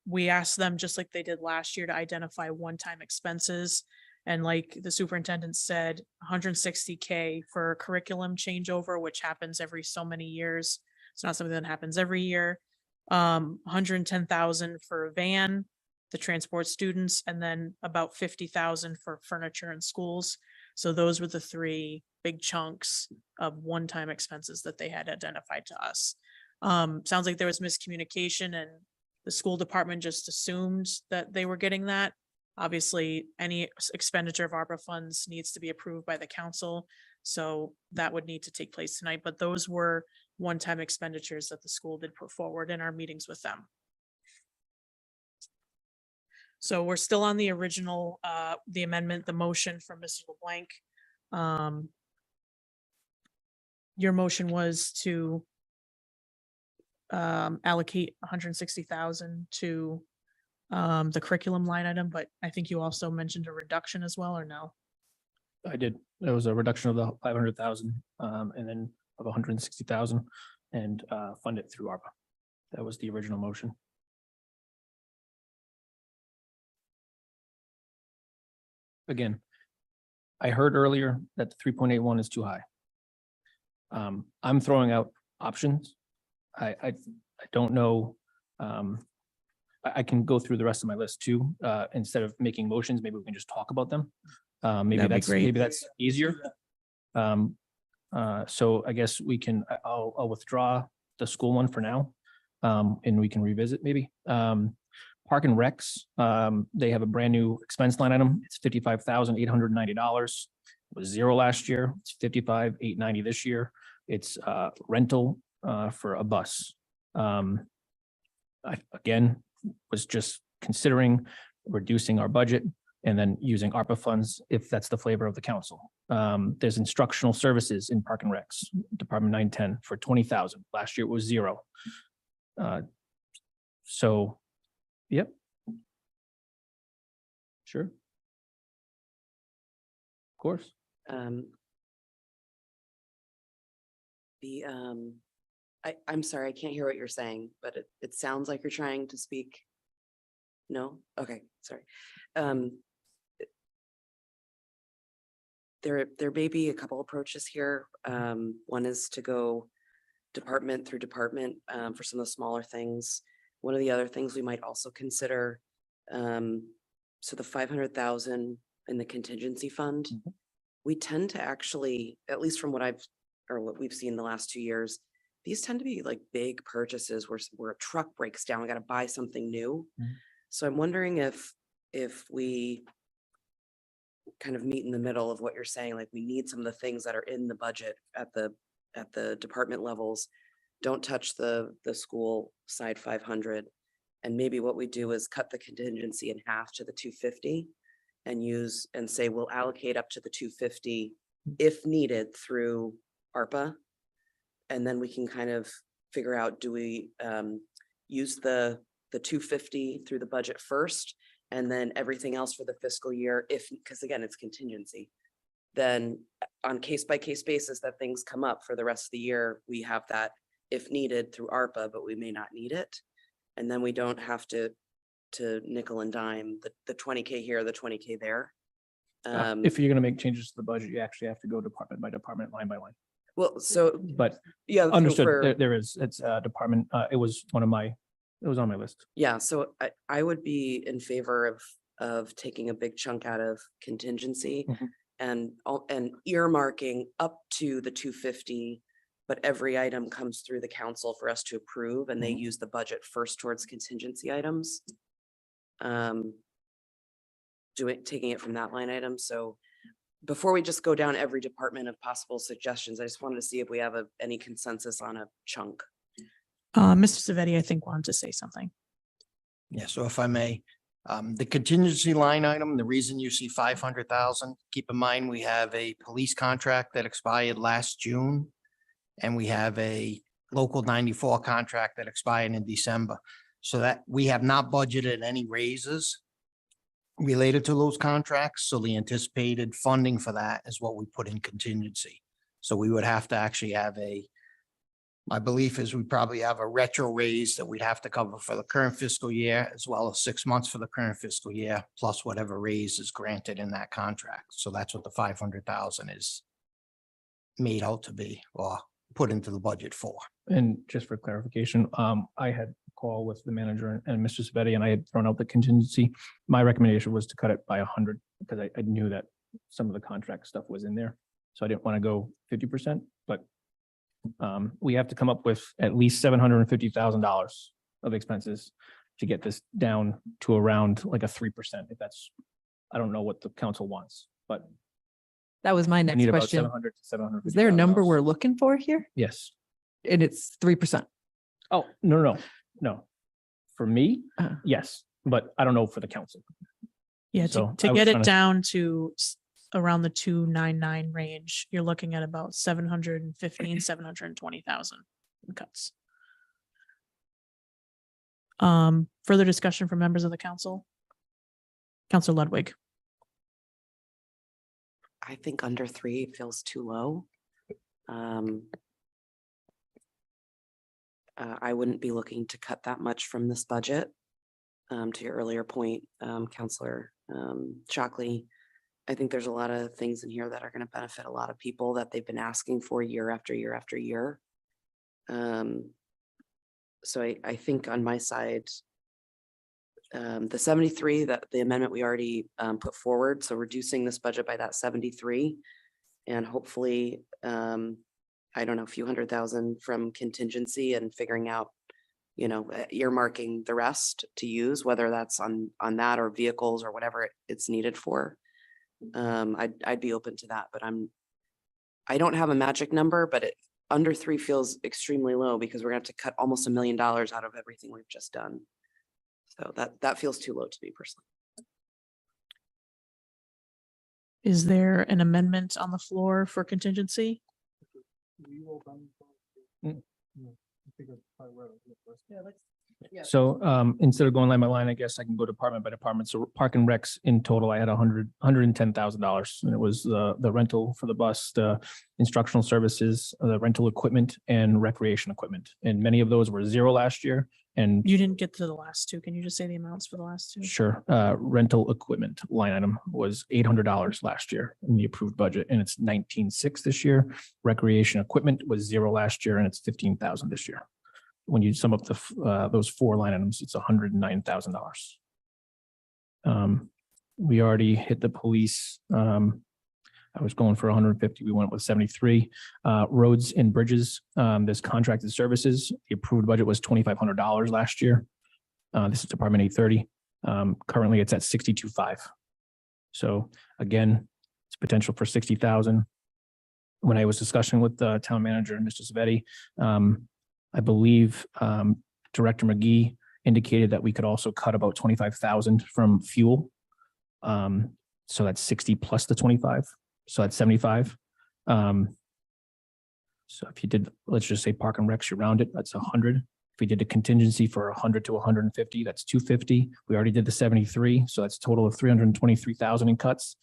we asked them, just like they did last year, to identify one-time expenses. And like the superintendent said, 160K for curriculum changeover, which happens every so many years. It's not something that happens every year. 110,000 for a van to transport students, and then about 50,000 for furniture in schools. So those were the 3 big chunks of one-time expenses that they had identified to us. Sounds like there was miscommunication and the school department just assumed that they were getting that. Obviously, any expenditure of ARPA funds needs to be approved by the council. So that would need to take place tonight, but those were one-time expenditures that the school did put forward in our meetings with them. So we're still on the original, the amendment, the motion from Mr. LeBlanc. Your motion was to allocate 160,000 to the curriculum line item, but I think you also mentioned a reduction as well, or no? I did. There was a reduction of the 500,000 and then of 160,000 and fund it through ARPA. That was the original motion. Again, I heard earlier that the 3.81 is too high. I'm throwing out options. I don't know. I can go through the rest of my list too. Instead of making motions, maybe we can just talk about them. Maybe that's easier. So I guess we can, I'll withdraw the school one for now. And we can revisit maybe. Park and Recs, they have a brand new expense line item. It's $55,890. It was $0 last year. It's $55,890 this year. It's rental for a bus. I again was just considering reducing our budget and then using ARPA funds if that's the flavor of the council. There's instructional services in Park and Recs, Department 910 for 20,000. Last year it was $0. So, yep. Sure. Of course. I'm sorry, I can't hear what you're saying, but it sounds like you're trying to speak. No? Okay, sorry. There may be a couple approaches here. One is to go department through department for some of the smaller things. One of the other things we might also consider, so the 500,000 in the contingency fund, we tend to actually, at least from what what we've seen the last 2 years, these tend to be like big purchases where a truck breaks down, we got to buy something new. So I'm wondering if we kind of meet in the middle of what you're saying, like we need some of the things that are in the budget at the department levels. Don't touch the school side 500. And maybe what we do is cut the contingency in half to the 250 and say we'll allocate up to the 250 if needed through ARPA. And then we can kind of figure out, do we use the 250 through the budget first, and then everything else for the fiscal year, because again, it's contingency. Then on case-by-case basis that things come up for the rest of the year, we have that if needed through ARPA, but we may not need it. And then we don't have to nickel and dime the 20K here, the 20K there. If you're going to make changes to the budget, you actually have to go department by department, line by line. Well, so, But yeah, understood. It's a department. It was on my list. Yeah, so I would be in favor of taking a big chunk out of contingency and earmarking up to the 250, but every item comes through the council for us to approve, and they use the budget first towards contingency items. Taking it from that line item. So before we just go down every department of possible suggestions, I just wanted to see if we have any consensus on a chunk. Mr. Civetti, I think wanted to say something. Yeah, so if I may, the contingency line item, the reason you see 500,000, keep in mind, we have a police contract that expired last June. And we have a local 94 contract that expired in December. So that we have not budgeted any raises related to those contracts. So the anticipated funding for that is what we put in contingency. So we would have to actually have my belief is we probably have a retro raise that we'd have to cover for the current fiscal year, as well as 6 months for the current fiscal year, plus whatever raise is granted in that contract. So that's what the 500,000 is made out to be, or put into the budget for. And just for clarification, I had a call with the manager and Mr. Civetti, and I had thrown out the contingency. My recommendation was to cut it by 100 because I knew that some of the contract stuff was in there. So I didn't want to go 50%, but we have to come up with at least $750,000 of expenses to get this down to around like a 3%. If that's, I don't know what the council wants, but That was my We next need about question. 700 to 700. Is there a number we're looking for here? Yes. And it's 3%. Oh, no. For me, Uh-huh. yes, but I don't know for the council. Yeah, So to I was get trying it to- down to around the 299 range, you're looking at about 720,000 in cuts. Further discussion from members of the council? Councilor Ludwig. I think under 3 feels too low. I wouldn't be looking to cut that much from this budget. To your earlier point, Counselor Shockley, I think there's a lot of things in here that are going to benefit a lot of people that they've been asking for year after year after year. So I think on my side, the 73, that the amendment we already put forward, so reducing this budget by that 73, and hopefully, I don't know, a few $100,000 from contingency and figuring out, earmarking the rest to use, whether that's on that or vehicles or whatever it's needed for. I'd be open to that, but I don't have a magic number, but under 3 feels extremely low because we're gonna have to cut almost $1 million out of everything we've just done. So that feels too low to me personally. Is there an amendment on the floor for contingency? So instead of going line by line, I guess I can go department by department. So park and recs in total, I had $110,000, and it was the rental for the bus, the instructional services, the rental equipment, and recreation equipment. And many of those were 0 last year. And You didn't get to the last two. Can you just say the amounts for the last two? sure, rental equipment line item was $800 last year in the approved budget, and it's 19,600 this year. Recreation equipment was 0 last year, and it's 15,000 this year. When you sum up those 4 line items, it's $109,000. We already hit the police. I was going for 150. We went with 73. Roads and bridges, there's contracted services. The approved budget was $2,500 last year. This is Department 830. Currently, it's at 62.5. So again, it's potential for 60,000. When I was discussing with the town manager and Mr. Civetti, I believe Director McGee indicated that we could also cut about 25,000 from fuel. So that's 60 plus the 25. So that's 75. So if you did, let's just say park and recs, you round it, that's 100. If we did a contingency for 100 to 150, that's 250. We already did the 73. So that's a total of 323,000 in cuts.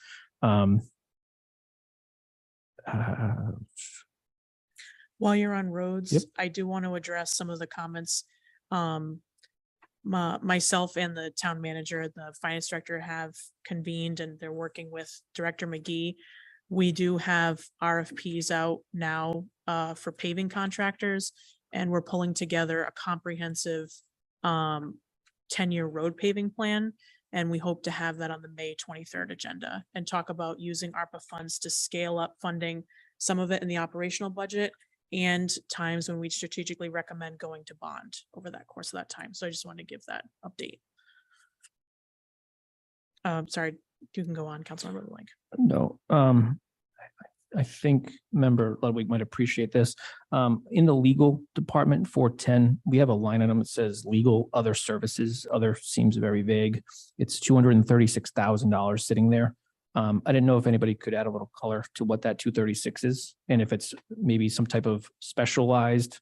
While you're on roads, Yep. I do want to address some of the comments. Myself and the town manager, the finance director have convened and they're working with Director McGee. We do have RFPs out now for paving contractors, and we're pulling together a comprehensive 10-year road paving plan. And we hope to have that on the May 23rd agenda and talk about using ARPA funds to scale up funding, some of it in the operational budget, and times when we strategically recommend going to bond over that course of that time. So I just wanted to give that update. Sorry, you can go on, Councilmember Link. No, I think member Ludwig might appreciate this. In the legal department 410, we have a line item that says legal other services. Other seems very vague. It's $236,000 sitting there. I didn't know if anybody could add a little color to what that 236 is, and if it's maybe some type of specialized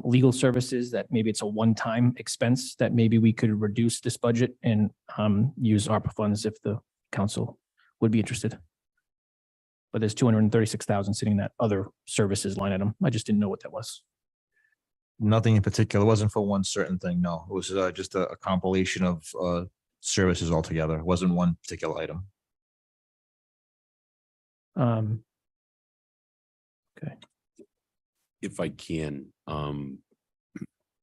legal services that maybe it's a one-time expense that maybe we could reduce this budget and use ARPA funds if the council would be interested. But there's 236,000 sitting in that other services line item. I just didn't know what that was. Nothing in particular. It wasn't for one certain thing. No, it was just a compilation of services altogether. It wasn't one particular item. Okay. If I can, in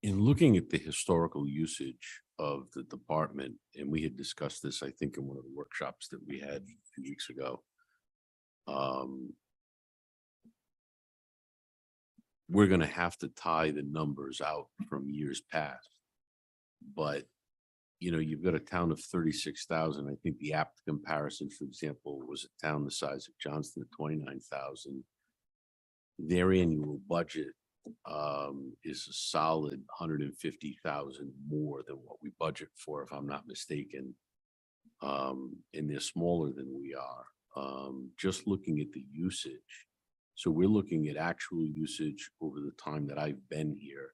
looking at the historical usage of the department, and we had discussed this, I think, in one of the workshops that we had a few weeks ago. We're going to have to tie the numbers out from years past, but you know, you've got a town of 36,000. I think the apt comparison, for example, was a town the size of Johnston at 29,000. Their annual budget is a solid 150,000 more than what we budget for, if I'm not mistaken. And they're smaller than we are. Just looking at the usage. So we're looking at actual usage over the time that I've been here.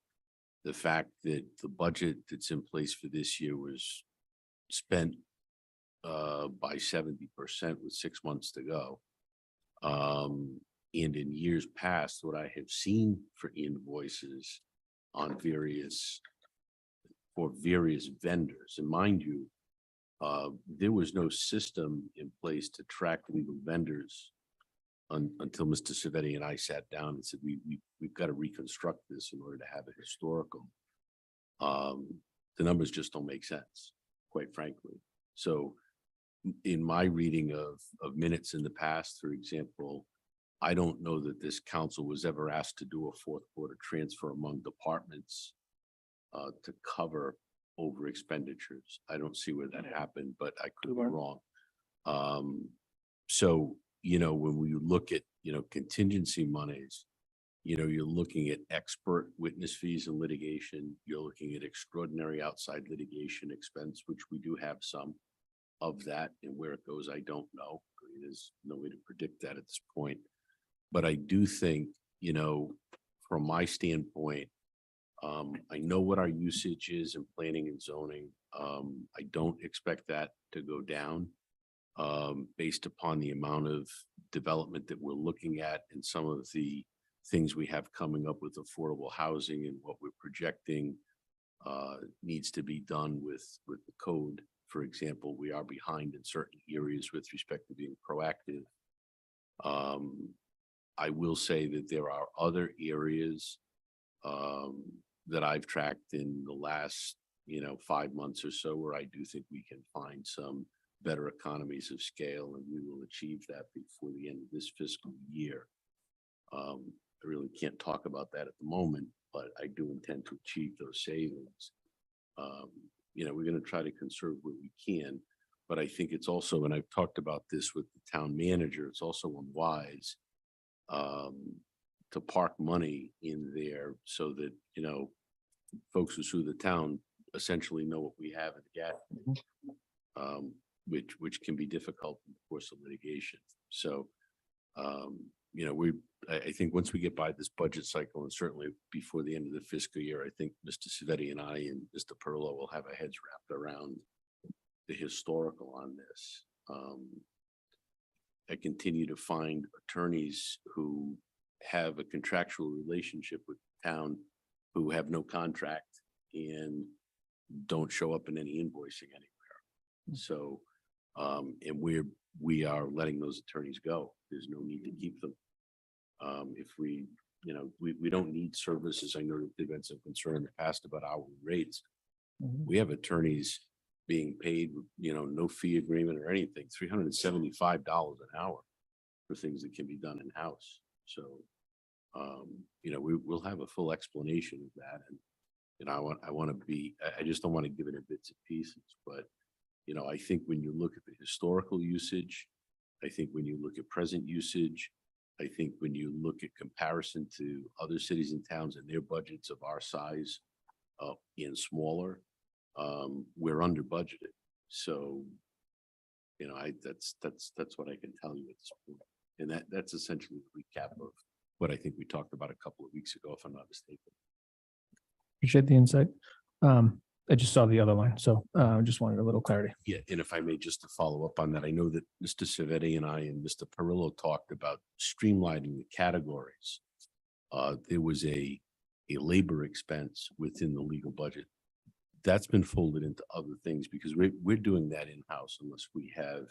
The fact that the budget that's in place for this year was spent by 70% with 6 months to go. And in years past, what I have seen for invoices on various vendors, and mind you, there was no system in place to track legal vendors until Mr. Civetti and I sat down and said, we've got to reconstruct this in order to have it historical. The numbers just don't make sense, quite frankly. So in my reading of minutes in the past, for example, I don't know that this council was ever asked to do a fourth quarter transfer among departments to cover over expenditures. I don't see where that happened, but I could be wrong. So, you know, when we look at, you know, contingency monies, you know, you're looking at expert witness fees and litigation. You're looking at extraordinary outside litigation expense, which we do have some of that, and where it goes, I don't know. I mean, there's no way to predict that at this point. But I do think, you know, from my standpoint, I know what our usage is in planning and zoning. I don't expect that to go down based upon the amount of development that we're looking at and some of the things we have coming up with affordable housing and what we're projecting needs to be done with the code. For example, we are behind in certain areas with respect to being proactive. I will say that there are other areas that I've tracked in the last, you know, 5 months or so where I do think we can find some better economies of scale, and we will achieve that before the end of this fiscal year. I really can't talk about that at the moment, but I do intend to achieve those savings. You know, we're going to try to conserve where we can, but I think it's also, and I've talked about this with the town manager, it's also unwise to park money in there so that, you know, folks who sue the town essentially know what we have at the gap, which can be difficult in the course of litigation. So, you know, I think once we get by this budget cycle, and certainly before the end of the fiscal year, I think Mr. Civetti and I and Mr. Parrillo will have our heads wrapped around the historical on this. I continue to find attorneys who have a contractual relationship with the town who have no contract and don't show up in any invoicing anywhere. So, and we are letting those attorneys go. There's no need to keep them. If we, you know, we don't need services. I know that there've been some concern in the past about hourly rates. We have attorneys being paid, you know, no fee agreement or anything, $375 an hour for things that can be done in-house. So, you know, we'll have a full explanation of that. And, you know, I just don't want to give it in bits and pieces, but, you know, I think when you look at the historical usage, I think when you look at present usage, I think when you look at comparison to other cities and towns and their budgets of our size and smaller, we're under budgeted. So, you know, that's what I can tell you at this point. And that's essentially the recap of what I think we talked about a couple of weeks ago, if I'm not mistaken. Appreciate the insight. I just saw the other line, so just wanted a little clarity. Yeah, and if I may, just to follow up on that, I know that Mr. Civetti and I and Mr. Parrillo talked about streamlining the categories. There was a labor expense within the legal budget. That's been folded into other things because we're doing that in-house unless we have,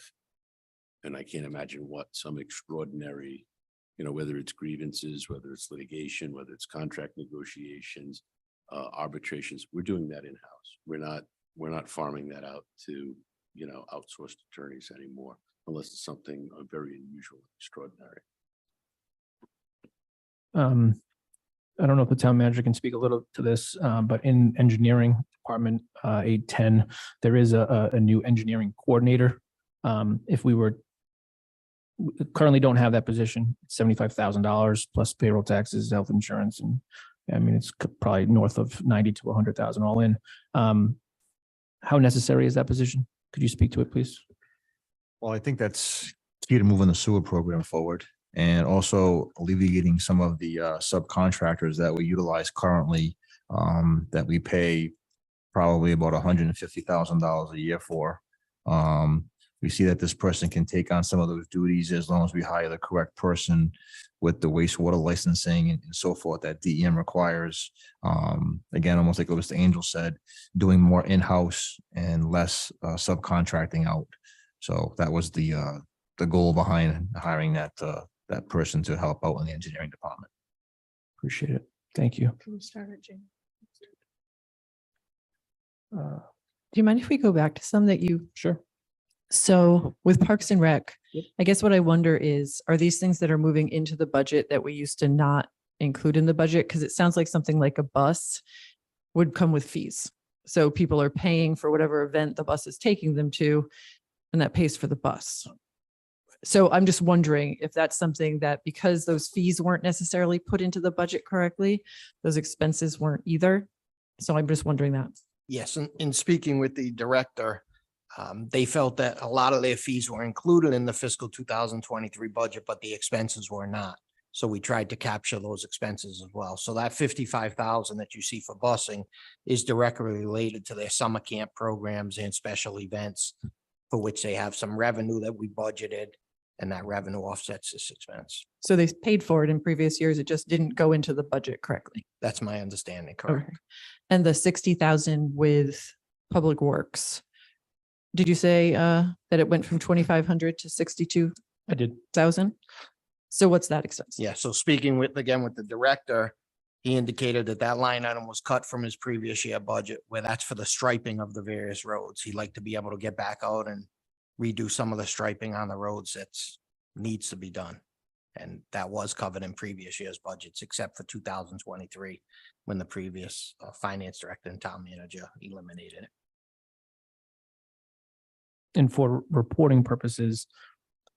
and I can't imagine what, some extraordinary, you know, whether it's grievances, whether it's litigation, whether it's contract negotiations, arbitrations, we're doing that in-house. We're not farming that out to, you know, outsourced attorneys anymore, unless it's something very unusual, extraordinary. I don't know if the town manager can speak a little to this, but in engineering department, 810, there is a new engineering coordinator. If we were currently don't have that position, $75,000 plus payroll taxes, health insurance, and I mean, it's probably north of 90 to 100,000 all in. How necessary is that position? Could you speak to it, please? Well, I think that's key to moving the sewer program forward and also alleviating some of the subcontractors that we utilize currently that we pay probably about $150,000 a year for. We see that this person can take on some of those duties as long as we hire the correct person with the wastewater licensing and so forth that DEM requires. Again, almost like what Mr. Angel said, doing more in-house and less subcontracting out. So that was the goal behind hiring that person to help out in the engineering department. Appreciate it. Thank you. Can we start at Jane? Do you mind if we go back to some that you? Sure. So with Parks and Rec, I guess what I wonder is, are these things that are moving into the budget that we used to not include in the budget? Because it sounds like something like a bus would come with fees. So people are paying for whatever event the bus is taking them to, and that pays for the bus. So I'm just wondering if that's something that, because those fees weren't necessarily put into the budget correctly, those expenses weren't either. So I'm just wondering that. Yes, and in speaking with the director, they felt that a lot of their fees were included in the fiscal 2023 budget, but the expenses were not. So we tried to capture those expenses as well. So that 55,000 that you see for busing is directly related to their summer camp programs and special events for which they have some revenue that we budgeted, and that revenue offsets this expense. So they paid for it in previous years. It just didn't go into the budget correctly. That's my understanding, correct? Okay. And the 60,000 with Public Works, did you say that it went from 2,500 to 62,000? I did. So what's that expense? Yeah, so speaking with, again, with the director, he indicated that that line item was cut from his previous year budget, where that's for the striping of the various roads. He'd like to be able to get back out and redo some of the striping on the roads that's needs to be done. And that was covered in previous year's budgets, except for 2023, when the previous finance director and town manager eliminated it. And for reporting purposes,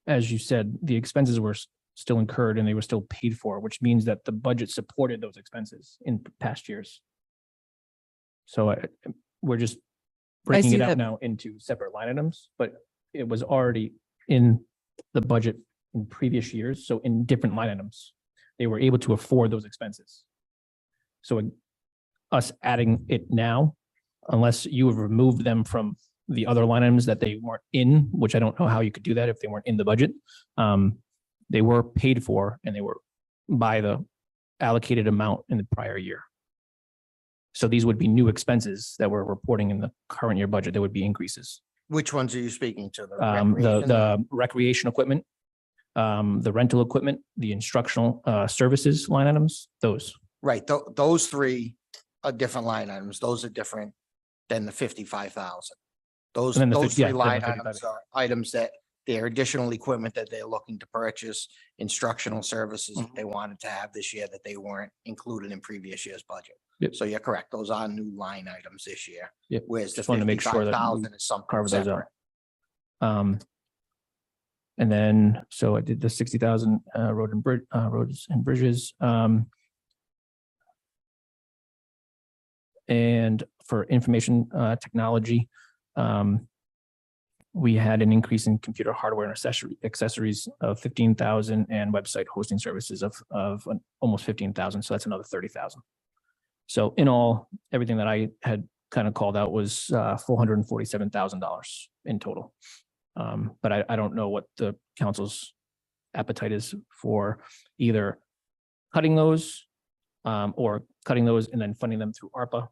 as you said, the expenses were still incurred and they were still paid for, which means that the budget supported those expenses in past years. So we're just breaking see it out that. now into separate line items, but it was already in the budget in previous years. So in different line items, they were able to afford those expenses. So us adding it now, unless you have removed them from the other line items that they weren't in, which I don't know how you could do that if they weren't in the budget. They were paid for and they were by the allocated amount in the prior year. So these would be new expenses that we're reporting in the current year budget. There would be increases. Which ones are you speaking to? The recreation equipment, the rental equipment, the instructional services line items, those. Right, those three are different line items. Those are different than the 55,000. Those And then the those 50 yeah, three then the line 55. items are items that they're additional equipment that they're looking to purchase, instructional services that they wanted to have this year that they weren't included in previous year's budget. Yep. So you're correct. Those are new line items this year. Yep. Whereas the Just wanted to make sure that we 55,000 is something carve those separate. out. And then, so I did the 60,000 roads and bridges. And for information technology, we had an increase in computer hardware and accessories of 15,000 and website hosting services of almost 15,000. So that's another 30,000. So in all, everything that I had kind of called out was $447,000 in total. But I don't know what the council's appetite is for either cutting those or cutting those and then funding them through ARPA.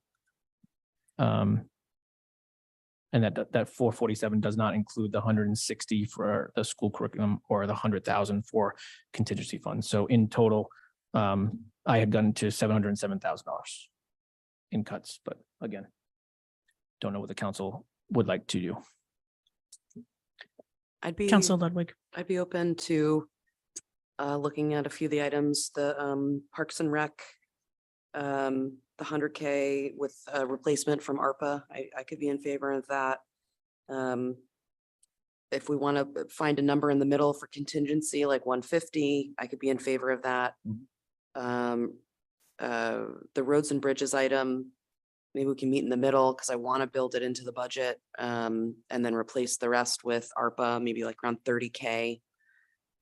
And that 447 does not include the 160 for the school curriculum or the 100,000 for contingency funds. So in total, I had gone to $707,000 in cuts, but again, don't know what the council would like to do. Council Ludwig. I'd be open to looking at a few of the items, the Parks and Rec The 100K with a replacement from ARPA, I could be in favor of that. If we want to find a number in the middle for contingency, like 150, I could be in favor of that. The roads and bridges item, maybe we can meet in the middle because I want to build it into the budget, and then replace the rest with ARPA, maybe like around 30K.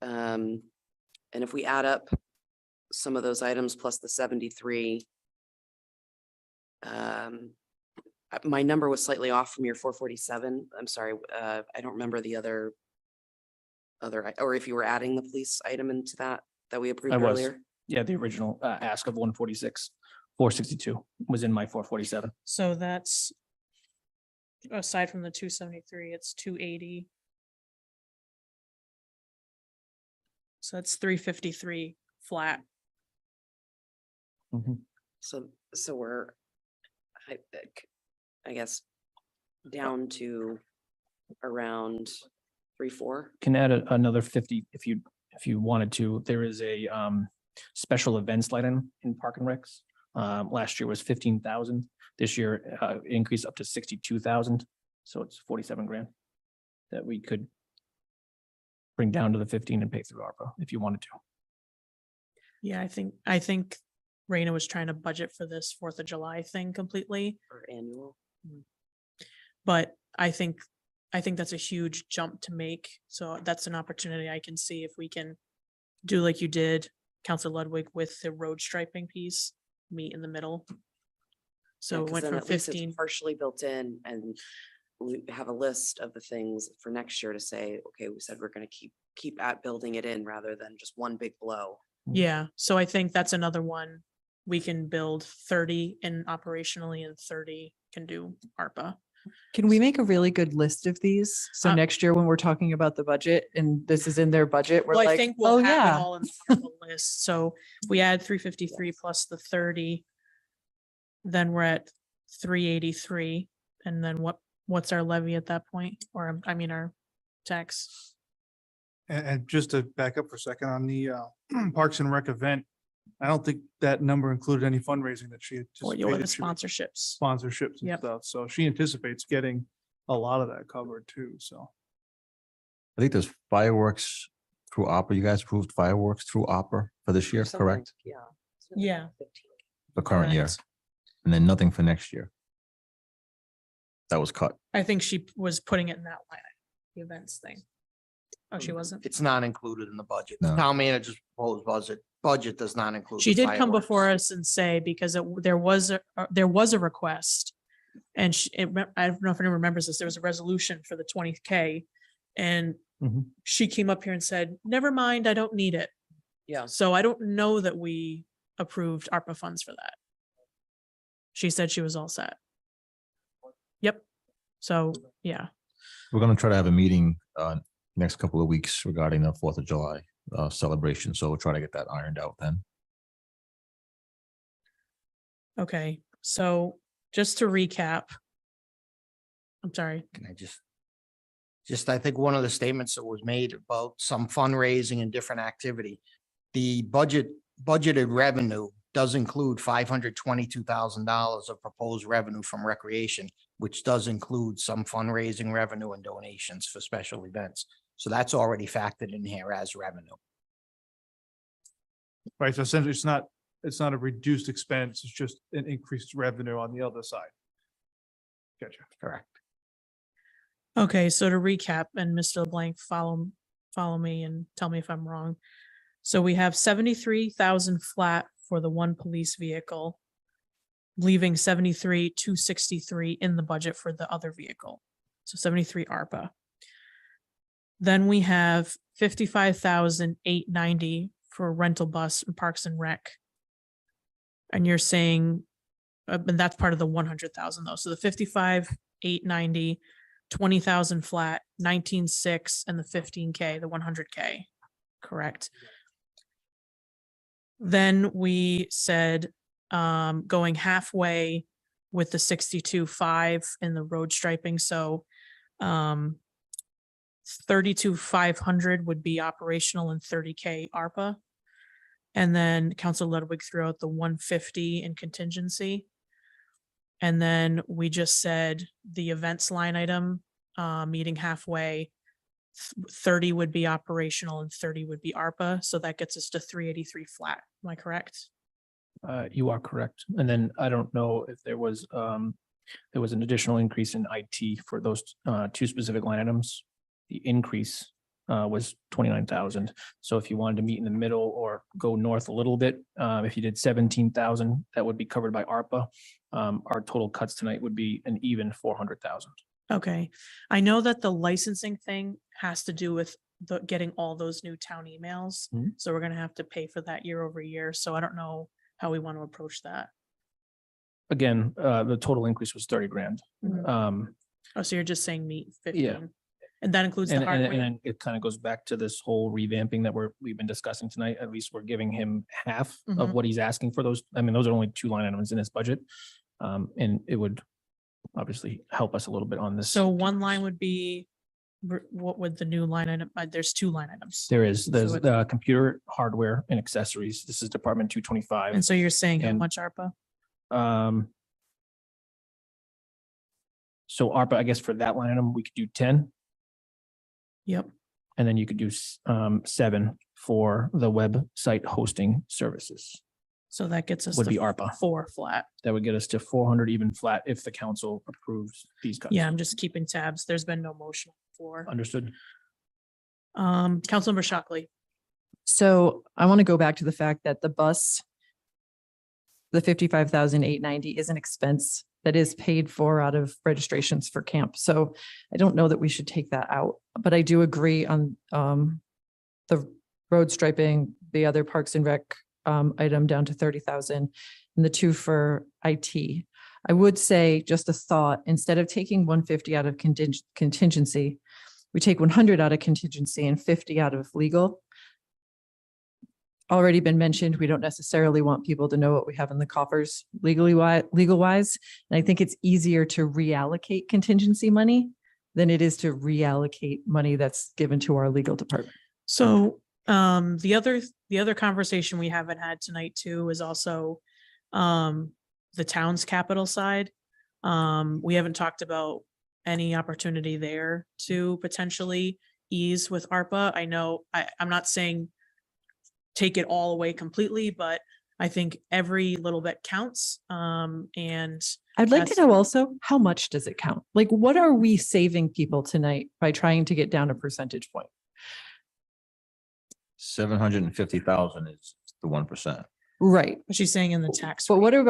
And if we add up some of those items plus the 73, my number was slightly off from your 447. I'm sorry. I don't remember the other, or if you were adding the police item into that we approved I was, earlier. yeah, the original ask of 146, 462 was in my 447. So that's, aside from the 273, it's 280. So that's 353 flat. So we're, I guess, down to around 3-4. Can add another 50 if you wanted to. There is a special events line item in Park and Recs. Last year was 15,000. This year increased up to 62,000. So it's 47 grand that we could bring down to the 15 and pay through ARPA if you wanted to. Yeah, I think Raina was trying to budget for this 4th of July thing completely. Or annual. But I think that's a huge jump to make. So that's an opportunity I can see if we can do like you did, Councilor Ludwig, with the road striping piece, meet in the middle. So it went from 15. Partially built in, and we have a list of the things for next year to say, okay, we said we're going to keep at building it in rather than just one big blow. Yeah, so I think that's another one. We can build 30 in operationally and 30 can do ARPA. Can we make a really good list of these? So next year when we're talking about the budget and this is in their budget, we're Well, I like, think oh we'll have yeah. it all in the ARPA list. So if we add 353 plus the 30, then we're at 383. And then what's our levy at that point? Or I mean, our tax. And just to back up for a second on the Parks and Rec event, I don't think that number included any fundraising that she Or the anticipated. sponsorships. Sponsorships and Yep. stuff. So she anticipates getting a lot of that covered too, so. I think there's fireworks through ARPA. You guys approved fireworks through ARPA for this year, Something, correct? Yeah. Yeah. The current year, Correct. and then nothing for next year. That was cut. I think she was putting it in that line, the events thing. Oh, she wasn't? It's not included in the budget. No. Town manager's proposed budget does not include. She the did come fireworks. before us and say, because there was a request. And I don't know if anyone remembers this, there was a resolution for the 20K. And she came up here and said, never mind, I don't need it. Yeah. So I don't know that we approved ARPA funds for that. She said she was all set. Yep. So, yeah. We're gonna try to have a meeting next couple of weeks regarding the 4th of July celebration. So we'll try to get that ironed out then. Okay. So just to recap. I'm sorry. Can I just, I think one of the statements that was made about some fundraising and different activity, the budgeted revenue does include $522,000 of proposed revenue from recreation, which does include some fundraising revenue and donations for special events. So that's already factored in here as revenue. Right, so essentially it's not a reduced expense, it's just an increased revenue on the other side. Gotcha. Correct. Okay, so to recap, and Mr. LeBlanc, follow me and tell me if I'm wrong. So we have 73,000 flat for the one police vehicle, leaving 73,263 in the budget for the other vehicle. So 73 ARPA. Then we have 55,890 for rental bus and Parks and Rec. And you're saying, and that's part of the 100,000 though. So the 55,890, 20,000 flat, 19,600, and the 15K, the 100K, correct? Then we said going halfway with the 62,500 in the road striping. So 32,500 would be operational and 30K ARPA. And then Council Ludwig threw out the 150 in contingency. And then we just said the events line item, meeting halfway, 30 would be operational and 30 would be ARPA. So that gets us to 383 flat. Am I correct? You are correct. And then I don't know if there was an additional increase in IT for those two specific line items. The increase was 29,000. So if you wanted to meet in the middle or go north a little bit, if you did 17,000, that would be covered by ARPA. Our total cuts tonight would be an even 400,000. Okay. I know that the licensing thing has to do with getting all those new town emails. Mhm. So we're going to have to pay for that year over year. So I don't know how we want to approach that. Again, the total increase was 30 grand. Mhm. Oh, so you're just saying meet 15? Yeah. And that includes the And hardware? then it kind of goes back to this whole revamping that we've been discussing tonight. At least we're giving him half of Mhm. what he's asking for those. I mean, those are only two line items in his budget. And it would obviously help us a little bit on this. So one line would be, what would the new line item, there's two line items. There's So it- the computer hardware and accessories. This is Department 225. And so you're saying how and- much ARPA? So ARPA, I guess for that line item, we could do 10. Yep. And then you could do 7 for the website hosting services. So that gets us Would to be ARPA. 4 flat. That would get us to 400 even flat if the council approves these cuts. Yeah, I'm just keeping tabs. There's been no motion for. Understood. Councilmember Shockley. So I want to go back to the fact that the bus, the 55,890 is an expense that is paid for out of registrations for camp. So I don't know that we should take that out, but I do agree on the road striping, the other Parks and Rec item down to 30,000 and the 2 for IT. I would say, just a thought, instead of taking 150 out of contingency, we take 100 out of contingency and 50 out of legal. Already been mentioned, we don't necessarily want people to know what we have in the coffers legal wise. And I think it's easier to reallocate contingency money than it is to reallocate money that's given to our legal department. So the other conversation we haven't had tonight too is also the town's capital side. We haven't talked about any opportunity there to potentially ease with ARPA. I know I'm not saying take it all away completely, but I think every little bit counts. And I'd like to that's- know also, how much does it count? Like, what are we saving people tonight by trying to get down a percentage point? 750,000 is the 1%. Right. What she's saying in the tax. But what are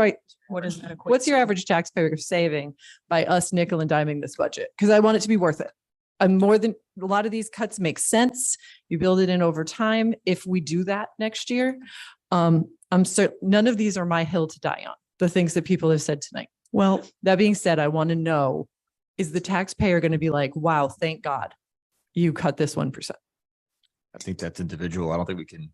what does that equate what's your to? average taxpayer saving by us nickel and diming this budget? Because I want it to be worth it. I'm more than, a lot of these cuts make sense. You build it in over time. If we do that next year, I'm certain none of these are my hill to die on, the things that people have said tonight. Well, that being said, I want to know, is the taxpayer going to be like, wow, thank God you cut this 1%? I think that's individual. I don't think we can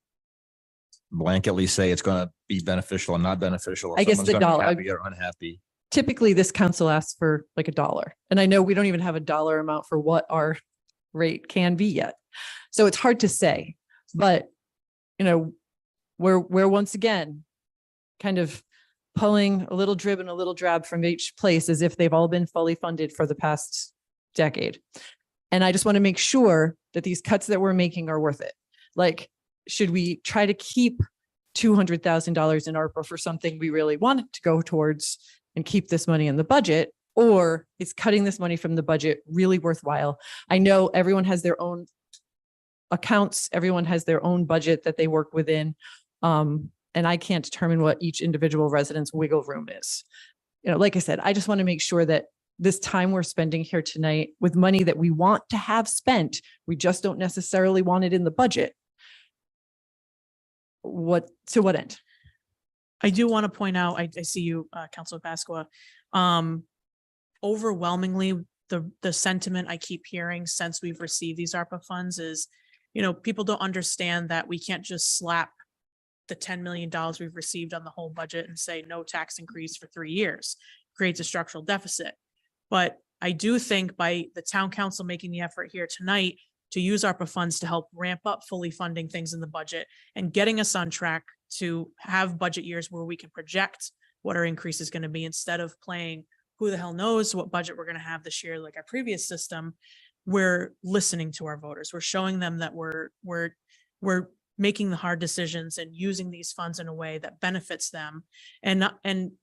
blanketly say it's going to be beneficial or not beneficial. Or I guess someone's the gonna be dollar- happy or unhappy. Typically, this council asks for like $1. And I know we don't even have a dollar amount for what our rate can be yet. So it's hard to say, but you know, we're once again kind of pulling a little drib and a little drab from each place as if they've all been fully funded for the past decade. And I just want to make sure that these cuts that we're making are worth it. Like, should we try to keep $200,000 in ARPA for something we really want it to go towards and keep this money in the budget? Or is cutting this money from the budget really worthwhile? I know everyone has their own accounts. Everyone has their own budget that they work within. And I can't determine what each individual resident's wiggle room is. You know, like I said, I just want to make sure that this time we're spending here tonight with money that we want to have spent, we just don't necessarily want it in the budget. To what end? I do want to point out, I see you, Councilor Pasqua. Overwhelmingly, the sentiment I keep hearing since we've received these ARPA funds is, you know, people don't understand that we can't just slap the $10 million we've received on the whole budget and say no tax increase for 3 years, creates a structural deficit. But I do think by the town council making the effort here tonight to use ARPA funds to help ramp up fully funding things in the budget and getting us on track to have budget years where we can project what our increase is going to be instead of playing who the hell knows what budget we're going to have this year, like our previous system. We're listening to our voters. We're showing them that we're making the hard decisions and using these funds in a way that benefits them, and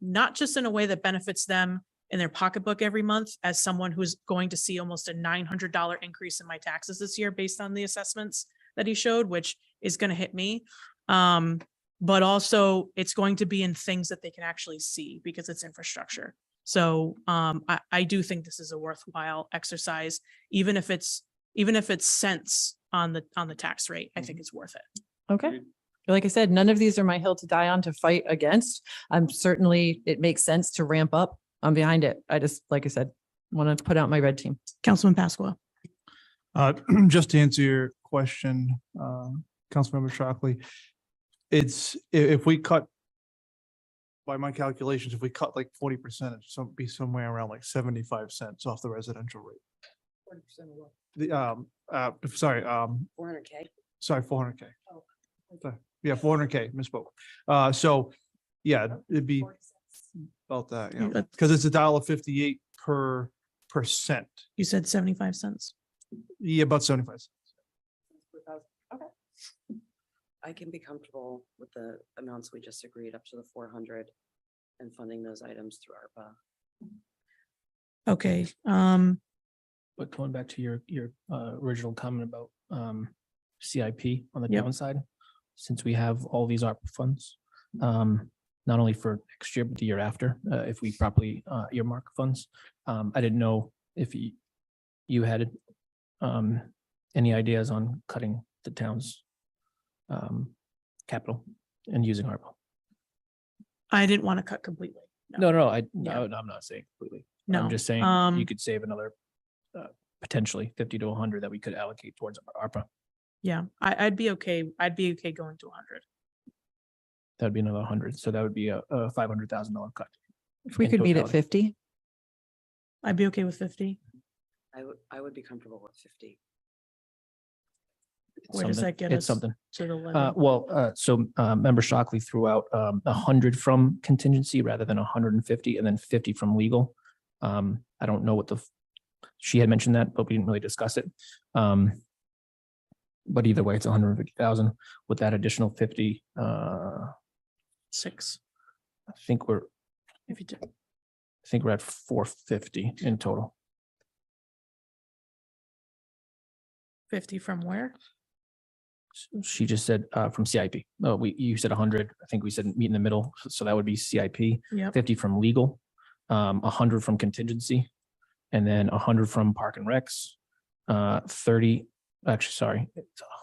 not just in a way that benefits them in their pocketbook every month, as someone who's going to see almost a $900 increase in my taxes this year based on the assessments that he showed, which is going to hit me. But also it's going to be in things that they can actually see because it's infrastructure. So I do think this is a worthwhile exercise, even if it's cents on the tax rate. I think it's worth it. Okay. Like I said, none of these are my hill to die on to fight against. Certainly it makes sense to ramp up. I'm behind it. I just, like I said, want to put out my red team. Councilman Pasqua. Just to answer your question, Councilmember Shockley, it's, if we cut, by my calculations, if we cut like 40%, it'd be somewhere around like 75 cents off the residential rate. 40% of what? Sorry, 400K? sorry, 400K. Yeah, 400K, misspoke. So yeah, it'd be about that, yeah, because it's $1.58 per percent. You said 75 cents. Yeah, about 75 cents. Okay. I can be comfortable with the amounts we just agreed up to the 400 and funding those items through ARPA. Okay. But going back to your original comment about CIP on the Yep. downside, since we have all these ARPA funds, not only for next year, but the year after, if we properly earmark funds. I didn't know if you had any ideas on cutting the town's capital and using ARPA. I didn't want to cut completely. No, Yeah. I'm not saying completely. No, I'm just saying you could save another potentially 50 to 100 that we could allocate towards ARPA. Yeah, I'd be okay. I'd be okay going to 100. That'd be another 100. So that would be a $500,000 cut. If we in could meet at totality. 50. I'd be okay with 50. I would be comfortable with 50. Where does Something- that get it's us something. to the levy? So Member Shockley threw out 100 from contingency rather than 150 and then 50 from legal. I don't know what she had mentioned that, but we didn't really discuss it. But either way, it's 150,000 with that additional 50. 6. I think we're If you did. at 450 in total. 50 from where? She just said from CIP. No, you said 100. I think we said meet in the middle. So that would be CIP. Yep. 50 from legal, 100 from contingency, and then 100 from Park and Recs, 30. Actually, sorry,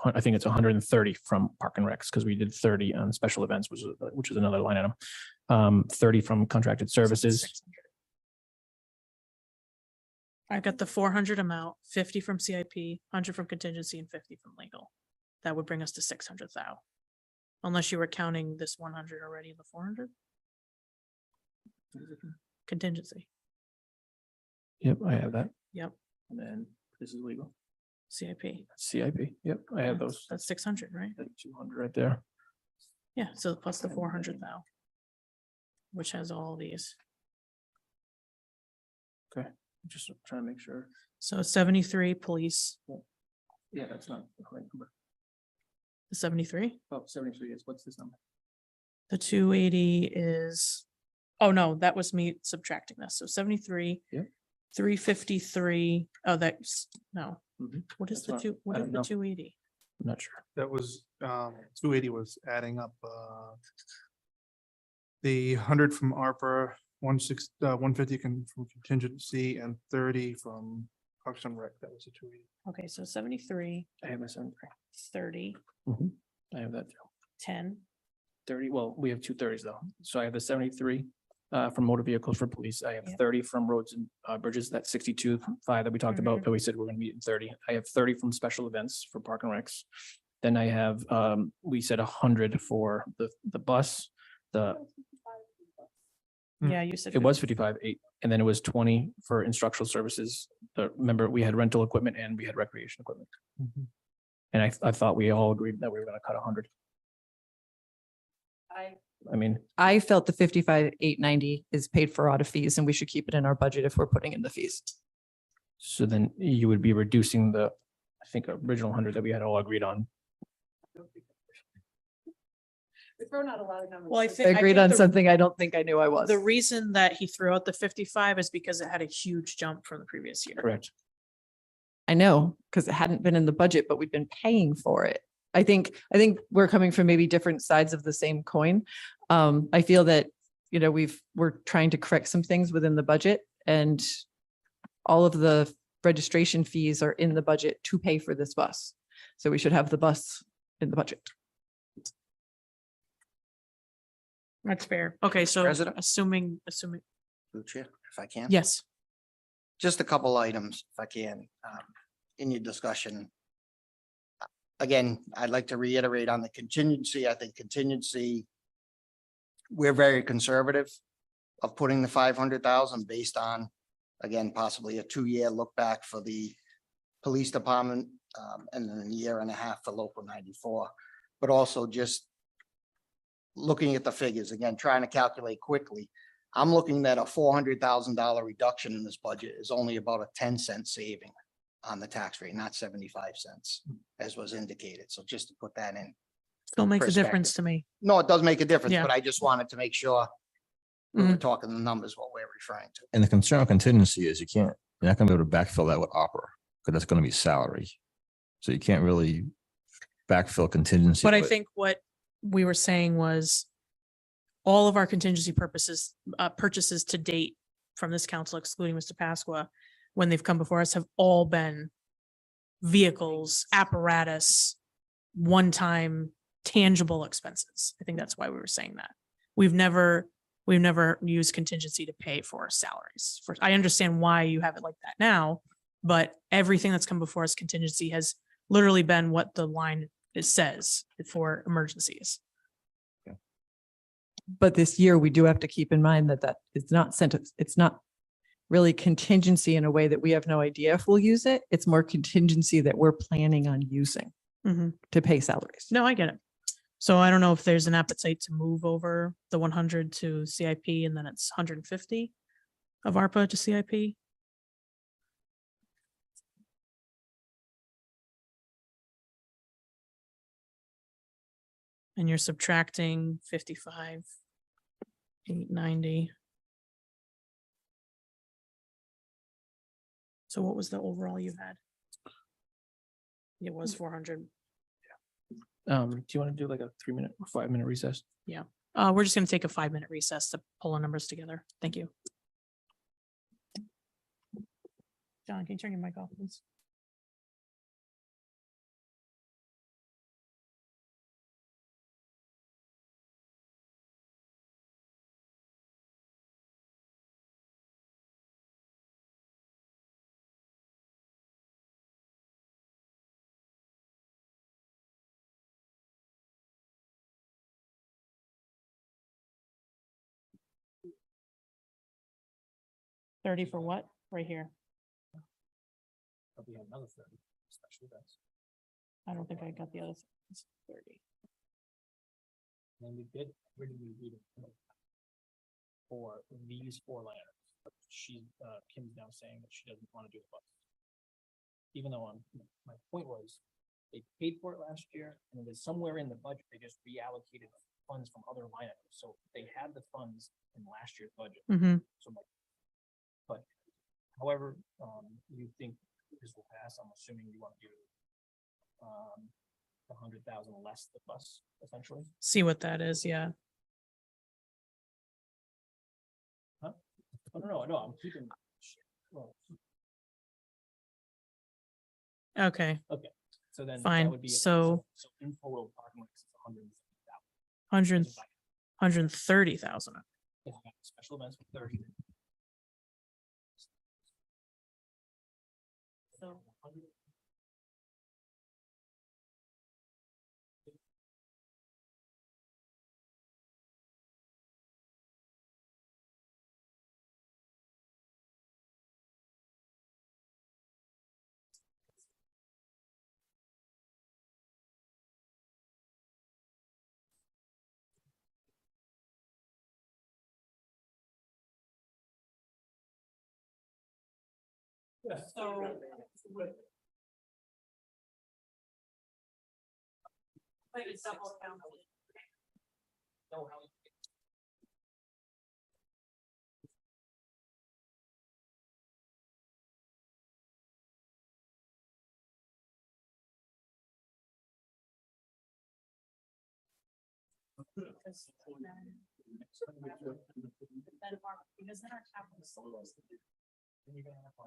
I think it's 130 from Park and Recs because we did 30 on special events, which is another line item. 30 from contracted services. I got the 400 amount, 50 from CIP, 100 from contingency, and 50 from legal. That would bring us to 600,000. Unless you were counting this 100 already in the 400. Contingency. Yep, I have that. Yep. And then this is legal. CIP. CIP. Yep, I have those. That's 600, right? 200 right there. Yeah, so plus the 400 now, which has all these. Okay, just trying to make sure. So 73 police, Yeah, that's not the correct number. the 73. Oh, 73 is, what's this number? The 280 is, oh no, that was me subtracting this. So 73. Yeah. 353. Oh, that's, no. Mhm. What is That's the what- two, what I is don't the know. 280? I'm not sure. That was 280 was adding up the 100 from ARPA, 150 from contingency, and 30 from Parks and Rec. That was a 280. Okay, so 73, I have my 73. 30, I have that too. 10. 30, well, we have 230s though. So I have the 73 from motor vehicles for police. I have Yep. 30 from roads and bridges, that's 62.5 that we talked about, that we said we're gonna meet in 30. I have 30 from special events for Park and Recs. Then I have, we said 100 for the bus, Yeah, you said. it was 55.8, and then it was 20 for instructional services, remember, we had rental equipment and we had recreation equipment. And I thought we all agreed that we were gonna cut 100. I mean, I felt the 55,890 is paid for out of fees and we should keep it in our budget if we're putting in the fees. so then you would be reducing the, I think, original 100 that we had all agreed on. Well, I I think. agreed think on the- something I don't think I knew I was. The reason that he threw out the 55 is because it had a huge jump from the previous year. Correct. I know, because it hadn't been in the budget, but we've been paying for it. I think we're coming from maybe different sides of the same coin. I feel that, you know, we're trying to correct some things within the budget and all of the registration fees are in the budget to pay for this bus. So we should have the bus in the budget. That's fair. Okay, so President? assuming, Through the chair, if I can. yes. Just a couple items, if I can, in your discussion. Again, I'd like to reiterate on the contingency. I think contingency, we're very conservative of putting the 500,000 based on, again, possibly a 2-year look back for the police department, and then a year and a half for local 94, but also just looking at the figures, again, trying to calculate quickly. I'm looking at a $400,000 reduction in this budget is only about a 10-cent saving on the tax rate, not 75 cents, as was indicated. So just to put that in. Still makes a perspective. difference to me. No, it does make a difference, Yeah. but I just wanted to make sure we were talking the numbers, what we're referring to. And the concern of contingency is you're not gonna be able to backfill that with opera, because that's gonna be salary. So you can't really backfill contingency. But I with- think what we were saying was all of our contingency purposes, purchases to date from this council, excluding Mr. Pasqua, when they've come before us, have all been vehicles, apparatus, one-time tangible expenses. I think that's why we were saying that. We've never used contingency to pay for salaries. I understand why you have it like that now, but everything that's come before us contingency has literally been what the line says for emergencies. But this year, we do have to keep in mind that it's not really contingency in a way that we have no idea if we'll use it. It's more contingency that we're planning on using to pay salaries. No, I get it. So I don't know if there's an appetite to move over the 100 to CIP and then it's 150 of ARPA to CIP. And you're subtracting 55, 890. So what was the overall you had? It was 400. Do you want to do like a 3-minute or 5-minute recess? Yeah. We're just going to take a 5-minute recess to pull our numbers together. Thank you. John, can you turn your mic off, please? $30 for what? Right here. We have another 30 special events. I don't think I got the other 30. And we did, where did we read it? For these 4 line items. Kim's now saying that she doesn't want to do the bus. Even though my point was, they paid for it last year, and it is somewhere in the budget, they just reallocated funds from other line items. So they had the funds in last year's budget. So but however, you think this will pass, I'm assuming you want to do 100,000 less the bus, essentially. See what that is, yeah. Huh? Oh, no, I'm keeping. Well, Okay. okay, so then that Fine. would be So so in total parking lots is 150,000. 130,000. If you got special events for 30. So 100 So. Because then our capital is so close. Then you're gonna have a.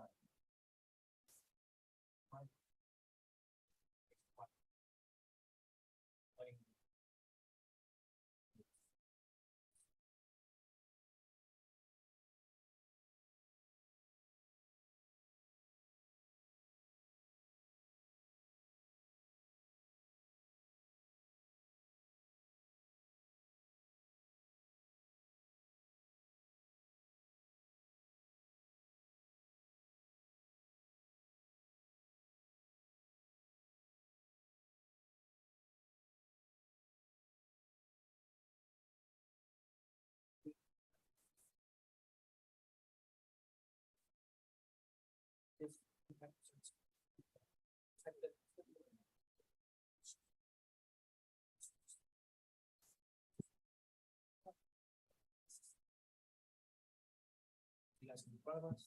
You guys can be front of us.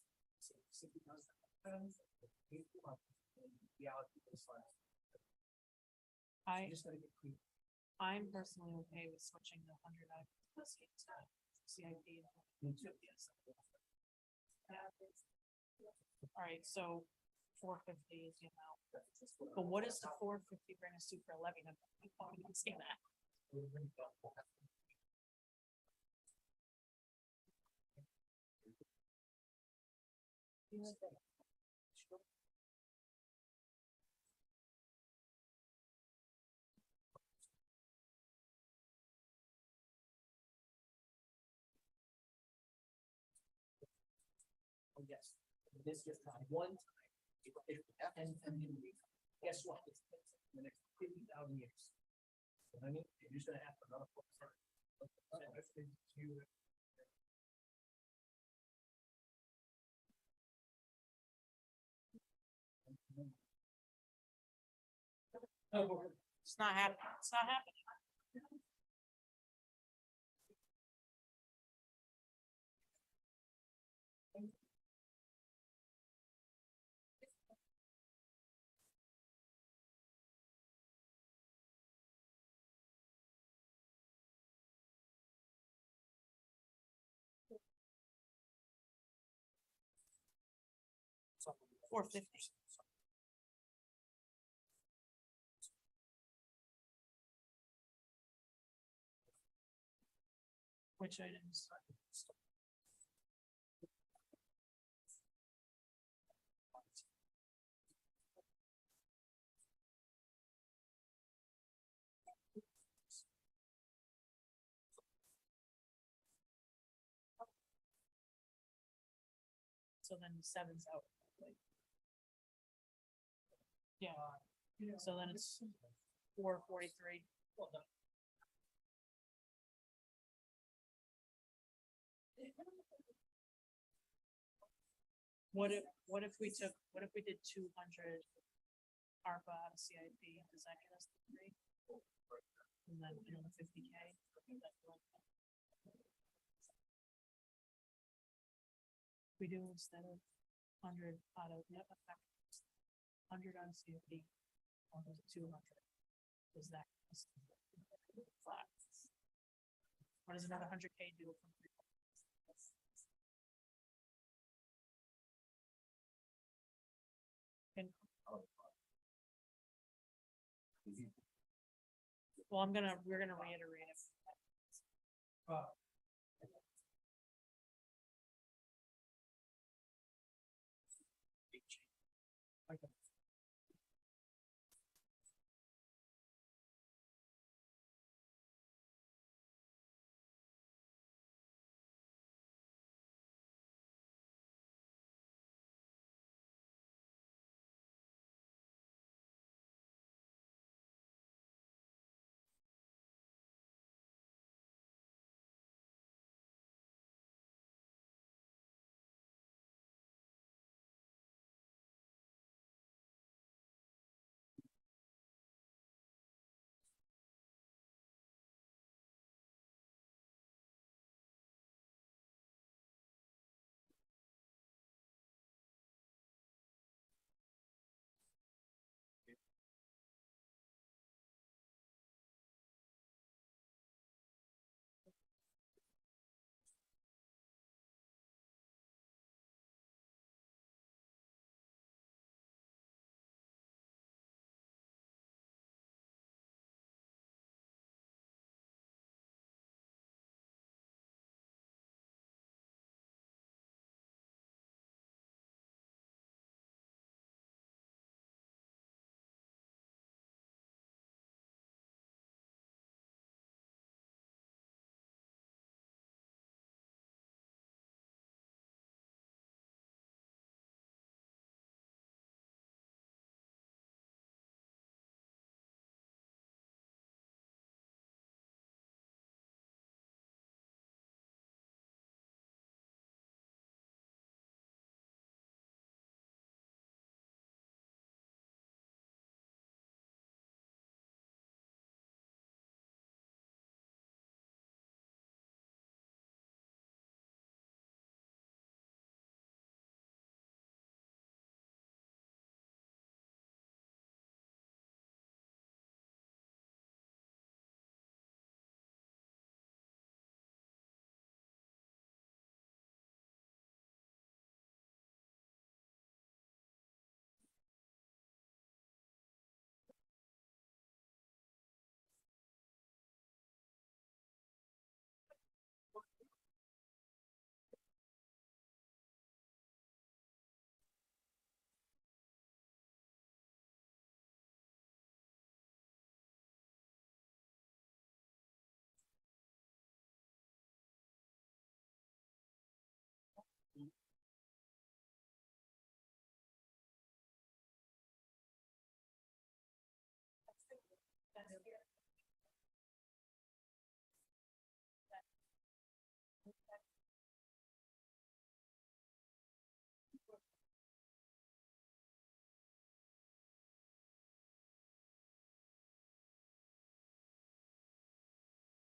I'm personally okay with switching the 100 out of the CIP. All right, so 450 is the amount. But what is the 450 bring us to for 11? I don't understand that. Oh, yes, this just time, one time. And guess what? It's the next 50,000 years. You know what I mean? You're just gonna have another. It's not happening. It's not happening. So 450. Which items? So then 7's out. Yeah, so then it's 443. Well done. What if we did 200 ARPA out of CIP, does that get us to 3? And then another 50K. We do instead of 100 out of net effect, 100 on CIP, or was it 200? Does that flat? What does another 100K do from 3? Well, we're gonna reiterate it.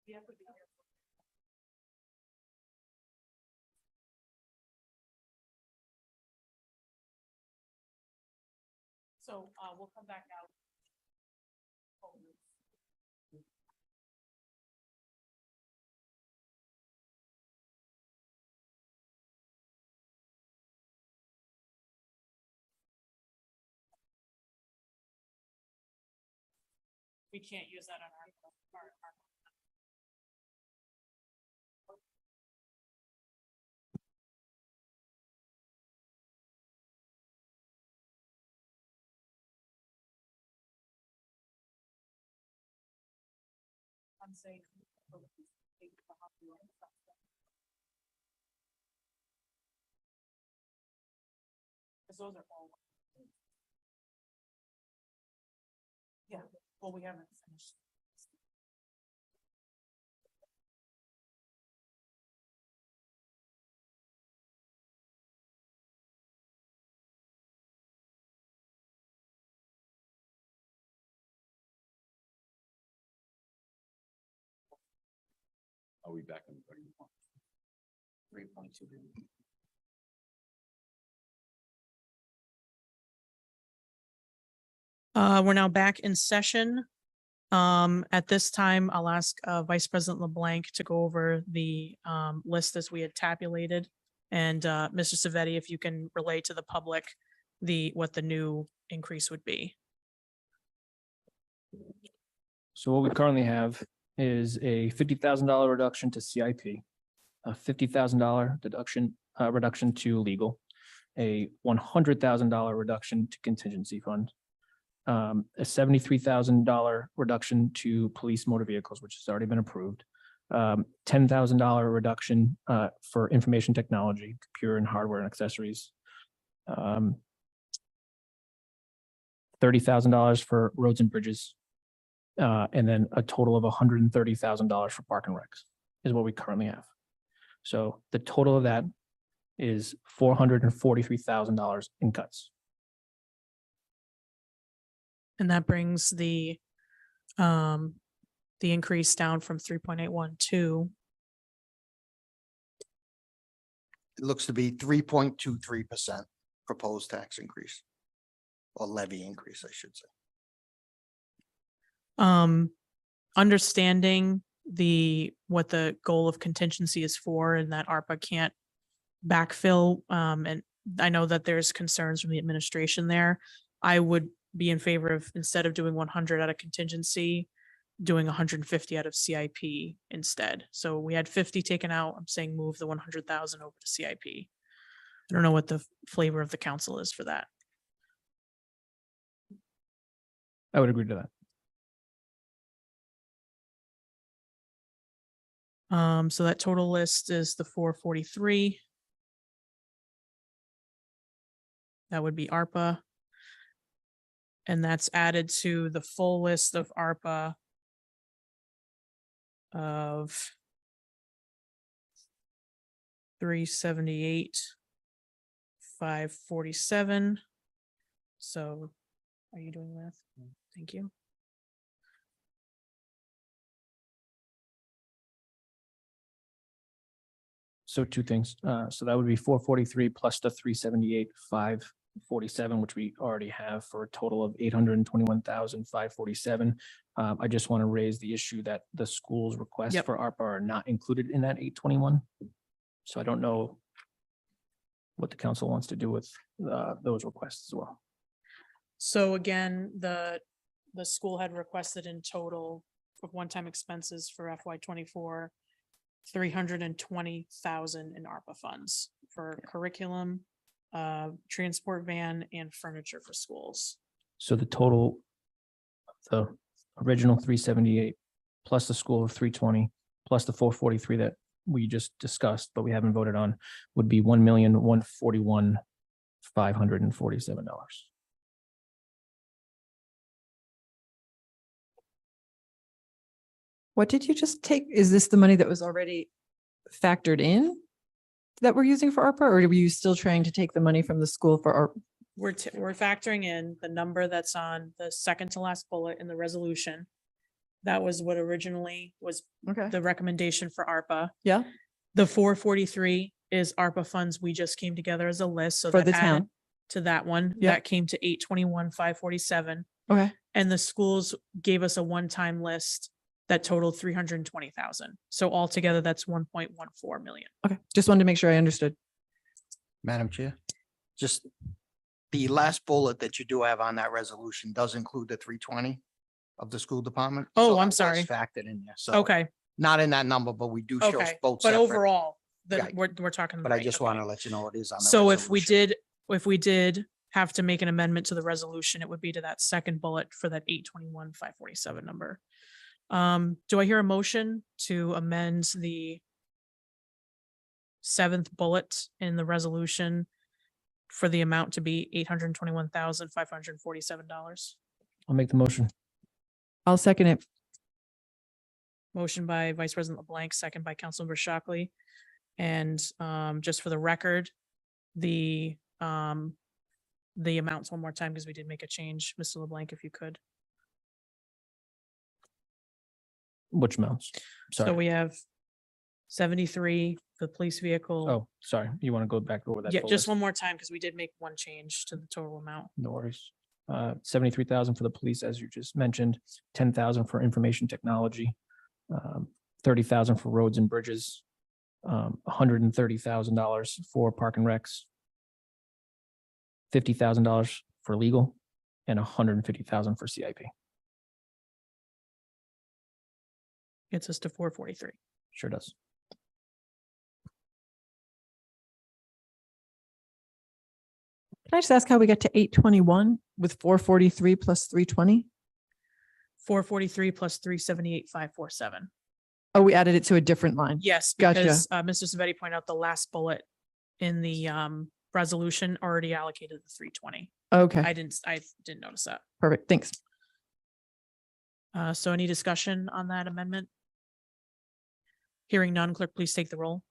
So we'll come back out. We can't use that on our. I'm saying. Because those are all. Yeah, well, we haven't finished. Are we back on? 3.2. We're now back in session. At this time, I'll ask Vice President LeBlanc to go over the list as we had tabulated. And Mr. Civetti, if you can relay to the public what the new increase would be. So what we currently have is a $50,000 reduction to CIP, a $50,000 reduction to legal, a $100,000 reduction to contingency fund, a $73,000 reduction to police motor vehicles, which has already been approved, $10,000 reduction for information technology, computer and hardware and accessories, $30,000 for roads and bridges, and then a total of $130,000 for park and recs is what we currently have. So the total of that is $443,000 in cuts. And that brings the increase down from 3.81 to. It looks to be 3.23% proposed tax increase. Or levy increase, I should say. Understanding what the goal of contingency is for and that ARPA can't backfill. And I know that there's concerns from the administration there. I would be in favor of, instead of doing 100 out of contingency, doing 150 out of CIP instead. So we had 50 taken out. I'm saying move the 100,000 over to CIP. I don't know what the flavor of the council is for that. I would agree to that. So that total list is the 443. That would be ARPA. And that's added to the full list of ARPA of 378, 547. So are you doing math? Thank you. So two things. So that would be 443 plus the 378, 547, which we already have for a total of 821,547. I just want to raise the issue that the school's requests for ARPA are not included in that 821. So I don't know what the council wants to do with those requests as well. So again, the school had requested in total of one-time expenses for FY24, 320,000 in ARPA funds for curriculum, transport van, and furniture for schools. So the total, the original 378 plus the school of 320 plus the 443 that we just discussed, but we haven't voted on, would be $1,141,547. What did you just take? Is this the money that was already factored in that we're using for ARPA, or were you still trying to take the money from the school for ARPA? We're factoring in the number that's on the second to last bullet in the resolution. That was what originally was Okay. the recommendation for ARPA. Yeah. The 443 is ARPA funds. We just came together as a list, so For that the added town. to that one. Yeah. That came to 821,547. Okay. And the schools gave us a one-time list that totaled 320,000. So altogether, that's 1.14 million. Okay. Just wanted to make sure I understood. Madam Chair, just the last bullet that you do have on that resolution does include the 320 of the school department. Oh, So I'm that was sorry. Factored in there. So Okay, not in that number, but we do show okay. both. But separate. overall, then Right. we're talking. But I right, just okay. want to let you know it is on the So resolution. if we did have to make an amendment to the resolution, it would be to that second bullet for that 821,547 number. Do I hear a motion to amend the seventh bullet in the resolution for the amount to be $821,547? I'll make the motion. I'll second it. Motion by Vice President LeBlanc, second by Councilmember Shockley. And just for the record, the amounts one more time, because we did make a change. Mr. LeBlanc, if you could. Which amounts? So Sorry. we have 73 for the police vehicle. Oh, sorry. You want to go back over that? Yeah, full just list? one more time, because we did make one change to the total amount. No worries. 73,000 for the police, as you just mentioned, 10,000 for information technology, 30,000 for roads and bridges, $130,000 for park and recs, $50,000 for legal, and $150,000 for CIP. Gets us to 443. Sure does. Can I just ask how we got to 821 with 443 plus 320? 443 plus 378,547. Oh, we added it to a different line. Yes, Gotcha. because Mr. Civetti pointed out the last bullet in the resolution already allocated the 320. Okay. I didn't notice that. Perfect. Thanks. So any discussion on that amendment? Hearing none, clerk, please take the roll.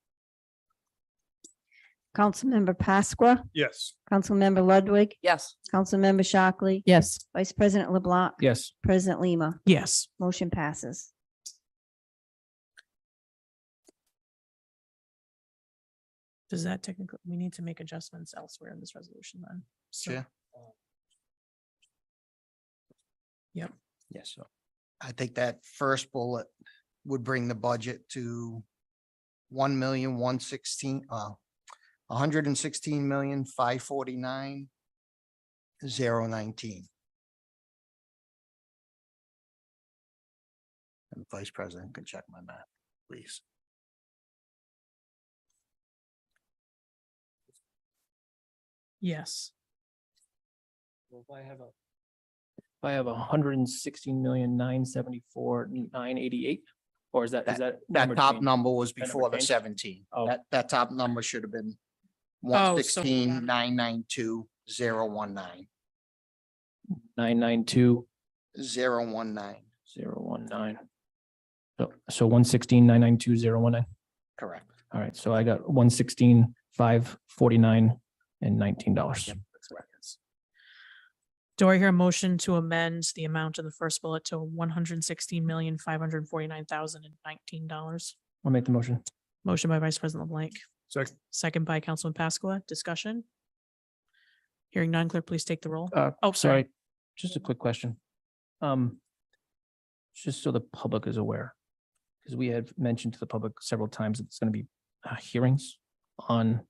Councilmember Pasqua, Yes. Councilmember Ludwig, Yes. Councilmember Shockley, Yes. Vice President LeBlanc, Yes. President Lima, Yes. motion passes. Does that technically, we need to make adjustments elsewhere in this resolution then? So- Chair? Yep. Yes. So I think that first bullet would bring the budget to 116,549,019. And the Vice President can check my math, please. Yes. If I have 116,974,988, or is that That number top changed? number was That number before the changed? 17. Oh. That top number should have been Oh, so hold 116,992,019. 992 019, 019. So 116,992,019. correct. All right, so I got 116,549 and $19. Do I hear a motion to amend the amount of the first bullet to $116,549,019? I'll make the motion. Motion by Vice President LeBlanc, Second. second by Councilman Pasqua. Discussion? Hearing none, clerk, please take the roll. Oh, sorry. Sorry, just a quick question. Just so the public is aware, because we had mentioned to the public several times that it's going to be hearings on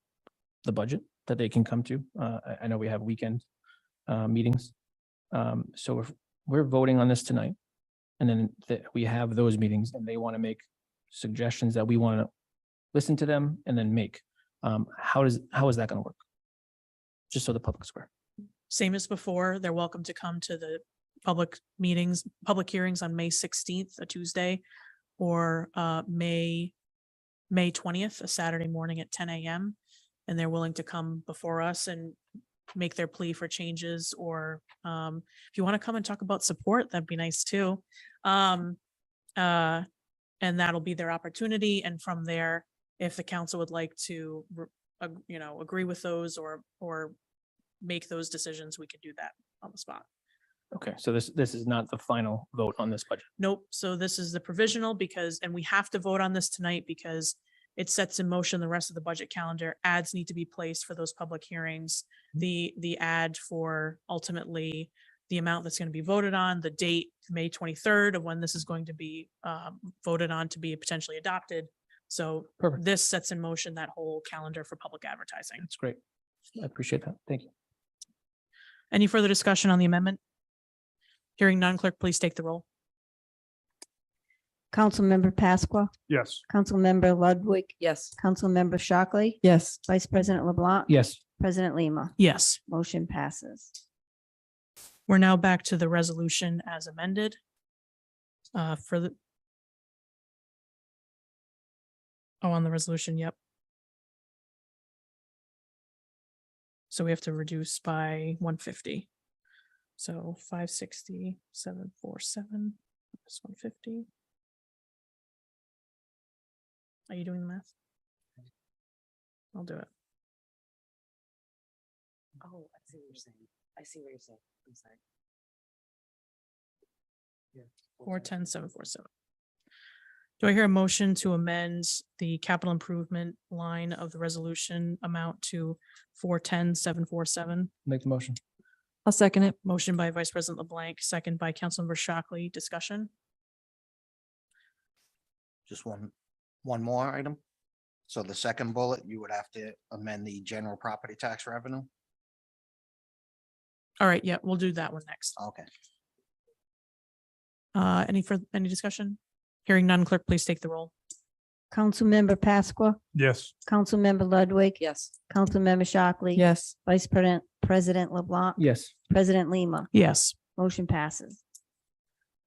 the budget that they can come to. I know we have weekend meetings. So if we're voting on this tonight, and then we have those meetings and they want to make suggestions that we want to listen to them and then make, how is that going to work? Just so the public's aware. Same as before, they're welcome to come to the public meetings, public hearings on May 16th, a Tuesday, or May 20th, a Saturday morning at 10 a.m. And they're willing to come before us and make their plea for changes, or if you want to come and talk about support, that'd be nice too. And that'll be their opportunity. And from there, if the council would like to, agree with those or make those decisions, we could do that on the spot. Okay, so this is not the final vote on this budget. Nope. So this is the provisional because, and we have to vote on this tonight because it sets in motion the rest of the budget calendar. Ads need to be placed for those public hearings. The ad for ultimately the amount that's going to be voted on, the date, May 23rd of when this is going to be voted on to be potentially adopted. So Perfect. this sets in motion that whole calendar for public advertising. That's great. I appreciate that. Thank you. Any further discussion on the amendment? Hearing none, clerk, please take the roll. Councilmember Pasqua, Yes. Councilmember Ludwig, Yes. Councilmember Shockley, Yes. Vice President LeBlanc, Yes. President Lima. Yes. Motion passes. We're now back to the resolution as amended. For the. Oh, on the resolution, yep. So we have to reduce by 150. So 560, 747, minus 150. Are you doing the math? I'll do it. Oh, I see what you're saying. I see what you're saying. I'm sorry. 410, 747. Do I hear a motion to amend the capital improvement line of the resolution amount to 410, 747? Make the motion. I'll second it. Motion by Vice President LeBlanc, second by Councilmember Shockley. Discussion? Just one more item. So the second bullet, you would have to amend the general property tax revenue. All right, yeah, we'll do that one next. Okay. Any discussion? Hearing none, clerk, please take the roll. Councilmember Pasqua, Yes. Councilmember Ludwig, Yes. Councilmember Shockley. Yes. Vice President LeBlanc, Yes. President Lima. Yes. Motion passes.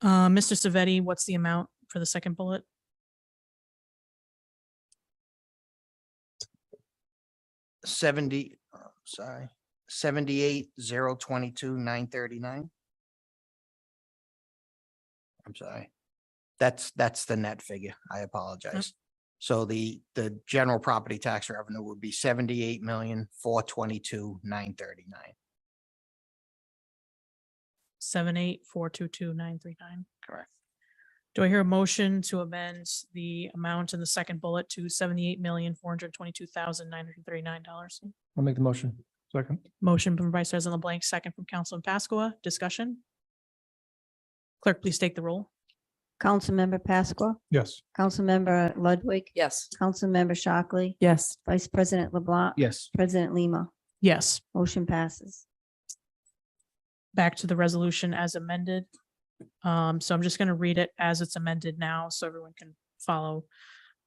Mr. Civetti, what's the amount for the second bullet? 78,022,939. I'm sorry. That's the net figure. I apologize. So the general property tax revenue would be 78,422,939. 78,422,939. Correct. Do I hear a motion to amend the amount in the second bullet to $78,422,939? I'll make the motion. Second. Motion from Vice President LeBlanc, second from Councilman Pasqua. Discussion? Clerk, please take the roll. Councilmember Pasqua, Yes. Councilmember Ludwig, Yes. Councilmember Shockley, Yes. Vice President LeBlanc. Yes. President Lima. Yes. Motion passes. Back to the resolution as amended. So I'm just going to read it as it's amended now so everyone can follow.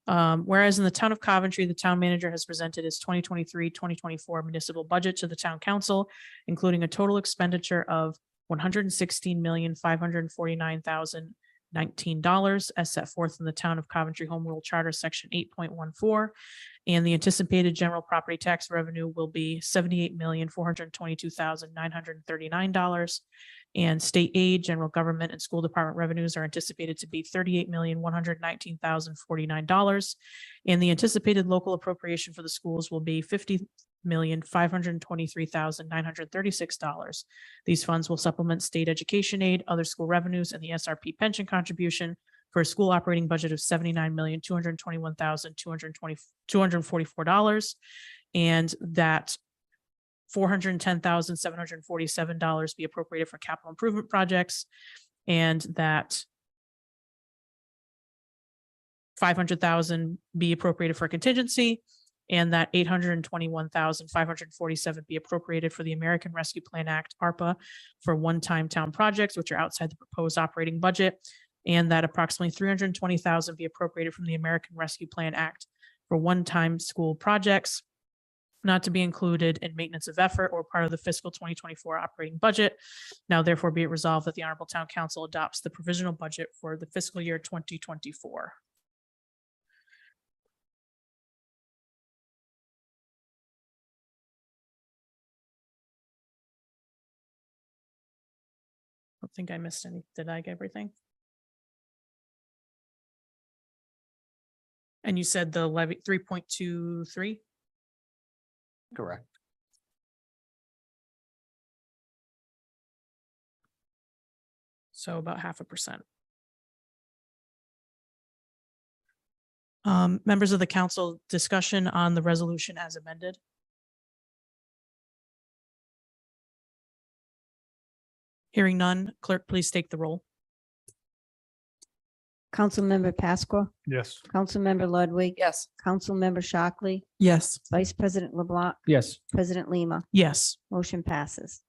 Whereas in the town of Coventry, the town manager has presented his 2023-2024 municipal budget to the town council, including a total expenditure of $116,549,019 as set forth in the town of Coventry Home Rule Charter, section 8.14. And the anticipated general property tax revenue will be $78,422,939. And state aid, general government, and school department revenues are anticipated to be $38,119,049. And the anticipated local appropriation for the schools will be $50,523,936. These funds will supplement state education aid, other school revenues, and the SRP pension contribution for a school operating budget of $79,221,244. And that $410,747 be appropriated for capital improvement projects, and that $500,000 be appropriated for contingency, and that $821,547 be appropriated for the American Rescue Plan Act, ARPA, for one-time town projects, which are outside the proposed operating budget, and that approximately $320,000 be appropriated from the American Rescue Plan Act for one-time school projects, not to be included in maintenance of effort or part of the fiscal 2024 operating budget. Now therefore be it resolved that the Honorable Town Council adopts the provisional budget for the fiscal year 2024. I don't think I missed any. Did I get everything? And you said the levy 3.23? Correct. So about 0.5%. Members of the council, discussion on the resolution as amended. Hearing none, clerk, please take the roll. Councilmember Pasqua, Yes. Councilmember Ludwig. Yes. Councilmember Shockley, Yes. Vice President LeBlanc, Yes. President Lima. Yes. Motion passes.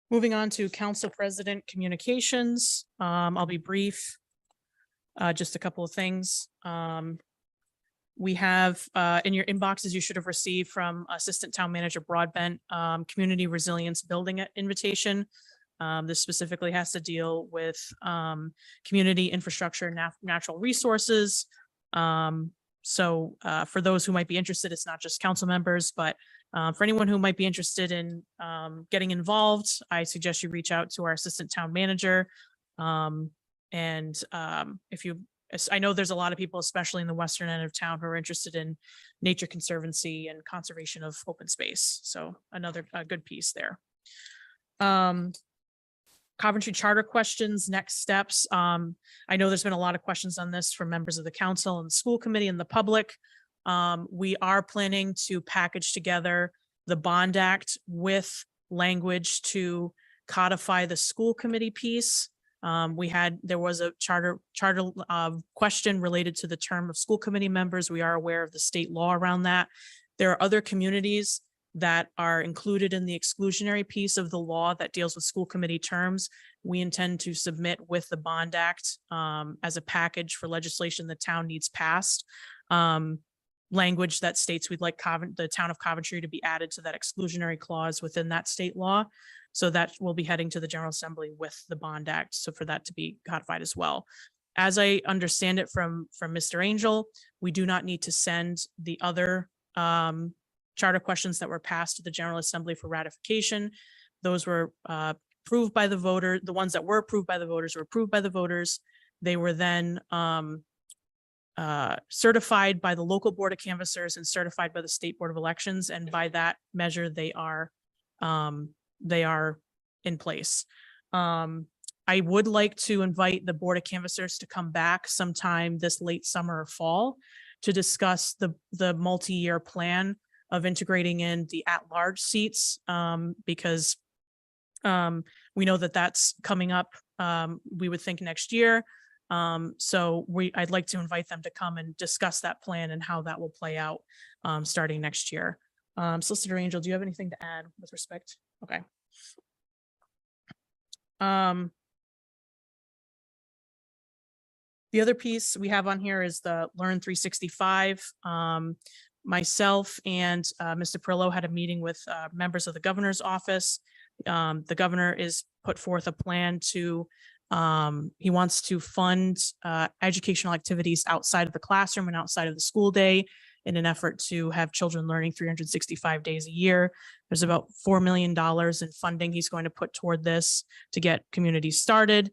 Moving on to council president communications. I'll be brief. Just a couple of things. We have in your inboxes, you should have received from Assistant Town Manager Broadbent, Community Resilience Building Invitation. This specifically has to deal with community infrastructure, natural resources. So for those who might be interested, it's not just council members, but for anyone who might be interested in getting involved, I suggest you reach out to our Assistant Town Manager. I know there's a lot of people, especially in the western end of town, who are interested in nature conservancy and conservation of open space. So another good piece there. Coventry charter questions, next steps. I know there's been a lot of questions on this from members of the council and the school committee and the public. We are planning to package together the bond act with language to codify the school committee piece. There was a charter question related to the term of school committee members. We are aware of the state law around that. There are other communities that are included in the exclusionary piece of the law that deals with school committee terms. We intend to submit with the bond act as a package for legislation the town needs passed. Language that states we'd like the town of Coventry to be added to that exclusionary clause within that state law. So that will be heading to the General Assembly with the bond act. So for that to be codified as well. As I understand it from Mr. Angel, we do not need to send the other charter questions that were passed to the General Assembly for ratification. Those were approved by the voter. The ones that were approved by the voters were approved by the voters. They were then certified by the local board of canvassers and certified by the state board of elections. And by that measure, they are in place. I would like to invite the board of canvassers to come back sometime this late summer or fall to discuss the multi-year plan of integrating in the at-large seats, because we know that that's coming up, we would think next year. So I'd like to invite them to come and discuss that plan and how that will play out starting next year. Solicitor Angel, do you have anything to add with respect? Okay. The other piece we have on here is the Learn 365. Myself and Mr. Parrillo had a meeting with members of the governor's office. The governor is put forth a plan to, he wants to fund educational activities outside of the classroom and outside of the school day in an effort to have children learning 365 days a year. There's about $4 million in funding he's going to put toward this to get communities started.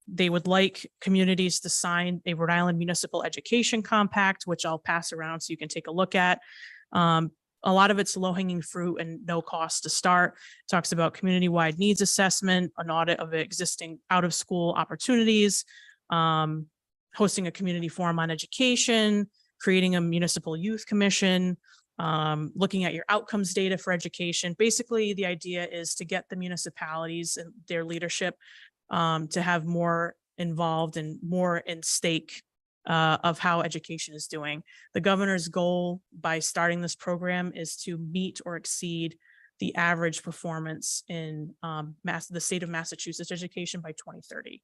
They would like communities to sign a Rhode Island Municipal Education Compact, which I'll pass around so you can take a look at. A lot of it's low-hanging fruit and no cost to start. It talks about community-wide needs assessment, an audit of existing out-of-school opportunities, hosting a community forum on education, creating a municipal youth commission, looking at your outcomes data for education. Basically, the idea is to get the municipalities and their leadership to have more involved and more in stake of how education is doing. The governor's goal by starting this program is to meet or exceed the average performance in the state of Massachusetts education by 2030.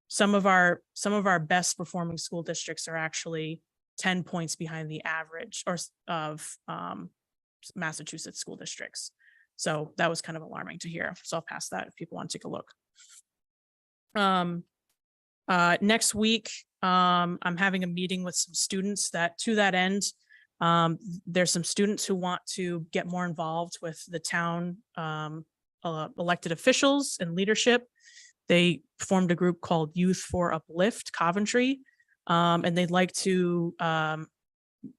Some of our best performing school districts are actually 10 points behind the average of Massachusetts school districts. So that was kind of alarming to hear. So I'll pass that if people want to take a look. Next week, I'm having a meeting with some students that to that end, there's some students who want to get more involved with the town elected officials and leadership. They formed a group called Youth for Uplift Coventry, and they'd like to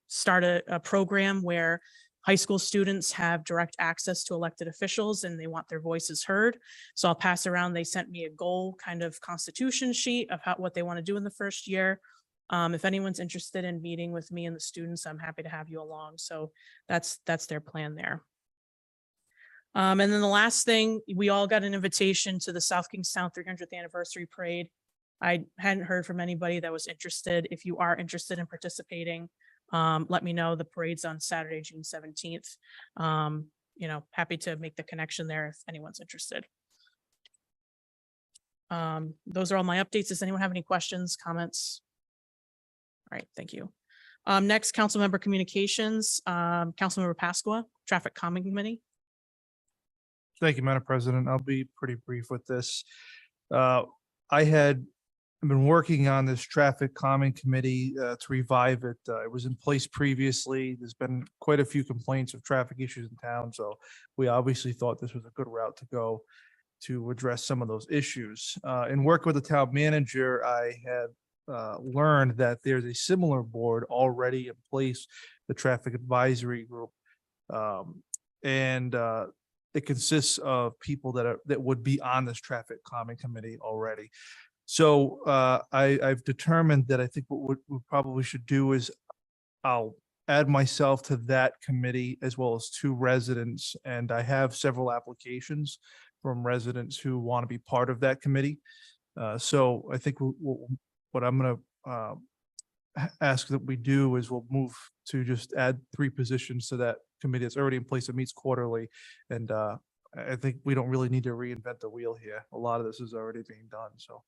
start a program where high school students have direct access to elected officials and they want their voices heard. So I'll pass around. They sent me a goal kind of constitution sheet of what they want to do in the first year. If anyone's interested in meeting with me and the students, I'm happy to have you along. So that's their plan there. And then the last thing, we all got an invitation to the South Kingstown 300th anniversary parade. I hadn't heard from anybody that was interested. If you are interested in participating, let me know. The parade's on Saturday, June 17th. Happy to make the connection there if anyone's interested. Those are all my updates. Does anyone have any questions, comments? All right, thank you. Next, council member communications, Councilmember Pasqua, Traffic Calming Committee. Thank you, Madam President. I'll be pretty brief with this. I've been working on this traffic calming committee to revive it. It was in place previously. There's been quite a few complaints of traffic issues in town, so we obviously thought this was a good route to go to address some of those issues. In working with the town manager, I had learned that there's a similar board already in place, the Traffic Advisory Group, and it consists of people that would be on this traffic calming committee already. So I've determined that I think what we probably should do is I'll add myself to that committee as well as 2 residents. And I have several applications from residents who want to be part of that committee. So I think what I'm going to ask that we do is we'll move to just add 3 positions to that committee that's already in place. It meets quarterly. And I think we don't really need to reinvent the wheel here. A lot of this is already being done. So.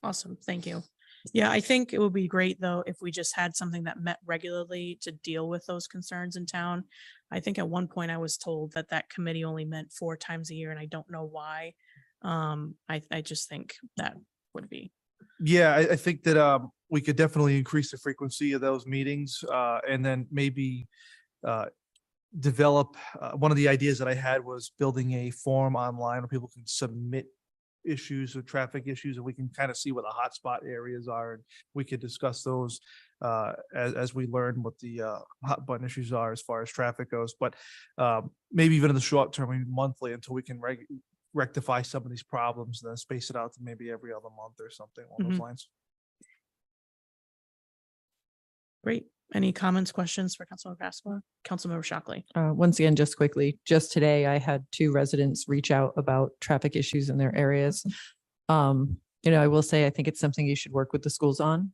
Awesome. Thank you. Yeah, I think it would be great though, if we just had something that met regularly to deal with those concerns in town. I think at one point I was told that committee only met 4 times a year and I don't know why. I just think that would be. Yeah, I think that we could definitely increase the frequency of those meetings and then maybe develop. One of the ideas that I had was building a form online where people can submit issues or traffic issues, and we can kind of see what the hotspot areas are, and we could discuss those as we learn what the hot button issues are as far as traffic goes. But maybe even in the short term, maybe monthly, until we can rectify some of these problems, and then space it out to maybe every other month or something along those lines. Great. Any comments, questions for Councilmember Pasqua? Councilmember Shockley. Once again, just quickly, just today, I had 2 residents reach out about traffic issues in their areas. I will say, I think it's something you should work with the schools on.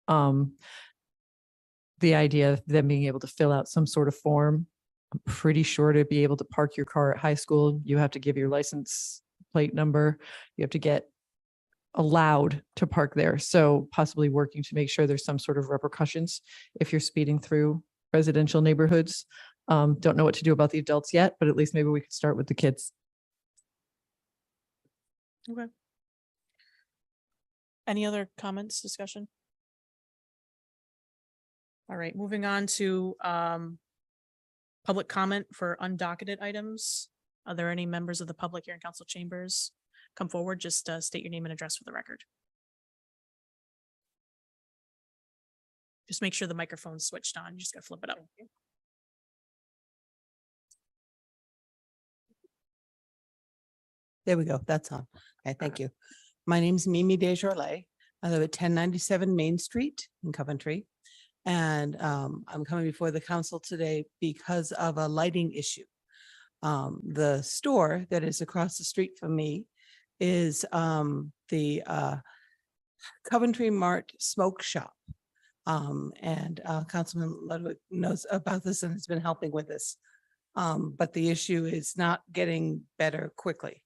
The idea of them being able to fill out some sort of form. I'm pretty sure to be able to park your car at high school, you have to give your license plate number. You have to get allowed to park there. So possibly working to make sure there's some sort of repercussions if you're speeding through residential neighborhoods. Don't know what to do about the adults yet, but at least maybe we could start with the kids. Okay. Any other comments, discussion? All right, moving on to public comment for undocketed items. Are there any members of the public here in council chambers? Come forward, just state your name and address for the record. Just make sure the microphone's switched on. You just gotta flip it up. There we go. That's on. Okay, thank you. My name's Mimi Desjardins. I live at 1097 Main Street in Coventry. And I'm coming before the council today because of a lighting issue. The store that is across the street from me is the Coventry Mart Smoke Shop. And Councilman Ludwig knows about this and has been helping with this. But the issue is not getting better quickly.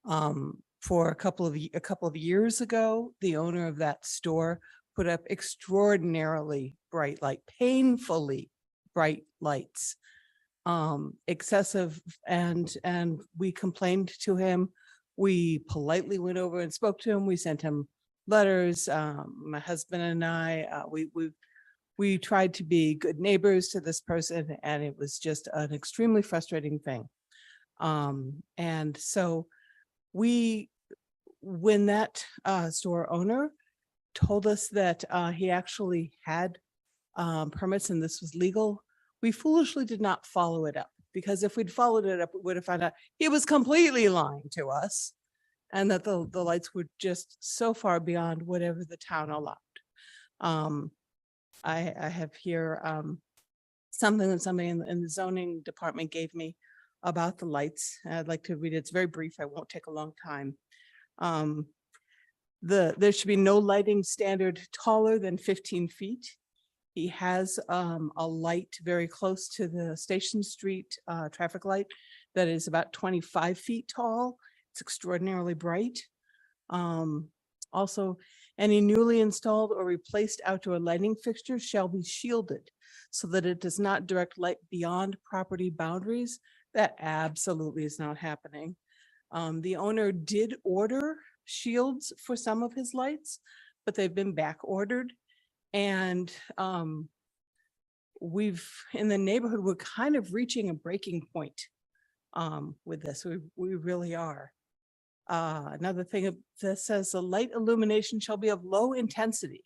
For a couple of years ago, the owner of that store put up extraordinarily bright light, painfully bright lights, excessive, and we complained to him. We politely went over and spoke to him. We sent him letters. My husband and I, we tried to be good neighbors to this person, and it was just an extremely frustrating thing. And so when that store owner told us that he actually had permits and this was legal. We foolishly did not follow it up, because if we'd followed it up, we would have found out he was completely lying to us and that the lights were just so far beyond whatever the town allowed. I have here something that somebody in the zoning department gave me about the lights. I'd like to read it. It's very brief. I won't take a long time. There should be no lighting standard taller than 15 feet. He has a light very close to the Station Street traffic light that is about 25 feet tall. It's extraordinarily bright. Also, any newly installed or replaced outdoor lighting fixtures shall be shielded so that it does not direct light beyond property boundaries. That absolutely is not happening. The owner did order shields for some of his lights, but they've been back ordered. And in the neighborhood, we're kind of reaching a breaking point with this. We really are. Another thing that says the light illumination shall be of low intensity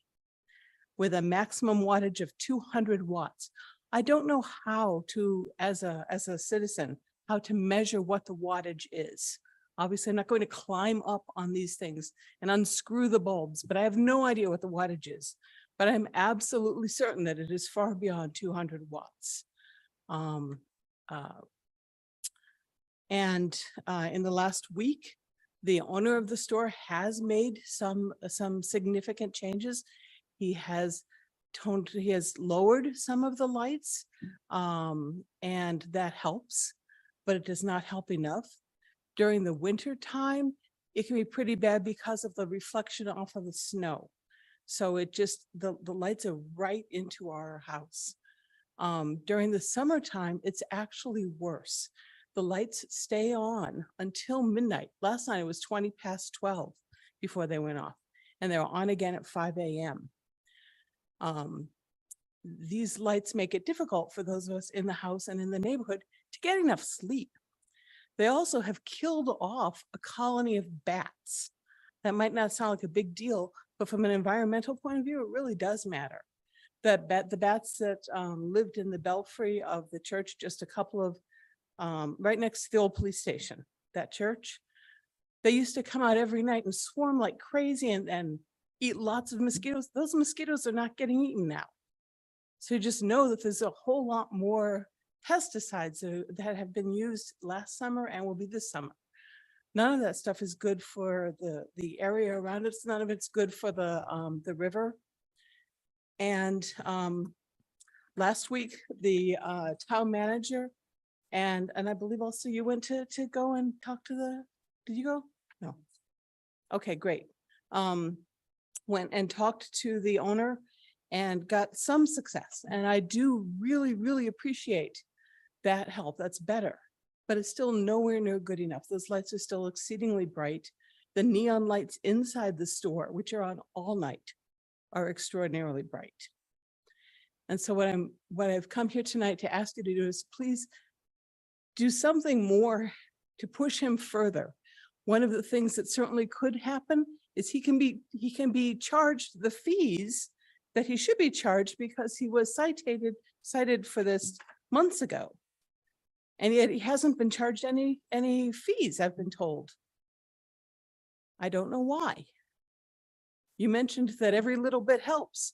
with a maximum wattage of 200 watts. I don't know how to, as a citizen, how to measure what the wattage is. Obviously, I'm not going to climb up on these things and unscrew the bulbs, but I have no idea what the wattage is. But I'm absolutely certain that it is far beyond 200 watts. In the last week, the owner of the store has made some significant changes. He has lowered some of the lights, and that helps, but it does not help enough. During the winter time, it can be pretty bad because of the reflection off of the snow. So it just, the lights are right into our house. During the summertime, it's actually worse. The lights stay on until midnight. Last night it was 20 past 12 before they went off, and they were on again at 5 a.m. These lights make it difficult for those of us in the house and in the neighborhood to get enough sleep. They also have killed off a colony of bats. That might not sound like a big deal, but from an environmental point of view, it really does matter. The bats that lived in the belfry of the church, just a couple of, right next to the old police station, that church, they used to come out every night and swarm like crazy and eat lots of mosquitoes. Those mosquitoes are not getting eaten now. So just know that there's a whole lot more pesticides that have been used last summer and will be this summer. None of that stuff is good for the area around us. None of it's good for the river. And last week, the town manager and I believe also you went to go and talk to did you go? No. Okay, great. Went and talked to the owner and got some success. And I do really, really appreciate that help. That's better, but it's still nowhere near good enough. Those lights are still exceedingly bright. The neon lights inside the store, which are on all night, are extraordinarily bright. And so what I've come here tonight to ask you to do is please do something more to push him further. One of the things that certainly could happen is he can be charged the fees that he should be charged because he was cited for this months ago. And yet he hasn't been charged any fees, I've been told. I don't know why. You mentioned that every little bit helps.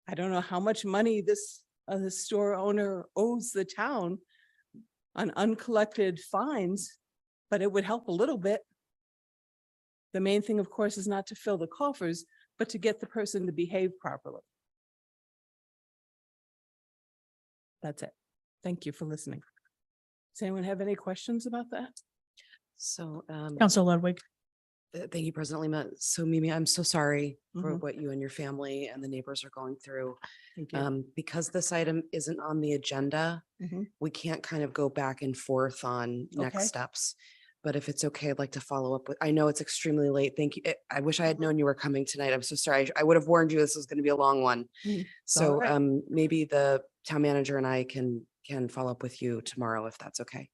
I don't know how much money this store owner owes the town on uncollected fines, but it would help a little bit. The main thing, of course, is not to fill the coffers, but to get the person to behave properly. That's it. Thank you for listening. Does anyone have any questions about that? So, Councilor Ludwig. Thank you, President Lima. So Mimi, I'm so sorry for what you and your family and the neighbors are going through. Thank you. Because this item isn't on the agenda, we can't kind of go back and forth on next Okay. steps. But if it's okay, I'd like to follow up with, I know it's extremely late. Thank you. I wish I had known you were coming tonight. I'm so sorry. I would have warned you this was going to be a long one. So right. maybe the town manager and I can follow up with you tomorrow if that's okay.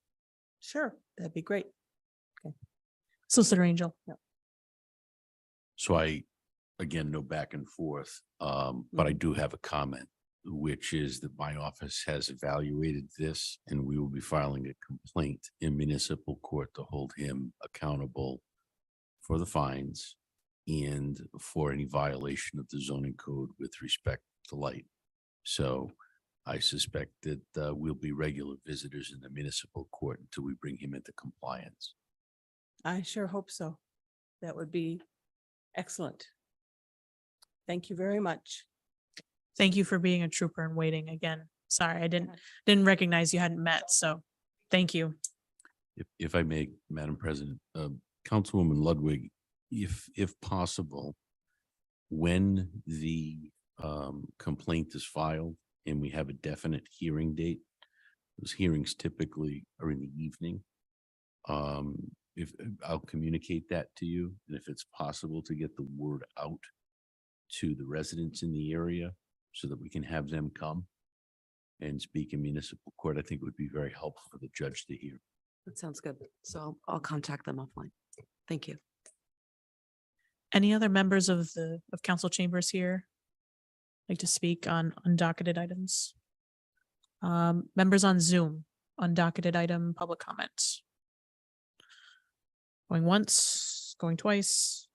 Sure, that'd be great. Okay. Solicitor Angel. Yep. So I, again, no back and forth, but I do have a comment. which is that my office has evaluated this and we will be filing a complaint in municipal court to hold him accountable for the fines and for any violation of the zoning code with respect to light. So I suspect that we'll be regular visitors in the municipal court until we bring him into compliance. I sure hope so. That would be excellent. Thank you very much. Thank you for being a trooper and waiting again. Sorry, I didn't recognize you hadn't met, so thank you. If I may, Madam President, Councilwoman Ludwig, if possible, when the complaint is filed and we have a definite hearing date, those hearings typically are in the evening. If I'll communicate that to you, and if it's possible to get the word out to the residents in the area so that we can have them come and speak in municipal court, I think it would be very helpful for the judge to hear. That sounds good. So I'll contact them offline. Thank you. Any other members of council chambers here like to speak on undocketed items? Members on Zoom, undocketed item, public comments. Going once, going twice,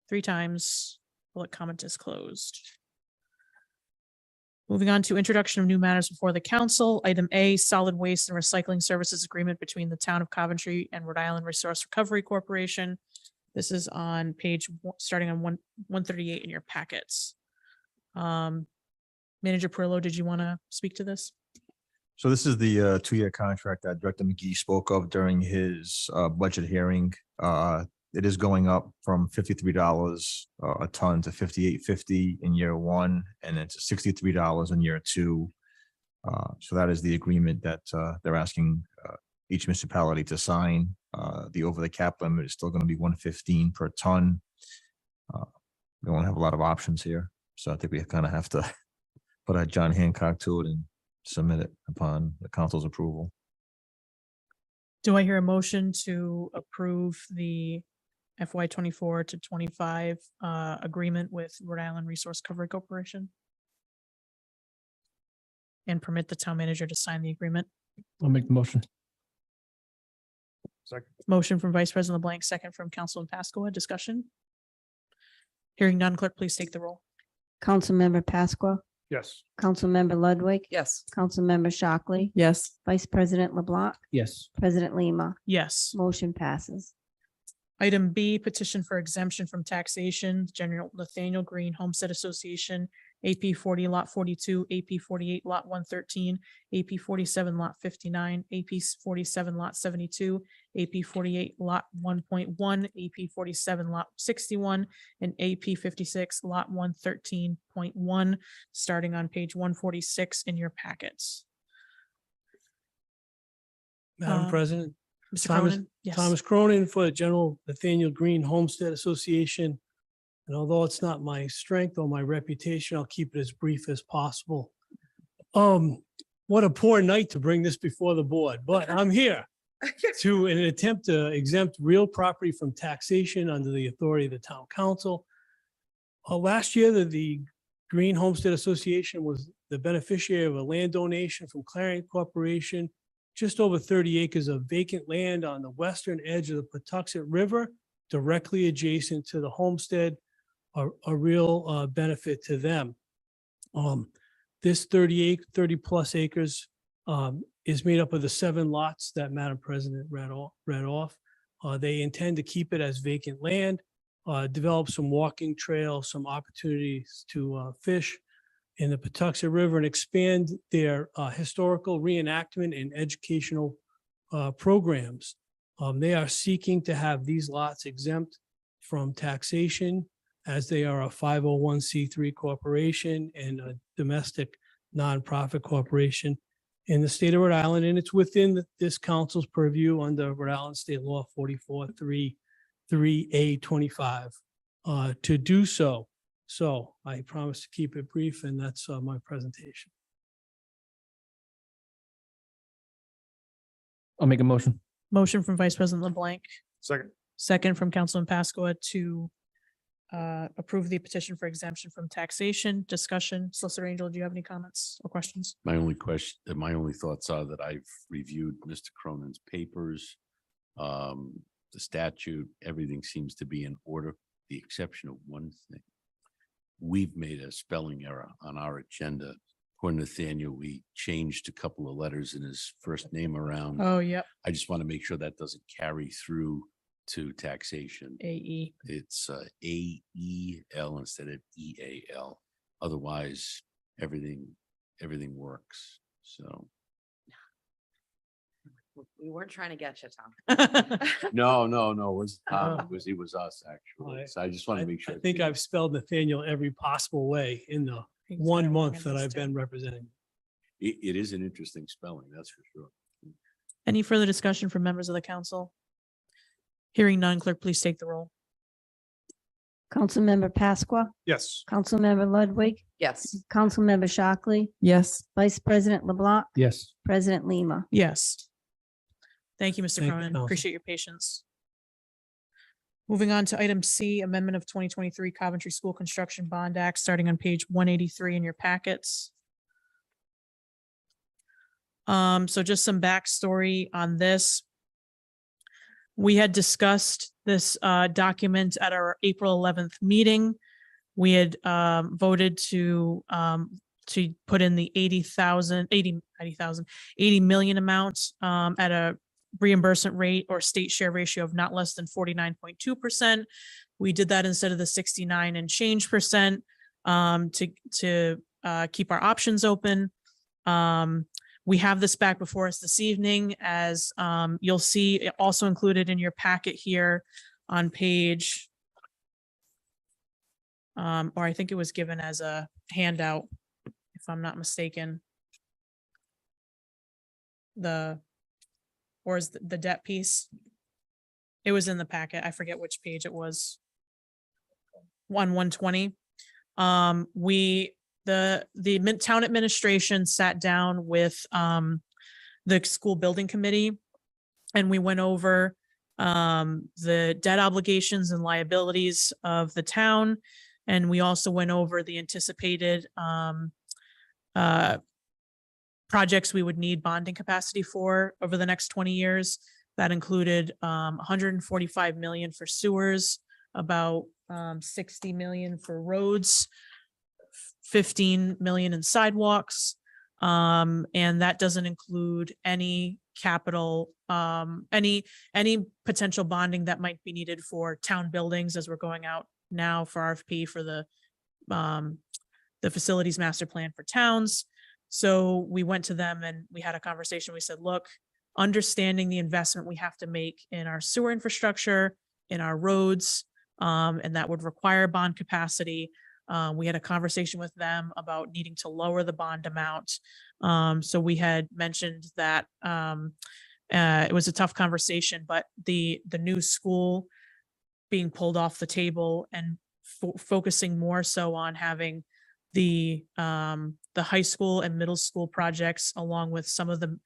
3 times, public comment is closed. Moving on to introduction of new matters before the council. Item A, solid waste and recycling services agreement between the town of Coventry and Rhode Island Resource Recovery Corporation. This is on page starting on 138 in your packets. Manager Parrillo, did you want to speak to this? So this is the 2-year contract that Director McGee spoke of during his budget hearing. It is going up from $53 a ton to $58.50 in year 1, and then to $63 in year 2. So that is the agreement that they're asking each municipality to sign. The over the cap limit is still going to be $115 per ton. We won't have a lot of options here, so I think we kind of have to put our John Hancock to it and submit it upon the council's approval. Do I hear a motion to approve the FY24 to 25 agreement with Rhode Island Resource Recovery Corporation? And permit the town manager to sign the agreement? I'll make the motion. Second. Motion from Vice President LeBlanc, second from Councilman Pasqua. Discussion? Hearing none, clerk, please take the roll. Councilmember Pasqua, Yes. Councilmember Ludwig, Yes. Councilmember Shockley, Yes. Vice President LeBlanc, Yes. President Lima. Yes. Motion passes. Item B, petition for exemption from taxation, General Nathaniel Green Homestead Association, AP 40 Lot 42, AP 48 Lot 113, AP 47 Lot 59, AP 47 Lot 72, AP 48 Lot 1.1, AP 47 Lot 61, and AP 56 Lot 113.1, starting on page 146 in your packets. Madam President. Mr. Thomas- Cronin? Yes. Thomas Cronin for General Nathaniel Green Homestead Association. And although it's not my strength or my reputation, I'll keep it as brief as possible. What a poor night to bring this before the board, but I'm here to, in an attempt to exempt real property from taxation under the authority of the town council. Last year, the Green Homestead Association was the beneficiary of a land donation from Clarion Corporation, just over 30 acres of vacant land on the western edge of the Patuxent River, directly adjacent to the homestead, a real benefit to them. This 30 plus acres is made up of the 7 lots that Madam President read off. They intend to keep it as vacant land, develop some walking trails, some opportunities to fish in the Patuxent River, and expand their historical reenactment and educational programs. They are seeking to have these lots exempt from taxation, as they are a 501c3 corporation and a domestic nonprofit corporation in the state of Rhode Island, and it's within this council's purview under Rhode Island State Law 44.3.3A25 to do so. So I promise to keep it brief, and that's my presentation. I'll make a motion. Motion from Vice President LeBlanc, Second. second from Councilman Pasqua to approve the petition for exemption from taxation. Discussion. Solicitor Angel, do you have any comments or questions? My only thoughts are that I've reviewed Mr. Cronin's papers. The statute, everything seems to be in order, the exception of one thing. We've made a spelling error on our agenda. According to Nathaniel, we changed a couple of letters in his first name around. Oh, yep. I just want to make sure that doesn't carry through to taxation. AE. It's AEL instead of EAL. Otherwise, everything works. So. We weren't trying to get you, Tom. No, it was Tom. It was us actually. So I just want to make sure. I think I've spelled Nathaniel every possible way in the 1 month that I've been representing. It is an interesting spelling, that's for sure. Any further discussion from members of the council? Hearing none, clerk, please take the roll. Councilmember Pasqua, Yes. Councilmember Ludwig, Yes. Councilmember Shockley, Yes. Vice President LeBlanc, Yes. President Lima. Yes. Thank you, Mr. Thank you, Cronin. Council. Appreciate your patience. Moving on to item C, amendment of 2023 Coventry School Construction Bond Act, starting on page 183 in your packets. So just some backstory on this. We had discussed this document at our April 11th meeting. We had voted to put in the 80 million amount at a reimbursement rate or state share ratio of not less than 49.2%. We did that instead of the 69 and change percent to keep our options open. We have this back before us this evening, as you'll see it also included in your packet here on page, or I think it was given as a handout, if I'm not mistaken. Or is the debt piece? It was in the packet. I forget which page it was. 120. The town administration sat down with the school building committee, and we went over the debt obligations and liabilities of the town. And we also went over the anticipated projects we would need bonding capacity for over the next 20 years. That included 145 million for sewers, about 60 million for roads, 15 million in sidewalks. And that doesn't include any capital, any potential bonding that might be needed for town buildings, as we're going out now for RFP for the facilities master plan for towns. So we went to them and we had a conversation. We said, look, understanding the investment we have to make in our sewer infrastructure, in our roads, and that would require bond capacity. We had a conversation with them about needing to lower the bond amount. So we had mentioned that it was a tough conversation, but the new school being pulled off the table and focusing more so on having the high school and middle school projects, along with some of the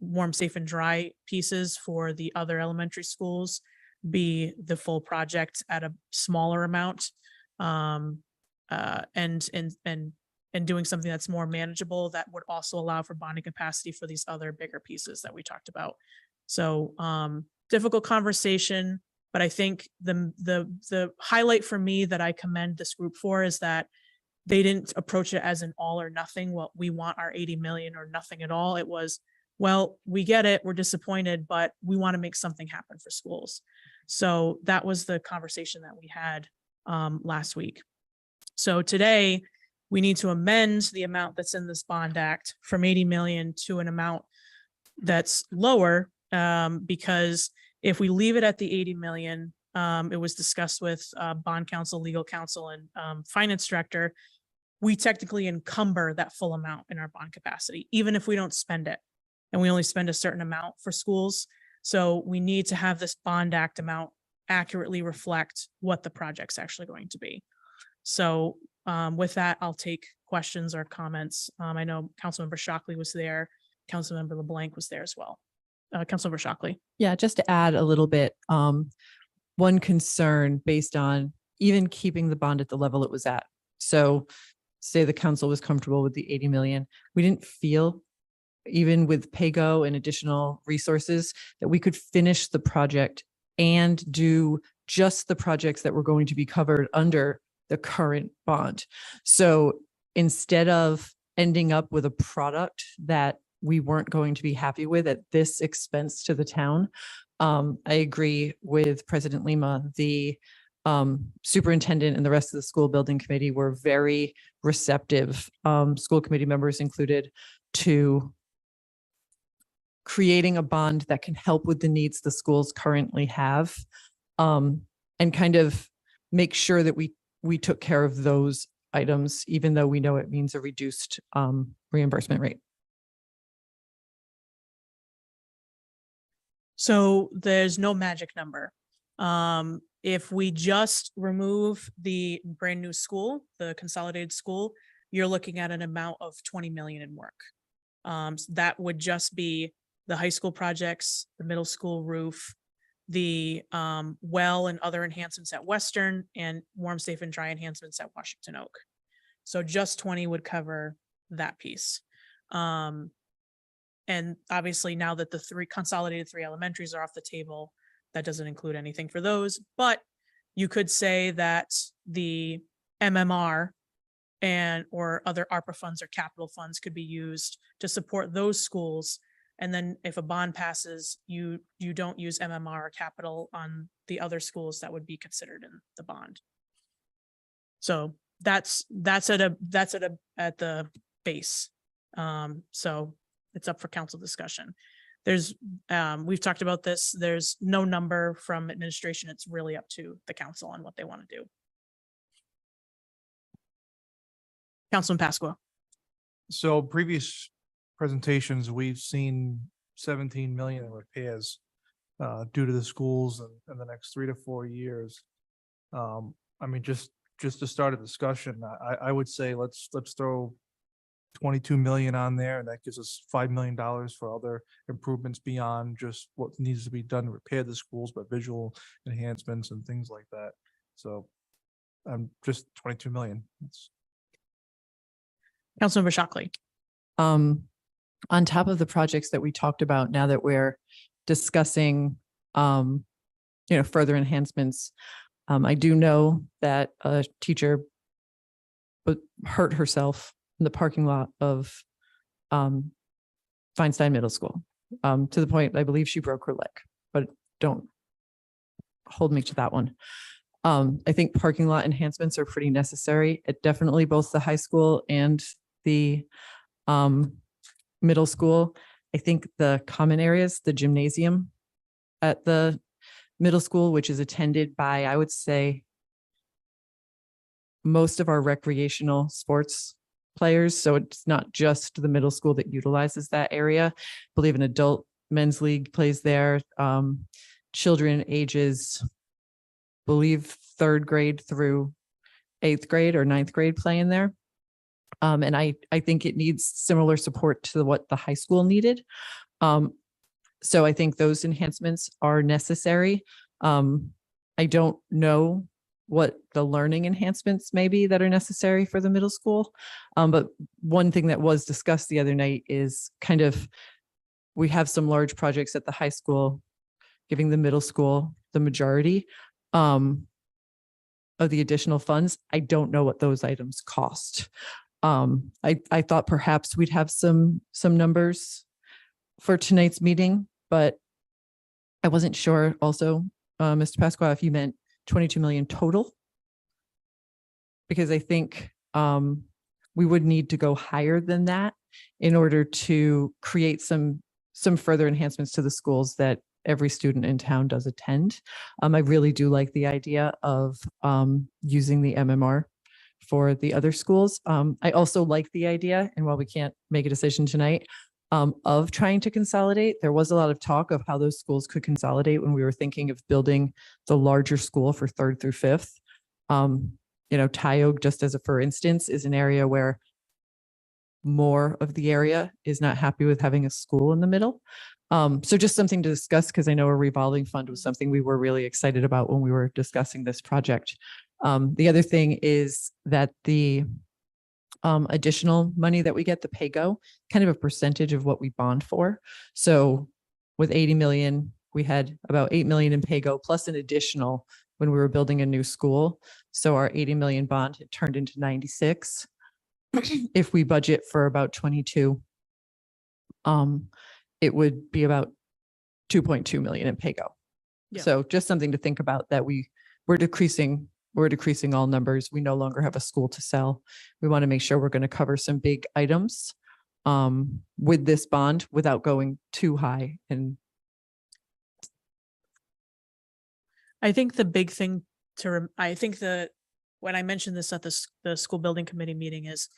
warm, safe, and dry pieces for the other elementary schools, be the full project at a smaller amount, and doing something that's more manageable that would also allow for bonding capacity for these other bigger pieces that we talked about. So difficult conversation, but I think the highlight for me that I commend this group for is that they didn't approach it as an all or nothing. Well, we want our 80 million or nothing at all. It was, well, we get it, we're disappointed, but we want to make something happen for schools. So that was the conversation that we had last week. So today we need to amend the amount that's in this bond act from 80 million to an amount that's lower, because if we leave it at the 80 million, it was discussed with bond counsel, legal counsel, and finance director, we technically encumber that full amount in our bond capacity, even if we don't spend it. And we only spend a certain amount for schools. So we need to have this bond act amount accurately reflect what the project's actually going to be. So with that, I'll take questions or comments. I know Councilmember Shockley was there. Councilmember LeBlanc was there as well. Councilmember Shockley. Yeah, just to add a little bit, one concern based on even keeping the bond at the level it was at. So say the council was comfortable with the 80 million. We didn't feel, even with PAYGO and additional resources, that we could finish the project and do just the projects that were going to be covered under the current bond. So instead of ending up with a product that we weren't going to be happy with at this expense to the town, I agree with President Lima. The superintendent and the rest of the school building committee were very receptive, school committee members included, to creating a bond that can help with the needs the schools currently have, and kind of make sure that we took care of those items, even though we know it means a reduced reimbursement rate. So there's no magic number. If we just remove the brand new school, the consolidated school, you're looking at an amount of 20 million in work. So that would just be the high school projects, the middle school roof, the well and other enhancements at Western, and warm, safe, and dry enhancements at Washington Oak. So just 20 would cover that piece. And obviously now that the consolidated three elementaries are off the table, that doesn't include anything for those, but you could say that the MMR or other ARPA funds or capital funds could be used to support those schools. And then if a bond passes, you don't use MMR or capital on the other schools that would be considered in the bond. So that's at the base. So it's up for council discussion. There's, we've talked about this. There's no number from administration. It's really up to the council on what they want to do. Councilman Pasqua. So previous presentations, we've seen 17 million in repairs due to the schools in the next 3 to 4 years. I mean, just to start a discussion, I would say let's throw 22 million on there, and that gives us $5 million for other improvements beyond just what needs to be done to repair the schools, but visual enhancements and things like that. So just 22 million. Councilmember Shockley. On top of the projects that we talked about, now that we're discussing, further enhancements, I do know that a teacher hurt herself in the parking lot of Feinstein Middle School, to the point I believe she broke her leg, but don't hold me to that one. I think parking lot enhancements are pretty necessary at definitely both the high school and the middle school. I think the common areas, the gymnasium at the middle school, which is attended by, I would say, most of our recreational sports players. So it's not just the middle school that utilizes that area. I believe an adult men's league plays there. Children ages, believe 3rd grade through 8th grade or 9th grade play in there. And I think it needs similar support to what the high school needed. So I think those enhancements are necessary. I don't know what the learning enhancements may be that are necessary for the middle school. But one thing that was discussed the other night is kind of, we have some large projects at the high school, giving the middle school the majority of the additional funds. I don't know what those items cost. I thought perhaps we'd have some numbers for tonight's meeting, but I wasn't sure also, Mr. Pasqua, if you meant 22 million total, because I think we would need to go higher than that in order to create some further enhancements to the schools that every student in town does attend. I really do like the idea of using the MMR for the other schools. I also like the idea, and while we can't make a decision tonight, of trying to consolidate. There was a lot of talk of how those schools could consolidate when we were thinking of building the larger school for 3rd through 5th. Tioga, just as a for instance, is an area where more of the area is not happy with having a school in the middle. So just something to discuss, because I know a revolving fund was something we were really excited about when we were discussing this project. The other thing is that the additional money that we get, the pay-go, kind of a percentage of what we bond for. So with 80 million, we had about 8 million in pay-go plus an additional when we were building a new school. So our 80 million bond had turned into 96. If we budget for about 22, it would be about 2.2 million in pay-go. Yeah. So just something to think about, that we're decreasing all numbers. We no longer have a school to sell. We want to make sure we're going to cover some big items with this bond without going too high. And I think the big thing I think that when I mentioned this at the school building committee meeting is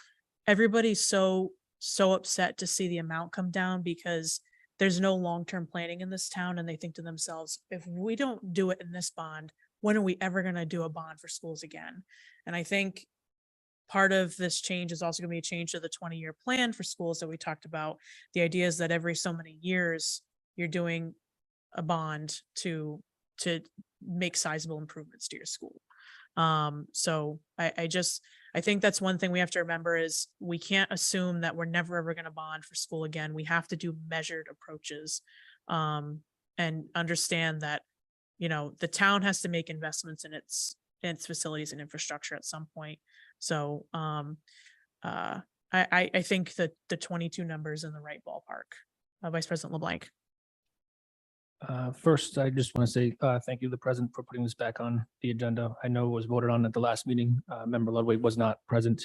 everybody's so upset to see the amount come down because there's no long-term planning in this town. And they think to themselves, if we don't do it in this bond, when are we ever going to do a bond for schools again? And I think part of this change is also going to be a change to the 20-year plan for schools that we talked about. The idea is that every so many years you're doing a bond to make sizable improvements to your school. So I think that's one thing we have to remember is we can't assume that we're never ever going to bond for school again. We have to do measured approaches and understand that, you know, the town has to make investments in its facilities and infrastructure at some point. So I think that the 22 number is in the right ballpark. Vice President LeBlanc. First, I just want to say thank you to the president for putting this back on the agenda. I know it was voted on at the last meeting. Member Ludwig was not present,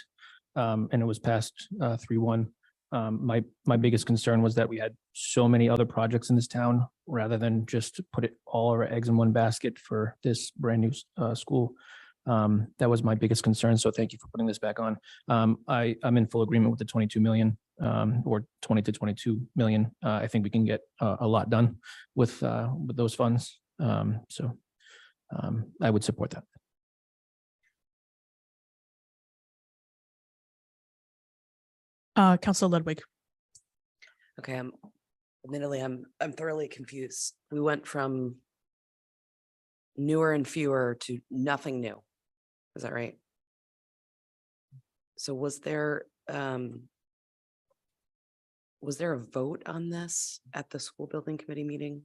and it was passed 3-1. My biggest concern was that we had so many other projects in this town rather than just put all our eggs in one basket for this brand new school. That was my biggest concern. So thank you for putting this back on. I'm in full agreement with the 22 million. Or 20 to 22 million. I think we can get a lot done with those funds. So I would support that. Councilor Ludwig. Okay, admittedly, I'm thoroughly confused. We went from newer and fewer to nothing new. Is that right? So was there a vote on this at the school building committee meeting?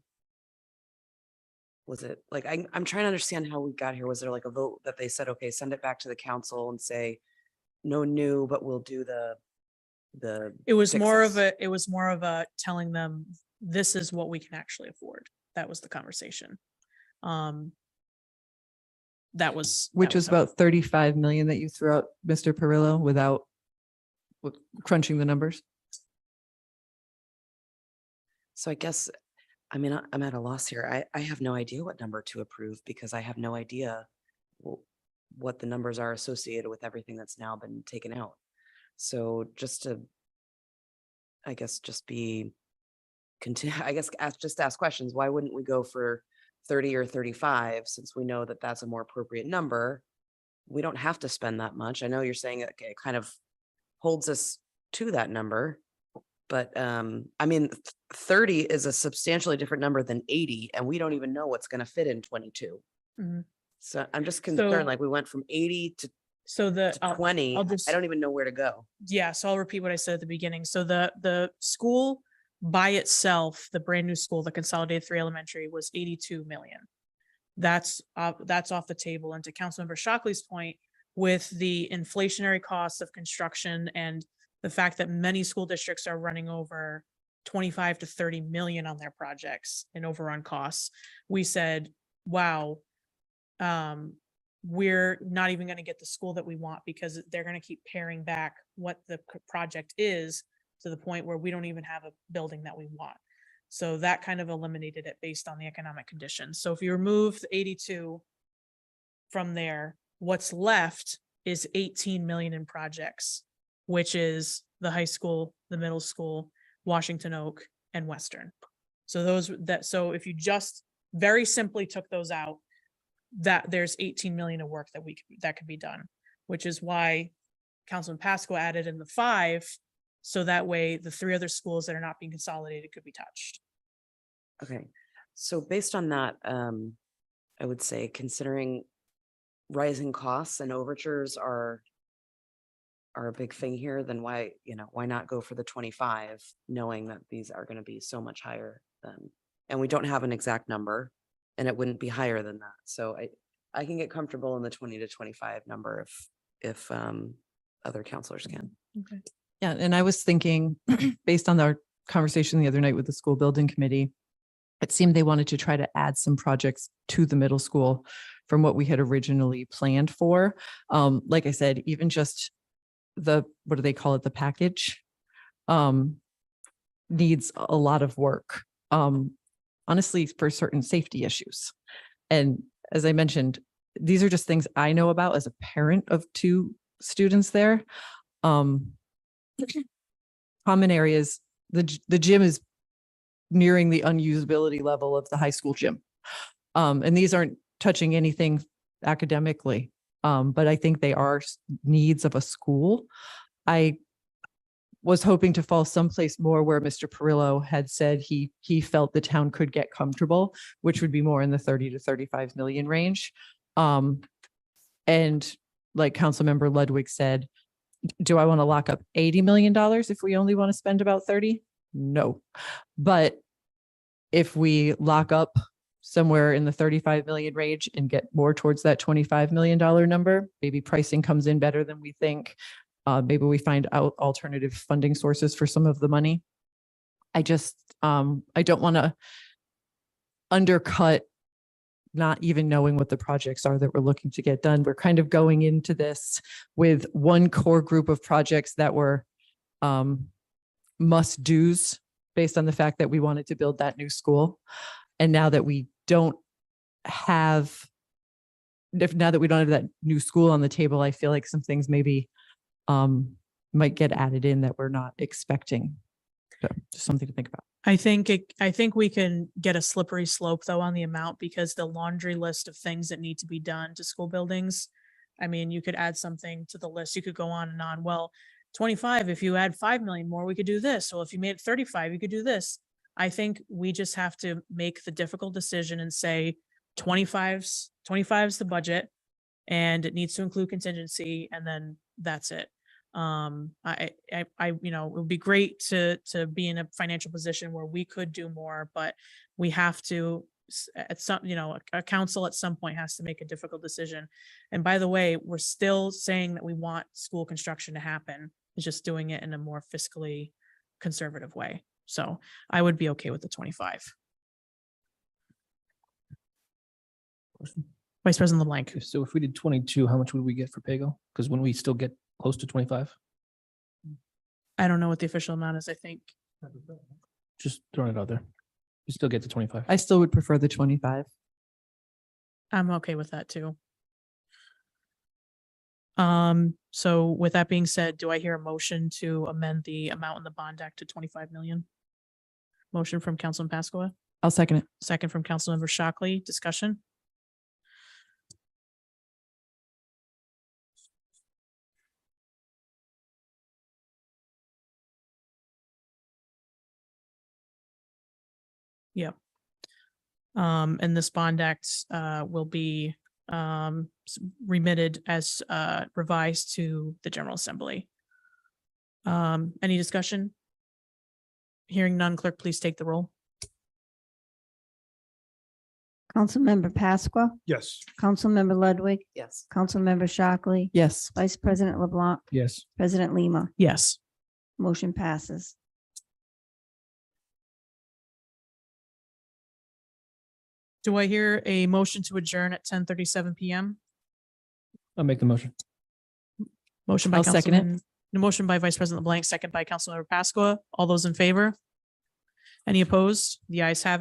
Was it like, I'm trying to understand how we got here. Was there like a vote that they said, okay, send it back to the council and say, no new, but we'll do the It was more fixes? of a telling them this is what we can actually afford. That was the conversation. which was about 35 million that you threw out, Mr. Parrillo, without crunching the numbers. So I guess, I mean, I'm at a loss here. I have no idea what number to approve because I have no idea what the numbers are associated with everything that's now been taken out. So just to, I guess, ask questions. Why wouldn't we go for 30 or 35 since we know that that's a more appropriate number? We don't have to spend that much. I know you're saying it kind of holds us to that number. But I mean, 30 is a substantially different number than 80, and we don't even know what's going to fit in 22. Mm-hmm. So I'm just concerned, like we went from 80 to 20. I don't even know where to go. Yeah, so I'll repeat what I said at the beginning. So the school by itself, the brand new school, the Consolidated 3 Elementary, was 82 million. That's off the table. And to Councilmember Shockley's point, with the inflationary costs of construction and the fact that many school districts are running over 25 to 30 million on their projects in overrun costs, we said, wow, we're not even going to get the school that we want because they're going to keep paring back what the project is to the point where we don't even have a building that we want. So that kind of eliminated it based on the economic conditions. So if you remove the 82 from there, what's left is 18 million in projects, which is the high school, the middle school, Washington Oak, and Western. So so if you just very simply took those out, that there's 18 million of work that could be done, which is why Councilman Pasco added in the 5, so that way the 3 other schools that are not being consolidated could be touched. Okay, so based on that, I would say considering rising costs and overtures are a big thing here, then why, why not go for the 25, knowing that these are going to be so much higher than, and we don't have an exact number and it wouldn't be higher than that. So I can get comfortable in the 20 to 25 number if other counselors can. Okay. Yeah, and I was thinking, based on our conversation the other night with the school building committee, it seemed they wanted to try to add some projects to the middle school from what we had originally planned for. Like I said, even just what do they call it? The package needs a lot of work, honestly, for certain safety issues. And as I mentioned, these are just things I know about as a parent of 2 students there. Common areas, the gym is nearing the unusability level of the high school gym. And these aren't touching anything academically, but I think they are needs of a school. I was hoping to fall someplace more where Mr. Parrillo had said he felt the town could get comfortable, which would be more in the 30 to 35 million range. And like Councilmember Ludwig said, do I want to lock up $80 million if we only want to spend about 30? No. But if we lock up somewhere in the 35 million range and get more towards that $25 million number, maybe pricing comes in better than we think. Maybe we find out alternative funding sources for some of the money. I just, I don't want to undercut not even knowing what the projects are that we're looking to get done. We're kind of going into this with one core group of projects that were must do's based on the fact that we wanted to build that new school. And now that we don't have, now that we don't have that new school on the table, I feel like some things maybe might get added in that we're not expecting. So just something to think about. I think we can get a slippery slope though on the amount, because the laundry list of things that need to be done to school buildings. I mean, you could add something to the list. You could go on and on. Well, 25, if you add 5 million more, we could do this. Well, if you made it 35, you could do this. I think we just have to make the difficult decision and say 25's the budget and it needs to include contingency, and then that's it. It would be great to be in a financial position where we could do more, but we have to at some, a council at some point has to make a difficult decision. And by the way, we're still saying that we want school construction to happen. It's just doing it in a more fiscally conservative way. So I would be okay with the 25. Vice President LeBlanc. So if we did 22, how much would we get for Pago? Because when we still get close to 25? I don't know what the official amount is. I think Just throwing it out there. You still get to 25. I still would prefer the 25. I'm okay with that too. So with that being said, do I hear a motion to amend the amount in the bond act to 25 million? Motion from Councilman Pasqua, I'll second it. second from Councilmember Shockley. Discussion? Yep. And this bond act will be remitted as revised to the General Assembly. Any discussion? Hearing none, clerk, please take the roll. Councilmember Pasqua, Yes. Councilmember Ludwig, Yes. Councilmember Shockley, Yes. Vice President LeBlanc, Yes. President Lima. Yes. Motion passes. Do I hear a motion to adjourn at 10:37 PM? I'll make the motion. Motion by I'll second it. Motion by Vice President LeBlanc, second by Councilmember Pasqua. All those in favor? Any opposed? The ayes have it.